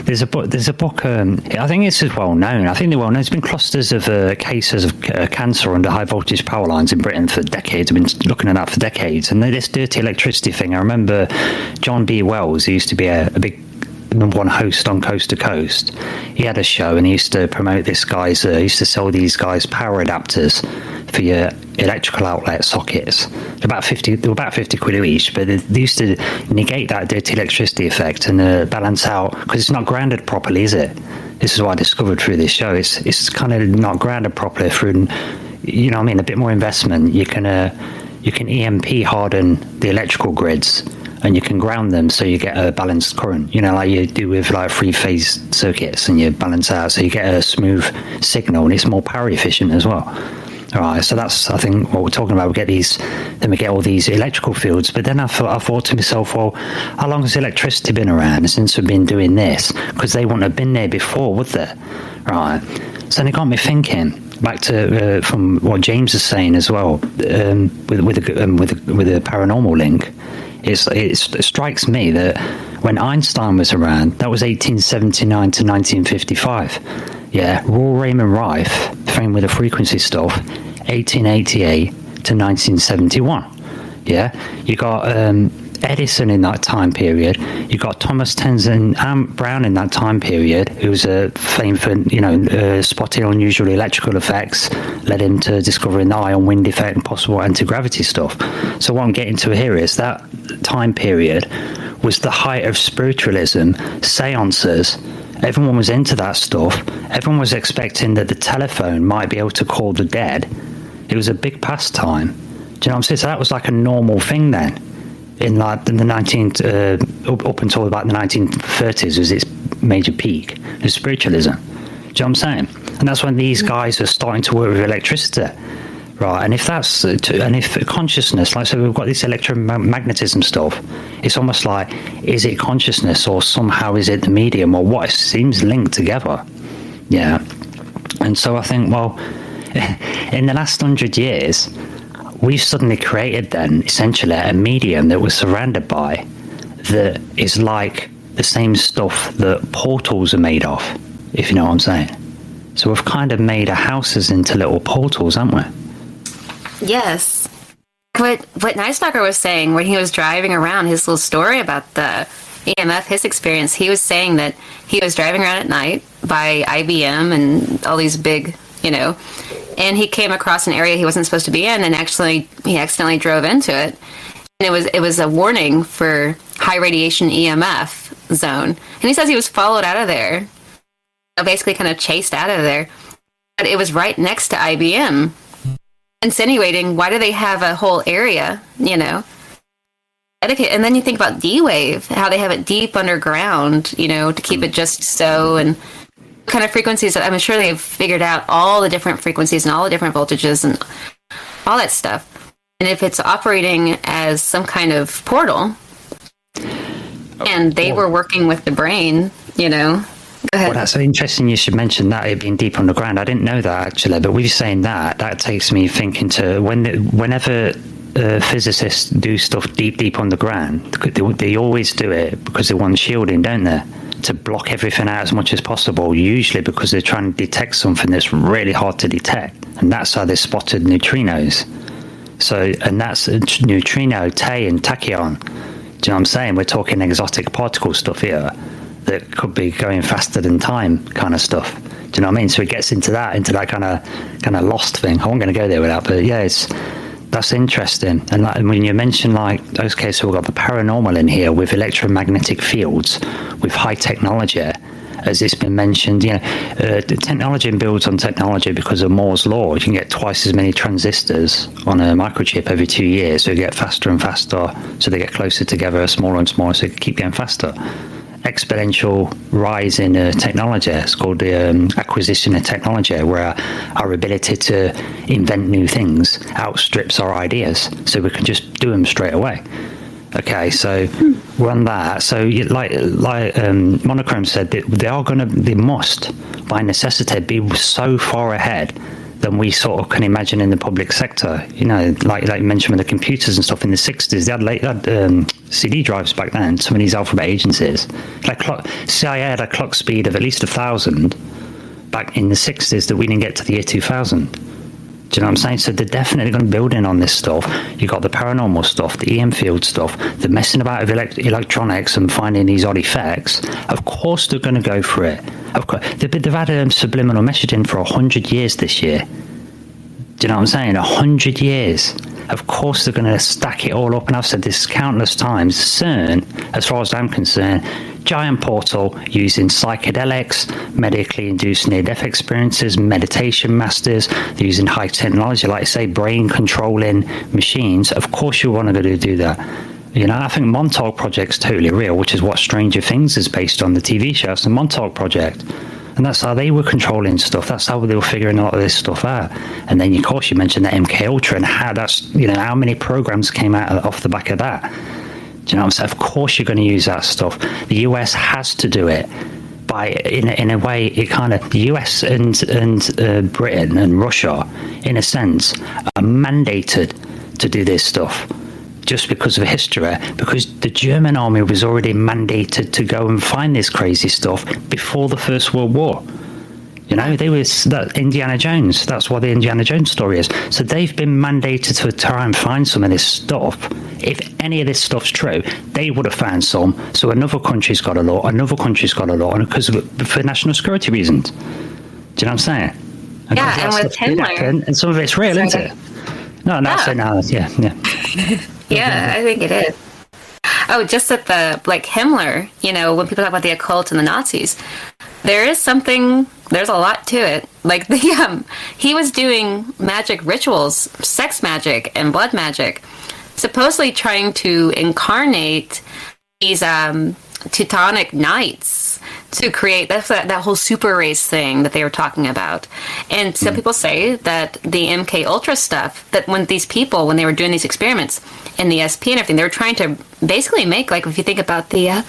There's a book. I think it's as well known. I think they're well known. There's been clusters of cases of cancer under high voltage power lines in Britain for decades. I've been looking at that for decades. And this dirty electricity thing. I remember John B. Wells, who used to be a big number one host on Coast to Coast. He had a show and he used to promote this guy's. He used to sell these guys power adapters for your electrical outlet sockets. They were about 50 quid each, but they used to negate that dirty electricity effect and balance out, because it's not grounded properly, is it? This is what I discovered through this show. It's kind of not grounded properly through, a bit more investment. You can EMP harden the electrical grids, and you can ground them so you get a balanced current, like you do with like 3-phase circuits, and you balance out so you get a smooth signal, and it's more power efficient as well. All right, so that's, I think, what we're talking about. We get all these electrical fields. But then I thought to myself, well, how long has electricity been around since we've been doing this? Because they wouldn't have been there before, would they? Right. So it got me thinking back to from what James is saying as well, with the paranormal link. It strikes me that when Einstein was around, that was 1879 to 1955. Yeah, Royal Raymond Rife, framed with the frequency stuff, 1888 to 1971. Yeah, you got Edison in that time period. You got Thomas Tenzin Brown in that time period, who was famed for spotting unusual electrical effects, led him to discovering the ion wind effect and possible anti-gravity stuff. So what I'm getting to here is that time period was the height of spiritualism, seances. Everyone was into that stuff. Everyone was expecting that the telephone might be able to call the dead. It was a big pastime. Do you know what I'm saying? So that was like a normal thing then. In the 19th, up until about the 1930s was its major peak, was spiritualism. Do you know what I'm saying? And that's when these guys are starting to work with electricity, right? And if consciousness, like, so we've got this electromagnetism stuff, it's almost like, is it consciousness or somehow is it the medium or what? It seems linked together. Yeah. And so I think, well, in the last 100 years, we've suddenly created then essentially a medium that we're surrounded by that is like the same stuff that portals are made of, if you know what I'm saying. So we've kind of made our houses into little portals, haven't we? Yes. What Nightstalker was saying when he was driving around, his little story about the EMF, his experience, he was saying that he was driving around at night by IBM and all these big, and he came across an area he wasn't supposed to be in, and he accidentally drove into it. And it was a warning for high radiation EMF zone. And he says he was followed out of there, basically kind of chased out of there. But it was right next to IBM, insinuating, why do they have a whole area, etiquette? And then you think about D-Wave, how they have it deep underground, to keep it just so, and kind of frequencies that I'm sure they've figured out all the different frequencies and all the different voltages and all that stuff. And if it's operating as some kind of portal, and they were working with the brain, Go ahead. Well, that's so interesting you should mention that, it being deep underground. I didn't know that, actually, but with you saying that takes me thinking to whenever physicists do stuff deep underground, they always do it because they want shielding, don't they? To block everything out as much as possible, usually because they're trying to detect something that's really hard to detect. And that's how they spotted neutrinos. So, and that's a neutrino, Te and tachyon. Do you know what I'm saying? We're talking exotic particle stuff here that could be going faster than time kind of stuff. Do you know what I mean? So it gets into that kind of lost thing. I wasn't going to go there with that, but yeah, that's interesting. And when you mention okay, so we've got the paranormal in here with electromagnetic fields, with high technology, as it's been mentioned, the technology builds on technology because of Moore's law. You can get twice as many transistors on a microchip every 2 years, so you get faster and faster, so they get closer together, smaller and smaller, so you keep getting faster. Exponential rise in technology. It's called the acquisition of technology, where our ability to invent new things outstrips our ideas, so we can just do them straight away. Okay, so we're on that. So like Monochrome said, they must by necessity be so far ahead than we sort of can imagine in the public sector. Like you mentioned with the computers and stuff in the 60s, they had CD drives back then, some of these alphabet agencies. CIA had a clock speed of at least 1,000 back in the 60s that we didn't get to the year 2000. Do you know what I'm saying? So they're definitely going to build in on this stuff. You got the paranormal stuff, the EM field stuff, the messing about with electronics and finding these odd effects. Of course they're going to go for it. Of course, they've had subliminal messaging for 100 years this year. Do you know what I'm saying? 100 years. Of course they're going to stack it all up. And I've said this countless times. CERN, as far as I'm concerned, giant portal using psychedelics, medically induced near-death experiences, meditation masters. They're using high technology, like say brain controlling machines. Of course you want to do that. I think Montauk Project's totally real, which is what Stranger Things is based on, the TV show. It's the Montauk Project. And that's how they were controlling stuff. That's how they were figuring a lot of this stuff out. And then, of course, you mentioned the MKUltra and how that's, how many programs came out off the back of that. Do you know what I'm saying? Of course you're going to use that stuff. The US has to do it like in a way, it kind of the US and Britain and Russia, in a sense, are mandated to do this stuff just because of history. Because the German army was already mandated to go and find this crazy stuff before the First World War. You know, they was that Indiana Jones. That's what the Indiana Jones story is. So they've been mandated to try and find some of this stuff. If any of this stuff's true, they would have found some. So another country's got a law, and because for national security reasons. Do you know what I'm saying? Yeah, and with Himmler, and some of it's real, isn't it? No, yeah. Yeah, I think it is. Oh, just at Himmler, you know, when people talk about the occult and the Nazis, there's a lot to it. Like he was doing magic rituals, sex magic and blood magic, supposedly trying to incarnate these Teutonic knights to create that whole super race thing that they were talking about. And some people say that the MKUltra stuff, that when they were doing these experiments in the SP and everything, they were trying to basically make, like, if you think about the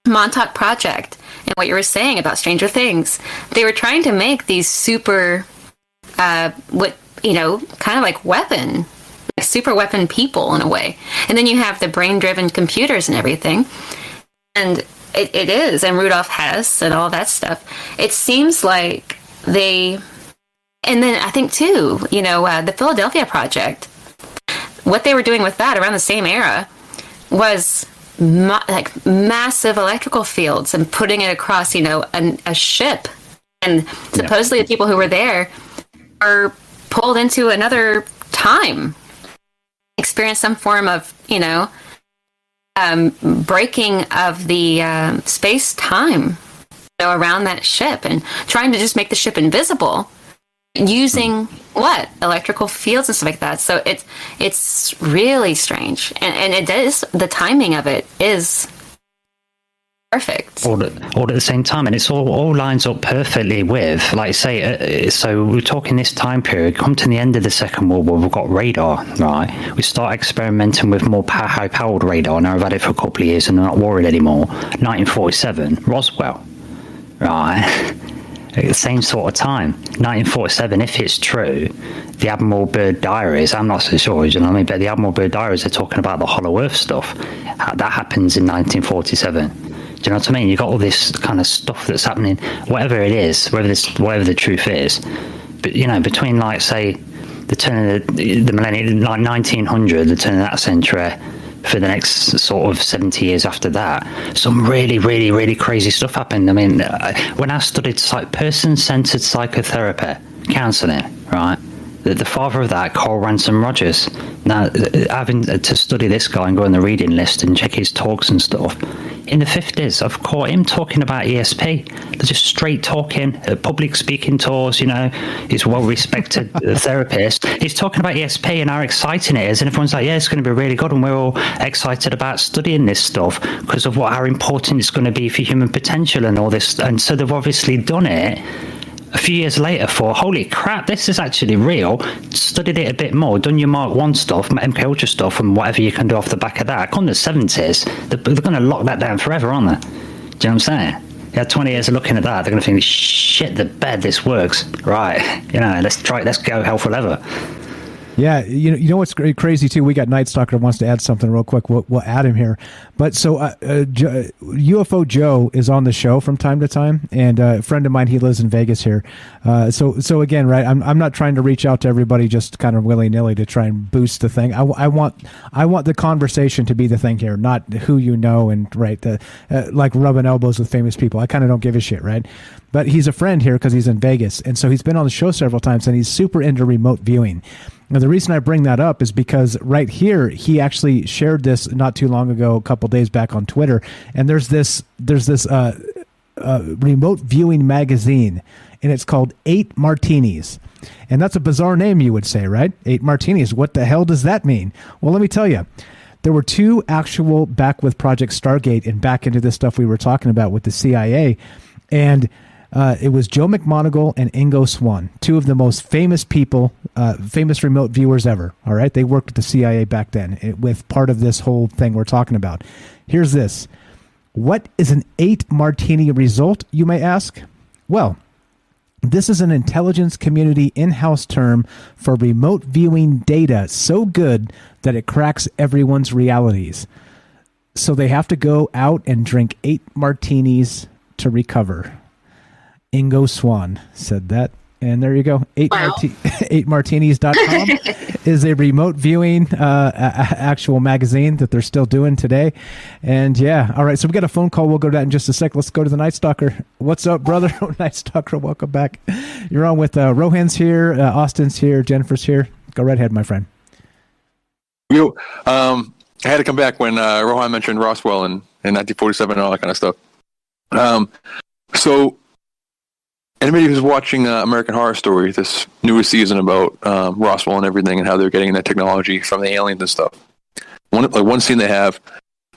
Montauk Project and what you were saying about Stranger Things, they were trying to make these super, kind of like super weapon people in a way. And then you have the brain-driven computers and everything. And it is, and Rudolf Hess and all that stuff. It seems like and then I think too, the Philadelphia Project, what they were doing with that around the same era was massive electrical fields and putting it across, a ship. And supposedly the people who were there are pulled into another time, experience some form of, breaking of the space-time around that ship, and trying to just make the ship invisible using electrical fields and stuff like that. So it's really strange, and it does, the timing of it is perfect all at the same time, and it's all lines up perfectly with, like, say, so we're talking this time period, come to the end of the Second World War, we've got radar, right? We start experimenting with more high powered radar. Now I've had it for a couple of years and I'm not worried anymore. 1947, Roswell, right? Same sort of time. 1947, if it's true, the Admiral Byrd diaries, I'm not so sure, you know what I mean, but the Admiral Byrd diaries are talking about the Hollow Earth stuff. That happens in 1947. Do you know what I mean? You've got all this kind of stuff that's happening, whatever it is, whatever the truth is. But, between, like, say, the turn of the millennium, like 1900, the turn of that century, for the next sort of 70 years after that, some really, really, really crazy stuff happened. I mean, when I studied person-centered psychotherapy, counselling, right? The father of that, Carl Ransom Rogers. Now, having to study this guy and go on the reading list and check his talks and stuff, in the 50s, I've caught him talking about ESP. They're just straight talking, public speaking tours, he's a well-respected therapist. He's talking about ESP and how exciting it is, and everyone's like, yeah, it's going to be really good, and we're all excited about studying this stuff because of how important it's going to be for human potential and all this. And so they've obviously done it a few years later for, holy crap, this is actually real. Studied it a bit more, done your Mark 1 stuff, MKUltra stuff, and whatever you can do off the back of that. Come the 70s, they're going to lock that down forever, aren't they? Do you know what I'm saying? Yeah, 20 years of looking at that, they're going to think, shit, the bed, this works. Right, let's go hell for leather. Yeah, you know what's crazy too? We got Night Stalker wants to add something real quick. We'll add him here. But so UFO Joe is on the show from time to time, and a friend of mine, he lives in Vegas here. So again, right? I'm not trying to reach out to everybody just kind of willy nilly to try and boost the thing. I want the conversation to be the thing here, not who you know and right like rubbing elbows with famous people. I kind of don't give a shit, right? But he's a friend here because he's in Vegas, and so he's been on the show several times, and he's super into remote viewing. Now, the reason I bring that up is because right here, he actually shared this not too long ago, a couple days back on Twitter, and there's this remote viewing magazine, and it's called 8 Martinis. And that's a bizarre name, you would say, right? 8 Martinis. What the hell does that mean? Well, let me tell you. There were 2 actual, back with Project Stargate and back into this stuff we were talking about with the CIA, and It was Joe McMoneagle and Ingo Swann, two of the most famous people, famous remote viewers ever. All right, they worked with the CIA back then with part of this whole thing we're talking about. Here's this. What is an 8 martini result, you may ask? Well, this is an intelligence community in-house term for remote viewing data so good that it cracks everyone's realities. So they have to go out and drink 8 martinis to recover. Ingo Swann said that. And there you go. 8martinis.com is a remote viewing actual magazine that they're still doing today. And yeah, all right. So we got a phone call. We'll go to that in just a sec. Let's go to the Night Stalker. What's up, brother? Night Stalker, welcome back. You're on with Rohan's here, Austin's here, Jennifer's here. Go right ahead, my friend. Yo, I had to come back when Rohan mentioned Roswell in 1947 and all that kind of stuff. So anybody who's watching American Horror Story, this newest season about Roswell and everything and how they're getting that technology from the aliens and stuff, one scene they have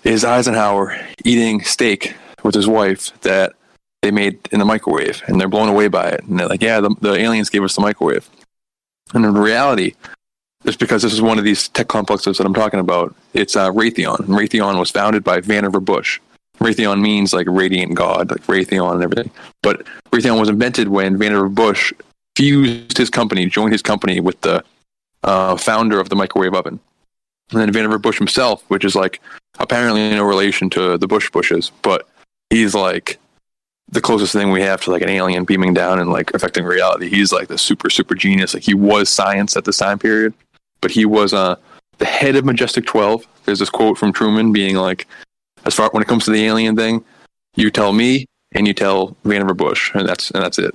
is Eisenhower eating steak with his wife that they made in the microwave, and they're blown away by it. And they're like, yeah, the aliens gave us the microwave. And in reality, it's because this is one of these tech complexes that I'm talking about. It's Raytheon. And Raytheon was founded by Vannevar Bush. Raytheon means like radiant god, like Raytheon and everything. But Raytheon was invented when Vannevar Bush joined his company with the founder of the microwave oven. And then Vannevar Bush himself, which is like apparently no relation to the Bushes, but he's like the closest thing we have to like an alien beaming down and like affecting reality. He's like the super genius. Like he was science at this time period, but he was the head of Majestic 12. There's this quote from Truman being like, as far when it comes to the alien thing, you tell me and you tell Vannevar Bush, and that's it.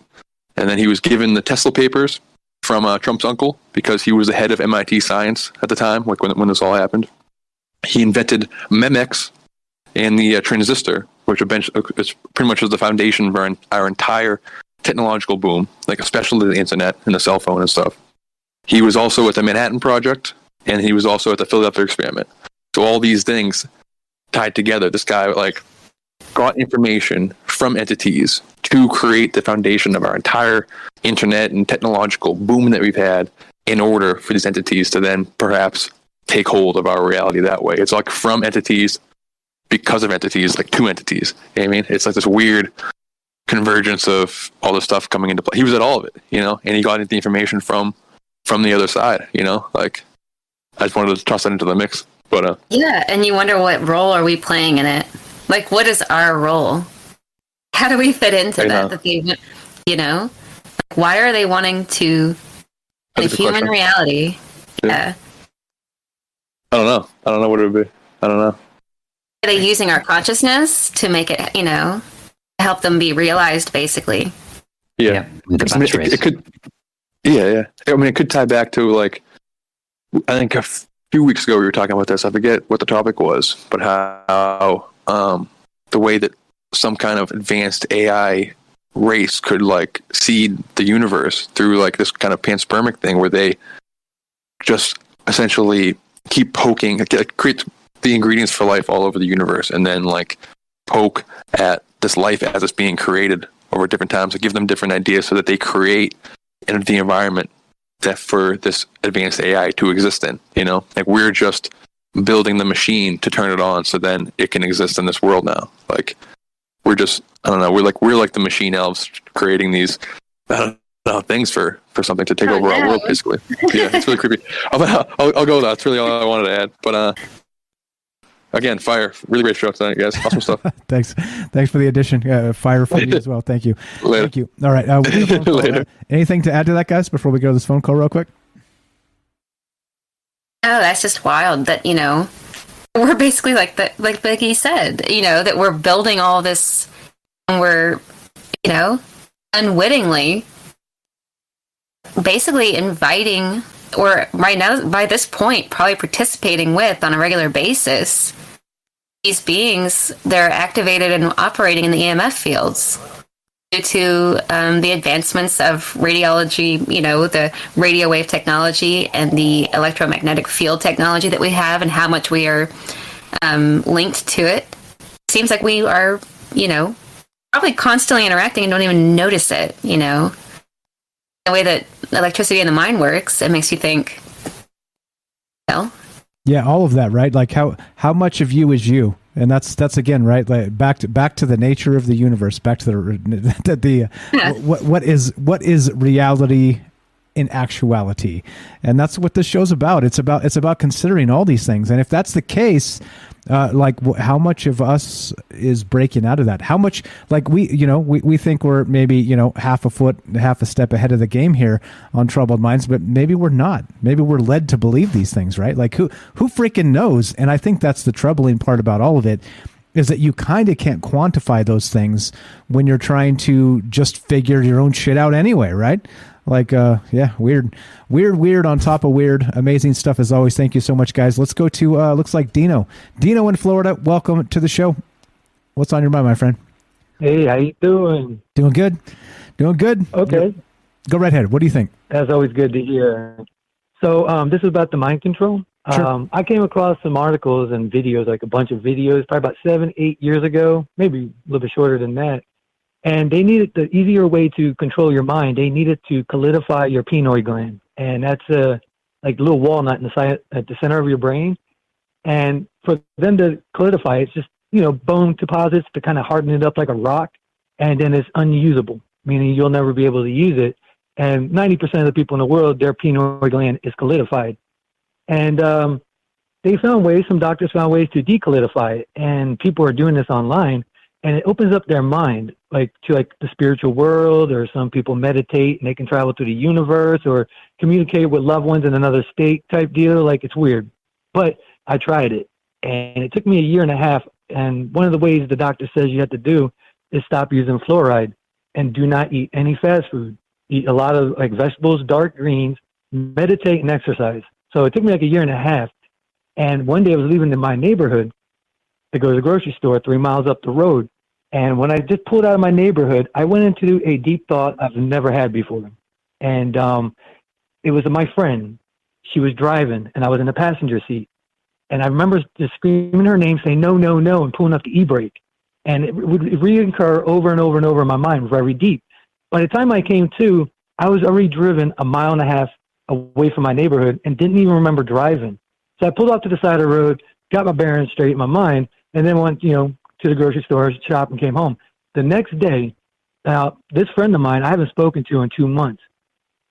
And then he was given the Tesla papers from Trump's uncle because he was the head of MIT science at the time, like when this all happened. He invented Memex and the transistor, which it's pretty much was the foundation for our entire technological boom, like especially the internet and the cell phone and stuff. He was also at the Manhattan Project, and he was also at the Philadelphia experiment. So all these things tied together. This guy like got information from entities to create the foundation of our entire internet and technological boom that we've had in order for these entities to then perhaps take hold of our reality that way. It's like from entities, because of entities, like to entities. You know what I mean? It's like this weird convergence of all this stuff coming into play. He was at all of it, and he got the information from the other side, like I just wanted to toss that into the mix. But yeah, and you wonder what role are we playing in it? Like, what is our role? How do we fit into that? Like, why are they wanting to the human reality? Yeah. I don't know what it would be. I don't know. Are they using our consciousness to make it, help them be realized, basically? Yeah. It could. Yeah. I mean, it could tie back to like, I think a few weeks ago we were talking about this. I forget what the topic was, but how the way that some kind of advanced AI race could like seed the universe through like this kind of panspermic thing where they just essentially keep poking, create the ingredients for life all over the universe, and then like poke at this life as it's being created over different times to give them different ideas so that they create the environment that for this advanced AI to exist in, like we're just building the machine to turn it on so then it can exist in this world now. Like we're just, I don't know, we're like the machine elves creating these things for something to take over our world, basically. Yeah, it's really creepy. I'll go with that. That's really all I wanted to add. But again, fire. Really great show tonight, guys. Awesome stuff. Thanks for the addition. Fire from you as well. Thank you. Later. Thank you. All right. Later. Anything to add to that, guys, before we go to this phone call real quick? Oh, that's just wild that, we're basically like Becky said, that we're building all this and we're, unwittingly basically inviting, or right now, by this point, probably participating with on a regular basis, these beings, they're activated and operating in the EMF fields due to the advancements of radiology, the radio wave technology and the electromagnetic field technology that we have and how much we are linked to it. Seems like we are, probably constantly interacting and don't even notice it, you know? The way that electricity in the mind works, it makes you think, well. Yeah, all of that, right? Like how much of you is you? And that's again, right? Like back to the nature of the universe, back to the what is reality in actuality. And that's what this show's about. It's about considering all these things. And if that's the case, how much of us is breaking out of that? How much, like we think we're maybe, half a step ahead of the game here on Troubled Minds, but maybe we're not. Maybe we're led to believe these things, right? Like who freaking knows? And I think that's the troubling part about all of it, is that you kind of can't quantify those things when you're trying to just figure your own shit out anyway, right? Like, weird on top of weird. Amazing stuff as always. Thank you so much, guys. Let's go to, looks like Dino. Dino in Florida, welcome to the show. What's on your mind, my friend? Hey, how you doing? Doing good. Okay. Go right ahead. What do you think? That's always good to hear. So this is about the mind control. Sure. I came across some articles and videos, like a bunch of videos, probably about 7-8 years ago, maybe a little bit shorter than that. And they needed the easier way to control your mind. They needed to solidify your pineal gland. And that's like a little walnut at the center of your brain. And for them to solidify, it's just, bone deposits to kind of harden it up like a rock. And then it's unusable, meaning you'll never be able to use it. And 90% of the people in the world, their pineal gland is solidified. And some doctors found ways to desolidify it. And people are doing this online. And it opens up their mind, to the spiritual world, or some people meditate and they can travel through the universe or communicate with loved ones in another state type deal. Like, it's weird. But I tried it, and it took me 1.5 years. And one of the ways the doctor says you have to do is stop using fluoride and do not eat any fast food. Eat a lot of vegetables, dark greens, meditate and exercise. So it took me 1.5 years. And one day I was leaving my neighborhood to go to the grocery store 3 miles up the road. And when I just pulled out of my neighborhood, I went into a deep thought I've never had before. And it was my friend. She was driving, and I was in the passenger seat. And I remember just screaming her name, saying, no, no, no, and pulling up the e-brake. And it would reoccur over and over and over in my mind, very deep. By the time I came to, I was already driven 1.5 miles away from my neighborhood and didn't even remember driving. So I pulled off to the side of the road, got my bearings straight in my mind, and then went, to the grocery store, shop, and came home. The next day, now, this friend of mine I haven't spoken to in 2 months,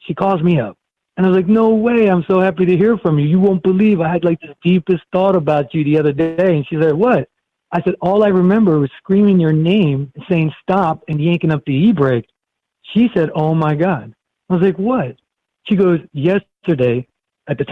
she calls me up. And I was like, no way, I'm so happy to hear from you. You won't believe I had this deepest thought about you the other day. And she said, what? I said, all I remember was screaming your name, saying stop, and yanking up the e-brake. She said, oh my God. I was like, what? She goes, yesterday, at the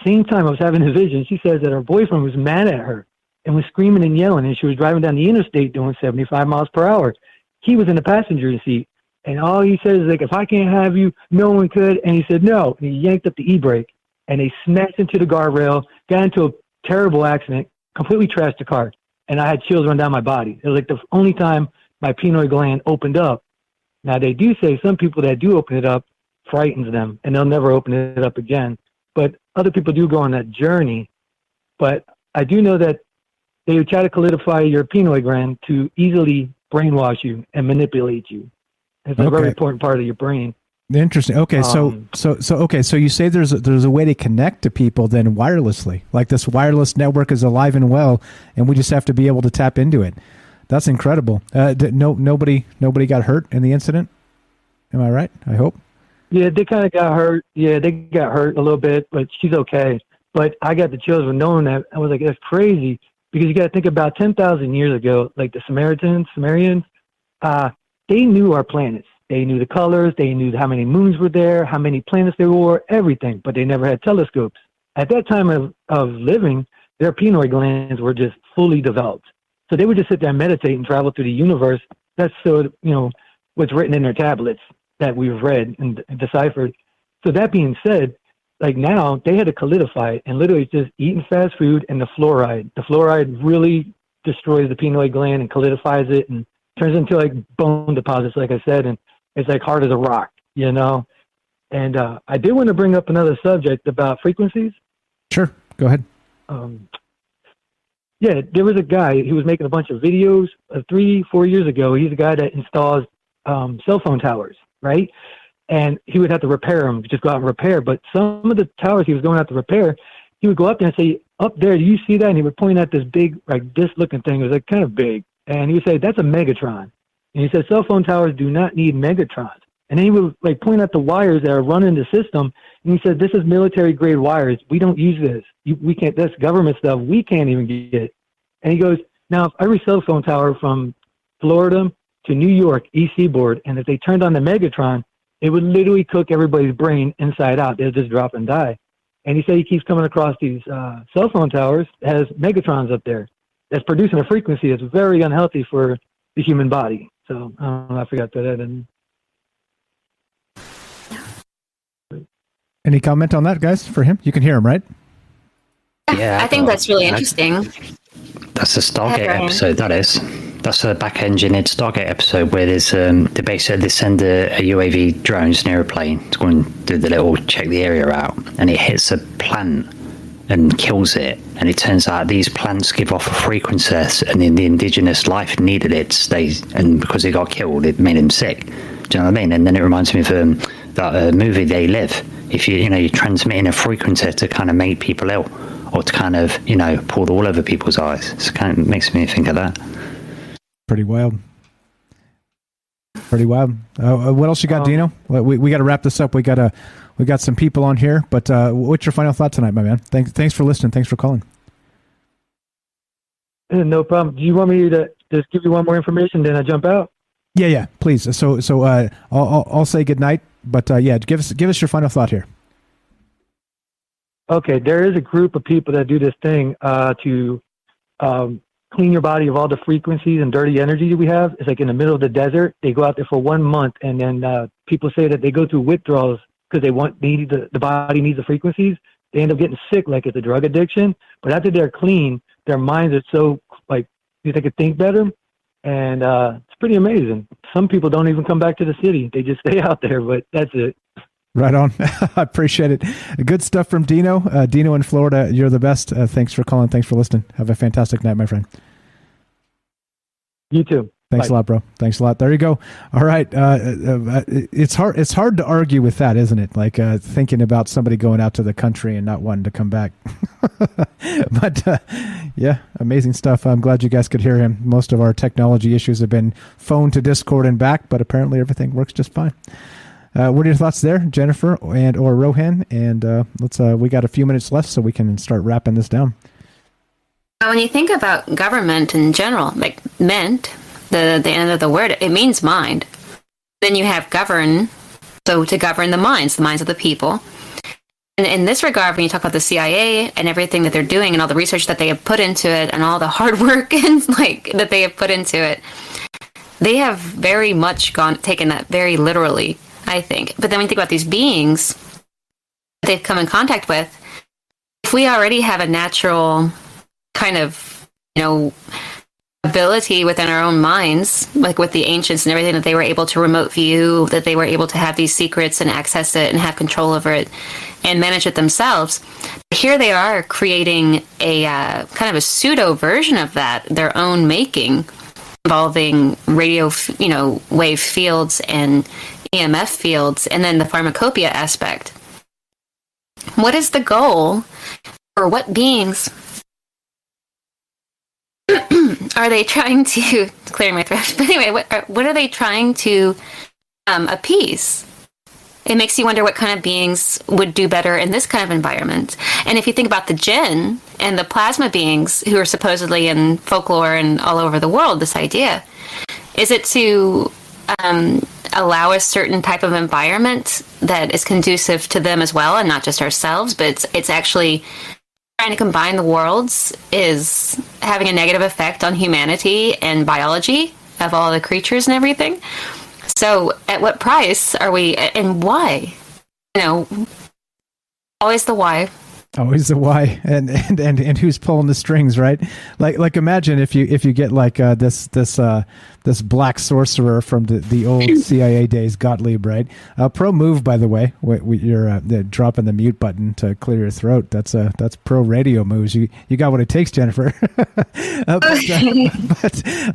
same time I was having a vision, she says that her boyfriend was mad at her and was screaming and yelling, and she was driving down the interstate doing 75 miles per hour. He was in the passenger seat, and all he says is if I can't have you, no one could. And he said no, and he yanked up the e-brake, and they smashed into the guardrail, got into a terrible accident, completely trashed the car, and I had chills run down my body. It was the only time my pineal gland opened up. Now, they do say some people that do open it up frightens them, and they'll never open it up again. But other people do go on that journey. But I do know that they would try to solidify your pineal gland to easily brainwash you and manipulate you. It's a very important part of your brain. Interesting. Okay, so you say there's a way to connect to people then wirelessly. Like this wireless network is alive and well, and we just have to be able to tap into it. That's incredible. Nobody got hurt in the incident. Am I right? I hope. Yeah, they kind of got hurt. Yeah, they got hurt a little bit, but she's okay. But I got the chills with knowing that. I was like, that's crazy. Because you got to think about 10,000 years ago, like the Sumerians, they knew our planets. They knew the colors. They knew how many moons were there, how many planets there were, everything. But they never had telescopes. At that time of living, their pineal glands were just fully developed. So they would just sit there and meditate and travel through the universe. That's what's written in their tablets that we've read and deciphered. So that being said, now they had to solidify it, and literally just eating fast food and the fluoride. The fluoride really destroys the pineal gland and solidifies it and turns into bone deposits, like I said, and it's hard as a rock, And I did want to bring up another subject about frequencies. Sure, go ahead. Yeah, there was a guy who was making a bunch of videos 3-4 years ago. He's a guy that installs cell phone towers, right? And he would have to repair them, just go out and repair. But some of the towers he was going out to repair, he would go up there and say, "Up there, do you see that?" And he would point at this big, like this looking thing. It was like kind of big. And he would say, "That's a Megatron." And he said, "Cell phone towers do not need Megatrons." And then he would like point at the wires that are running the system. And he said, "This is military grade wires. We don't use this. We can't, that's government stuff. We can't even get." And he goes, "Now, if every cell phone tower from Florida to New York, East Seaboard, and if they turned on the Megatron, it would literally cook everybody's brain inside out. They'll just drop and die." And he said he keeps coming across these cell phone towers that has Megatrons up there that's producing a frequency that's very unhealthy for the human body. So I forgot to that. And Any comment on that, guys, for him? You can hear him, right? Yeah, I think that's really interesting. That's the Stargate episode, that is. That's a back-engineered Stargate episode where there's they basically send a UAV drones, an aeroplane, to go and do the little check the area out, and it hits a plant and kills it, and it turns out these plants give off a frequency, and the indigenous life needed it to stay, and because it got killed, it made them sick. Do you know what I mean? And then it reminds me of that movie They Live. If you're transmitting a frequency to kind of make people ill, or to kind of pull the wool over people's eyes, so it kind of makes me think of that. Pretty wild. What else you got, Dino? We got to wrap this up. We got some people on here, but what's your final thought tonight, my man? Thanks for listening. Thanks for calling. No problem. Do you want me to just give you one more information, then I jump out? Yeah, please. So I'll say good night, but yeah, give us your final thought here. Okay, there is a group of people that do this thing to clean your body of all the frequencies and dirty energy we have. It's like in the middle of the desert. They go out there for 1 month, and then people say that they go through withdrawals because the body needs the frequencies. They end up getting sick, like it's a drug addiction. But after they're clean, their minds are so like they could think better, and it's pretty amazing. Some people don't even come back to the city; they just stay out there. But that's it. Right on. I appreciate it. Good stuff from Dino. Dino in Florida, you're the best. Thanks for calling. Thanks for listening. Have a fantastic night, my friend. You too. Thanks a lot, bro. Thanks a lot. There you go. All right. It's hard to argue with that, isn't it? Like thinking about somebody going out to the country and not wanting to come back. But yeah, amazing stuff. I'm glad you guys could hear him. Most of our technology issues have been phone to Discord and back, but apparently everything works just fine. What are your thoughts there, Jennifer and or Rohan? And let's we got a few minutes left, so we can start wrapping this down. When you think about government in general, like meant, the end of the word, it means mind. Then you have govern, so to govern the minds of the people. And in this regard, when you talk about the CIA and everything that they're doing and all the research that they have put into it and all the hard work and that they have put into it, they have very much taken that very literally, I think. But then when you think about these beings that they've come in contact with, if we already have a natural kind of, ability within our own minds, like with the ancients and everything, that they were able to remote view, that they were able to have these secrets and access it and have control over it and manage it themselves. Here they are creating a kind of a pseudo version of that, their own making, involving radio, wave fields and EMF fields, and then the pharmacopoeia aspect. What is the goal, or what beings are they trying to clear my throat? But anyway, what are they trying to appease? It makes you wonder what kind of beings would do better in this kind of environment. And if you think about the jinn and the plasma beings who are supposedly in folklore and all over the world, this idea, is it to allow a certain type of environment that is conducive to them as well, and not just ourselves, but it's actually trying to combine the worlds, is having a negative effect on humanity and biology of all the creatures and everything. So at what price are we, and why? Always the why. Always the why, and who's pulling the strings, right? Like imagine if you get like this black sorcerer from the old CIA days, Gottlieb, right? Pro move, by the way. You're dropping the mute button to clear your throat. That's pro radio moves. You got what it takes, Jennifer. But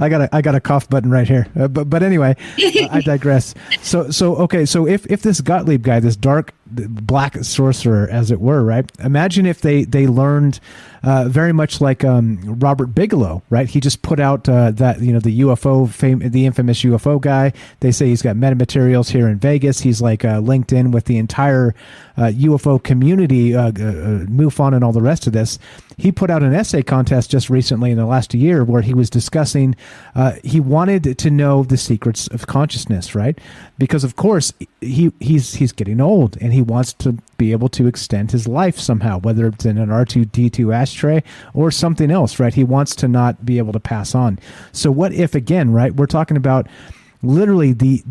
I got a cough button right here. But anyway, I digress. So okay. So if this Gottlieb guy, this dark black sorcerer, as it were, right? Imagine if they learned very much like Robert Bigelow, right? He just put out that the UFO the infamous UFO guy. They say he's got metamaterials here in Vegas. He's like linked in with the entire UFO community, MUFON, and all the rest of this. He put out an essay contest just recently in the last year where he was discussing. He wanted to know the secrets of consciousness, right? Because of course he's getting old and he wants to be able to extend his life somehow, whether it's in an R2D2 ashtray or something else, right? He wants to not be able to pass on. So what if, again, right, we're talking about literally the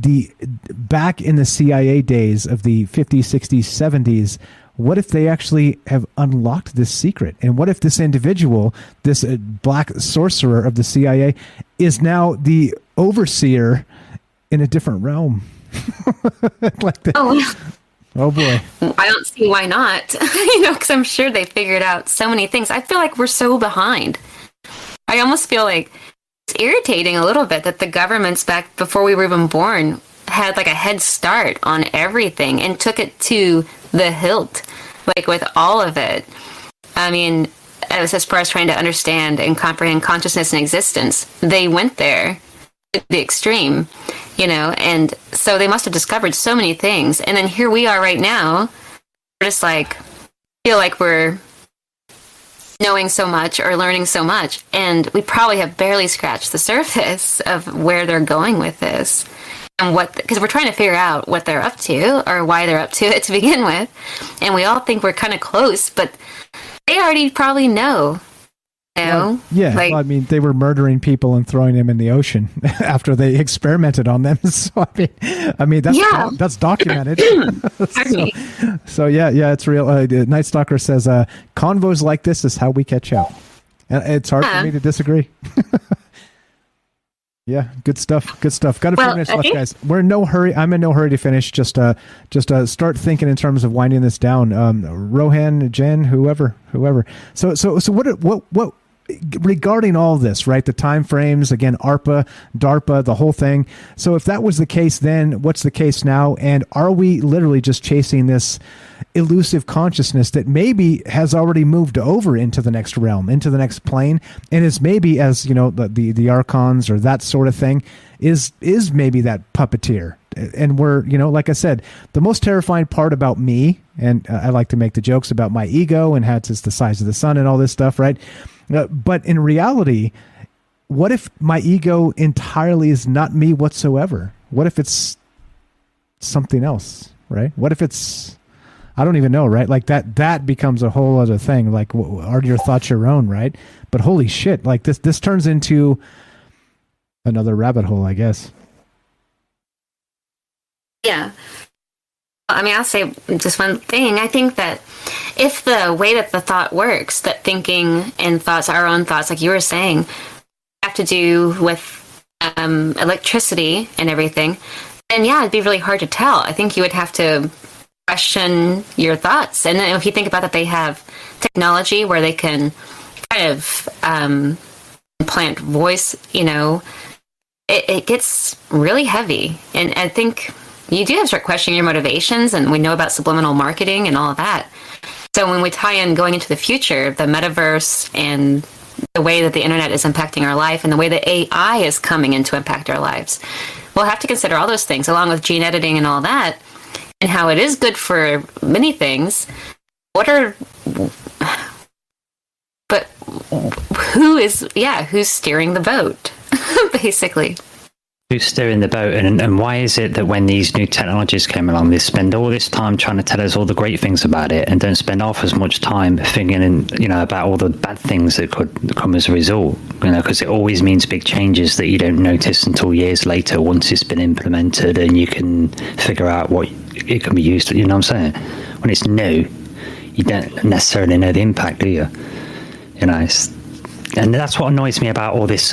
back in the CIA days of the 50s, 60s, 70s, what if they actually have unlocked this secret? And what if this individual, this black sorcerer of the CIA, is now the overseer in a different realm? Like that. Oh boy. I don't see why not. Because I'm sure they figured out so many things. I feel like we're so behind. I almost feel like it's irritating a little bit that the governments back before we were even born had like a head start on everything and took it to the hilt, like with all of it. I mean, as far as trying to understand and comprehend consciousness and existence, they went there to the extreme. And so they must have discovered so many things. And then here we are right now, we're just like, feel like we're knowing so much or learning so much. And we probably have barely scratched the surface of where they're going with this. And because we're trying to figure out what they're up to or why they're up to it to begin with. And we all think we're kind of close, but they already probably know. Well, I mean, they were murdering people and throwing them in the ocean after they experimented on them. So I mean, that's documented. so yeah, it's real. Night Stalker says, "Convos like this is how we catch up." And it's hard for me to disagree. Yeah, good stuff. Got a few minutes left, guys. We're in no hurry. I'm in no hurry to finish. Just start thinking in terms of winding this down. Rohan, Jen, whoever. So what? Regarding all this, right? The time frames, again, ARPA, DARPA, the whole thing. So if that was the case then, what's the case now? And are we literally just chasing this elusive consciousness that maybe has already moved over into the next realm, into the next plane, and is maybe, as the archons or that sort of thing, is maybe that puppeteer? And we're, like I said, the most terrifying part about me, and I like to make the jokes about my ego and how it's the size of the sun and all this stuff, right? But in reality, what if my ego entirely is not me whatsoever? What if it's something else, right? What if it's, I don't even know, right? Like that becomes a whole other thing. Like, are your thoughts your own, right? But holy shit, like this turns into another rabbit hole, I guess. Yeah. I mean, I'll say just one thing. I think that if the way that the thought works, that thinking and thoughts, our own thoughts, like you were saying, have to do with electricity and everything, then yeah, it'd be really hard to tell. I think you would have to question your thoughts. And then if you think about that, they have technology where they can kind of implant voice, it gets really heavy. And I think you do have to start questioning your motivations, and we know about subliminal marketing and all of that. So when we tie in going into the future, the metaverse and the way that the internet is impacting our life and the way that AI is coming in to impact our lives, we'll have to consider all those things along with gene editing and all that, and how it is good for many things. But who's steering the boat, basically? Who's steering the boat, and why is it that when these new technologies came along, they spend all this time trying to tell us all the great things about it and don't spend half as much time thinking, about all the bad things that could come as a result, because it always means big changes that you don't notice until years later once it's been implemented and you can figure out what it can be used to, what I'm saying? When it's new, you don't necessarily know the impact, do you? You know, and that's what annoys me about all this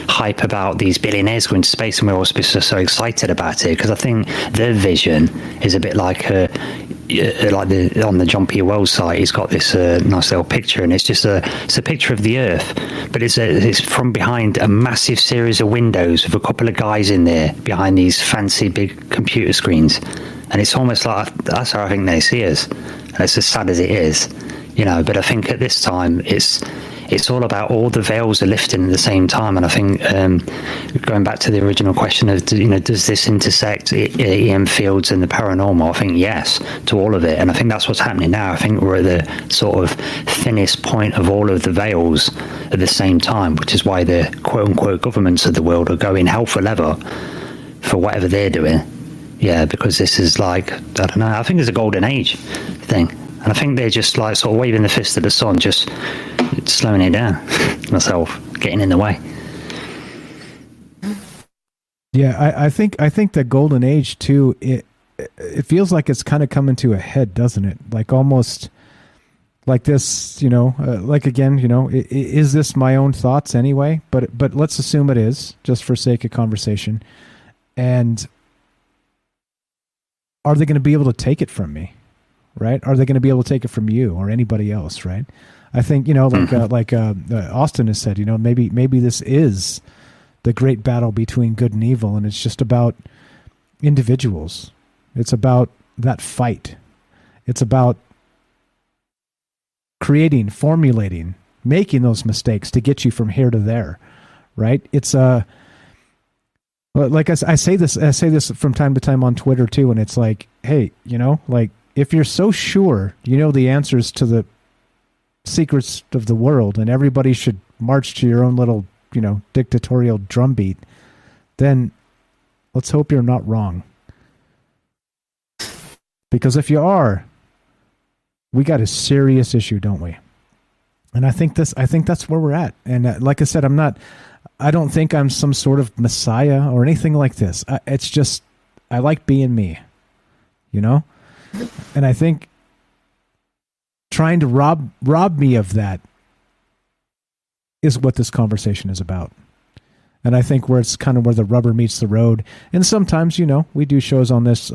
hype about these billionaires going to space, and we're all supposed to be so excited about it, because I think their vision is a bit like on the John P. Wells site. He's got this nice little picture, and it's a picture of the Earth, but it's from behind a massive series of windows with a couple of guys in there behind these fancy big computer screens, and it's almost like that's how I think they see us. And it's as sad as it is, you know. But I think at this time it's all about all the veils are lifting at the same time. And I think going back to the original question of, you know, does this intersect EM fields and the paranormal? I think yes, to all of it. And I think that's what's happening now. I think we're at the sort of thinnest point of all of the veils at the same time, which is why the quote unquote governments of the world are going hell for leather for whatever they're doing. Yeah, because this is like, I don't know, I think it's a golden age thing. And I think they're just like sort of waving the fist at the sun, just slowing it down. Myself getting in the way. Yeah, I think that golden age too. It feels like it's kind of coming to a head, doesn't it? Like almost like this, you know. Like again, you know, is this my own thoughts anyway? But let's assume it is, just for sake of conversation. And are they going to be able to take it from me? Right? Are they going to be able to take it from you or anybody else? Right? I think, you know, like Austin has said, you know, maybe this is the great battle between good and evil, and it's just about individuals. It's about that fight. It's about creating, formulating, making those mistakes to get you from here to there. Right? It's like I say this from time to time on Twitter too, and it's like, hey, you know, like, if you're so sure you know the answers to the secrets of the world and everybody should march to your own little, you know, dictatorial drumbeat, then let's hope you're not wrong. Because if you are, we got a serious issue, don't we? And I think that's where we're at. And like I said, I don't think I'm some sort of messiah or anything like this. It's just, I like being me, you know? And I think trying to rob me of that is what this conversation is about. And I think where it's kind of where the rubber meets the road. And sometimes, you know, we do shows on this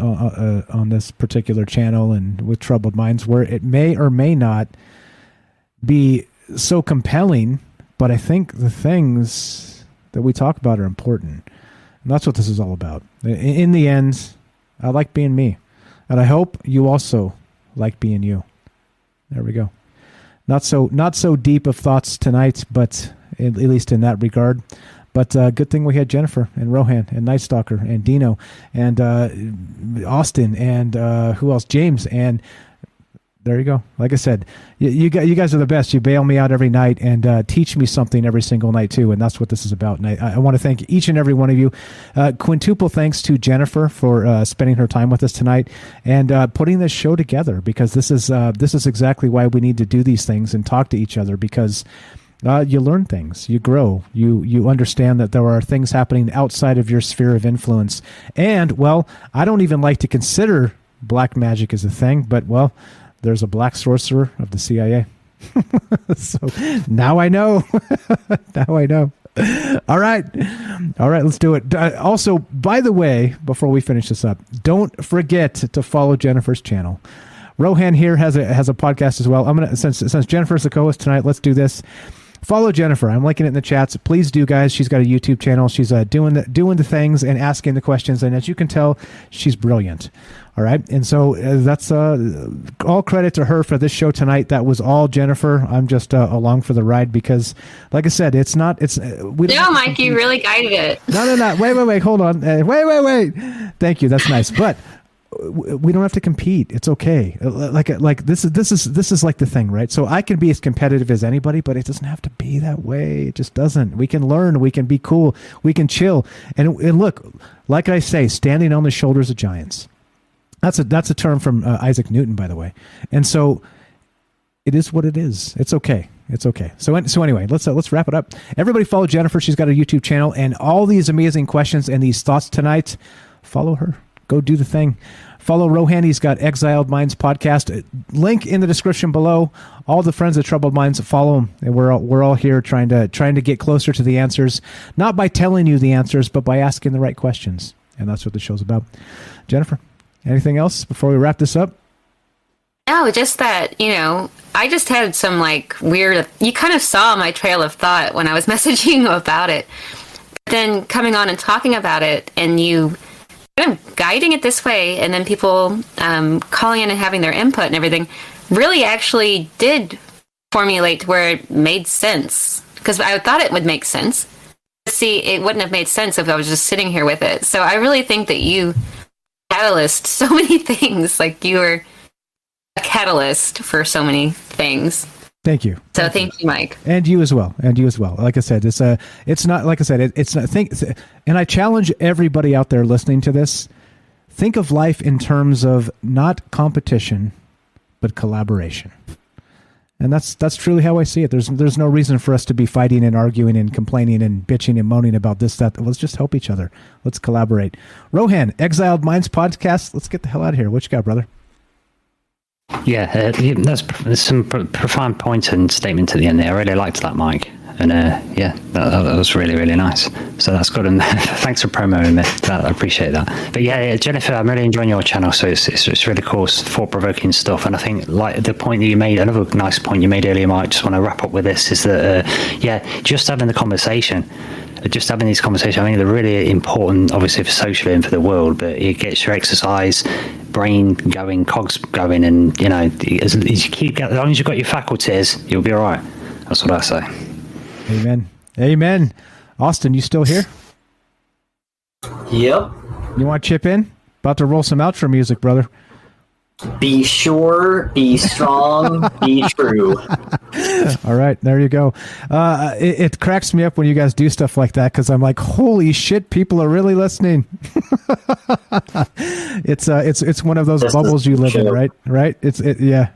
particular channel and with Troubled Minds where it may or may not be so compelling, but I think the things that we talk about are important. And that's what this is all about. In the end, I like being me. And I hope you also like being you. There we go. Not so deep of thoughts tonight, but at least in that regard. But good thing we had Jennifer and Rohan and Night Stalker and Dino and Austin and who else? James. And there you go. Like I said, you guys are the best. You bail me out every night and teach me something every single night too. And that's what this is about. And I want to thank each and every one of you. Quintuple thanks to Jennifer for spending her time with us tonight and putting this show together, because this is exactly why we need to do these things and talk to each other, because you learn things, you grow, you understand that there are things happening outside of your sphere of influence. And, well, I don't even like to consider black magic as a thing, but, well, there's a black sorcerer of the CIA. So now I know. Now I know. All right, let's do it. Also, by the way, before we finish this up, don't forget to follow Jennifer's channel. Rohan here has a podcast as well. I'm gonna, since Jennifer's the co-host tonight, let's do this. Follow Jennifer. I'm linking it in the chats. Please do, guys. She's got a YouTube channel. She's doing the things and asking the questions, and as you can tell, she's brilliant. All right, and so that's all credit to her for this show tonight. That was all Jennifer. I'm just along for the ride because, like I said, it's not. No, Mike, you really guided it. No. Wait. Hold on. Wait. Thank you. That's nice, but we don't have to compete. It's okay. Like this is like the thing, right? So I can be as competitive as anybody, but it doesn't have to be that way. It just doesn't. We can learn. We can be cool. We can chill. And look, like I say, standing on the shoulders of giants. That's a term from Isaac Newton, by the way. And so it is what it is. It's okay. It's okay. So anyway, let's wrap it up. Everybody follow Jennifer. She's got a YouTube channel, and all these amazing questions and these thoughts tonight. Follow her. Go do the thing. Follow Rohan. He's got Exiled Minds podcast. Link in the description below. All the friends of Troubled Minds, follow him. And we're all here trying to get closer to the answers, not by telling you the answers, but by asking the right questions. And that's what the show's about. Jennifer, anything else before we wrap this up? No, just that, I just had some weird, you kind of saw my trail of thought when I was messaging you about it. But then coming on and talking about it and you kind of guiding it this way, and then people calling in and having their input and everything really actually did formulate to where it made sense. Because I thought it would make sense. See, it wouldn't have made sense if I was just sitting here with it. So I really think that you catalyst so many things. You were a catalyst for so many things. Thank you. So thank you, Mike. And you as well. Like I said, it's not, like I said, it's not, and I challenge everybody out there listening to this, think of life in terms of not competition, but collaboration. And that's truly how I see it. There's no reason for us to be fighting and arguing and complaining and bitching and moaning about this, that. Let's just help each other. Let's collaborate. Rohan, Exiled Minds podcast. Let's get the hell out of here. What you got, brother? Yeah, there's some profound points and statement at the end there. I really liked that, Mike. And that was really, really nice. So that's good. And thanks for promoting me. I appreciate that. But yeah, Jennifer, I'm really enjoying your channel. So it's really cool, thought-provoking stuff. And I think the point that you made, another nice point you made earlier, Mike, just want to wrap up with this, is that, just having the conversation. Just having these conversations, I think they're really important, obviously, for socially and for the world, but it gets your exercise, brain going, cogs going, and, as long as you've got your faculties, you'll be all right. That's what I say. Amen. Austin, you still here? Yep. You want to chip in? About to roll some outro music, brother. Be sure, be strong, be true. All right, there you go. It cracks me up when you guys do stuff like that, because I'm like, holy shit, people are really listening. It's one of those bubbles you live in, right?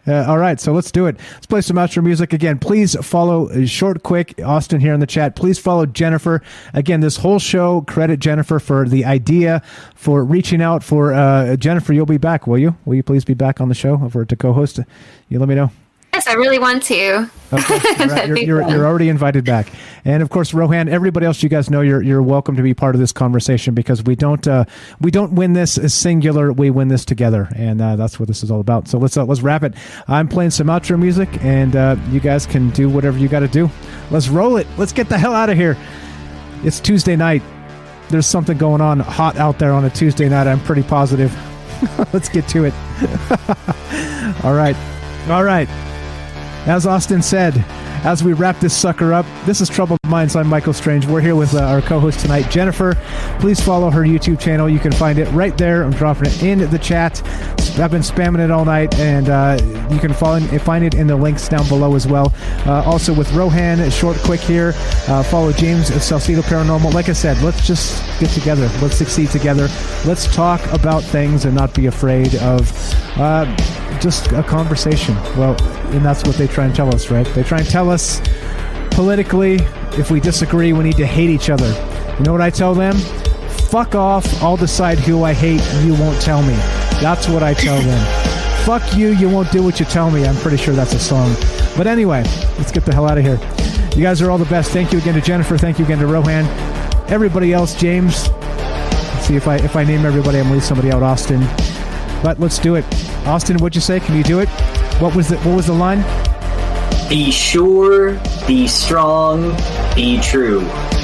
All right, so let's do it. Let's play some outro music again. Please follow Short Quick Austin here in the chat. Please follow Jennifer. Again, this whole show, credit Jennifer for the idea, for reaching out. For Jennifer, you'll be back, will you? Will you please be back on the show over to co-host? You let me know. Yes, I really want to. Okay. Right. You're already invited back. And of course, Rohan, everybody else, you guys know you're welcome to be part of this conversation, because we don't win this as singular. We win this together, and that's what this is all about. So let's wrap it. I'm playing some outro music, and you guys can do whatever you got to do. Let's roll it. Let's get the hell out of here. It's Tuesday night. There's something going on hot out there on a Tuesday night. I'm pretty positive. Let's get to it. All right. As Austin said, as we wrap this sucker up, this is Troubled Minds. I'm Michael Strange. We're here with our co-host tonight, Jennifer. Please follow her YouTube channel. You can find it right there. I'm dropping it in the chat. I've been spamming it all night, and you can find it in the links down below as well. Also with Rohan, Short Quick here. Follow James at Salcedo Paranormal. Like I said, let's just get together. Let's succeed together. Let's talk about things and not be afraid of just a conversation. Well, and that's what they try and tell us, right? They try and tell us politically, if we disagree, we need to hate each other. You know what I tell them? Fuck off. I'll decide who I hate. You won't tell me. That's what I tell them. Fuck you. You won't do what you tell me. I'm pretty sure that's a song. But anyway, let's get the hell out of here. You guys are all the best. Thank you again to Jennifer. Thank you again to Rohan. Everybody else, James. Let's see if I name everybody, I'm going to leave somebody out. Austin. But let's do it. Austin, what'd you say? Can you do it? What was the line? Be sure, be strong, be true.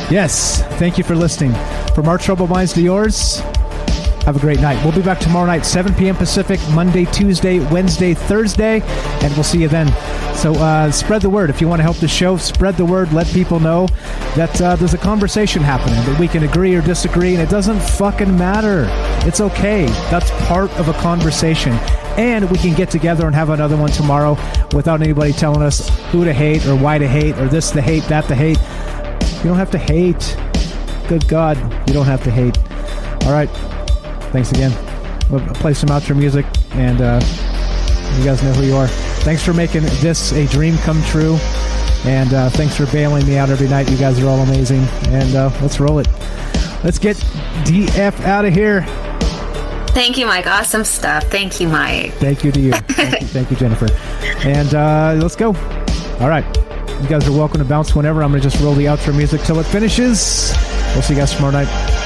Yes. Thank you for listening. From our Troubled Minds to yours, have a great night. We'll be back tomorrow night, 7 p.m. Pacific, Monday, Tuesday, Wednesday, Thursday, and we'll see you then. So spread the word. If you want to help the show, spread the word. Let people know that there's a conversation happening, that we can agree or disagree, and it doesn't fucking matter. It's okay. That's part of a conversation. And we can get together and have another one tomorrow without anybody telling us who to hate or why to hate or this to hate, that to hate. You don't have to hate. Good God, you don't have to hate. All right. Thanks again. We'll play some outro music, and you guys know who you are. Thanks for making this a dream come true, and thanks for bailing me out every night. You guys are all amazing, and let's roll it. Let's get DF out of here. Thank you, Mike. Awesome stuff. Thank you, Mike. Thank you to you. Thank you, Jennifer. And let's go. All right. You guys are welcome to bounce whenever. I'm going to just roll the outro music till it finishes. We'll see you guys tomorrow night.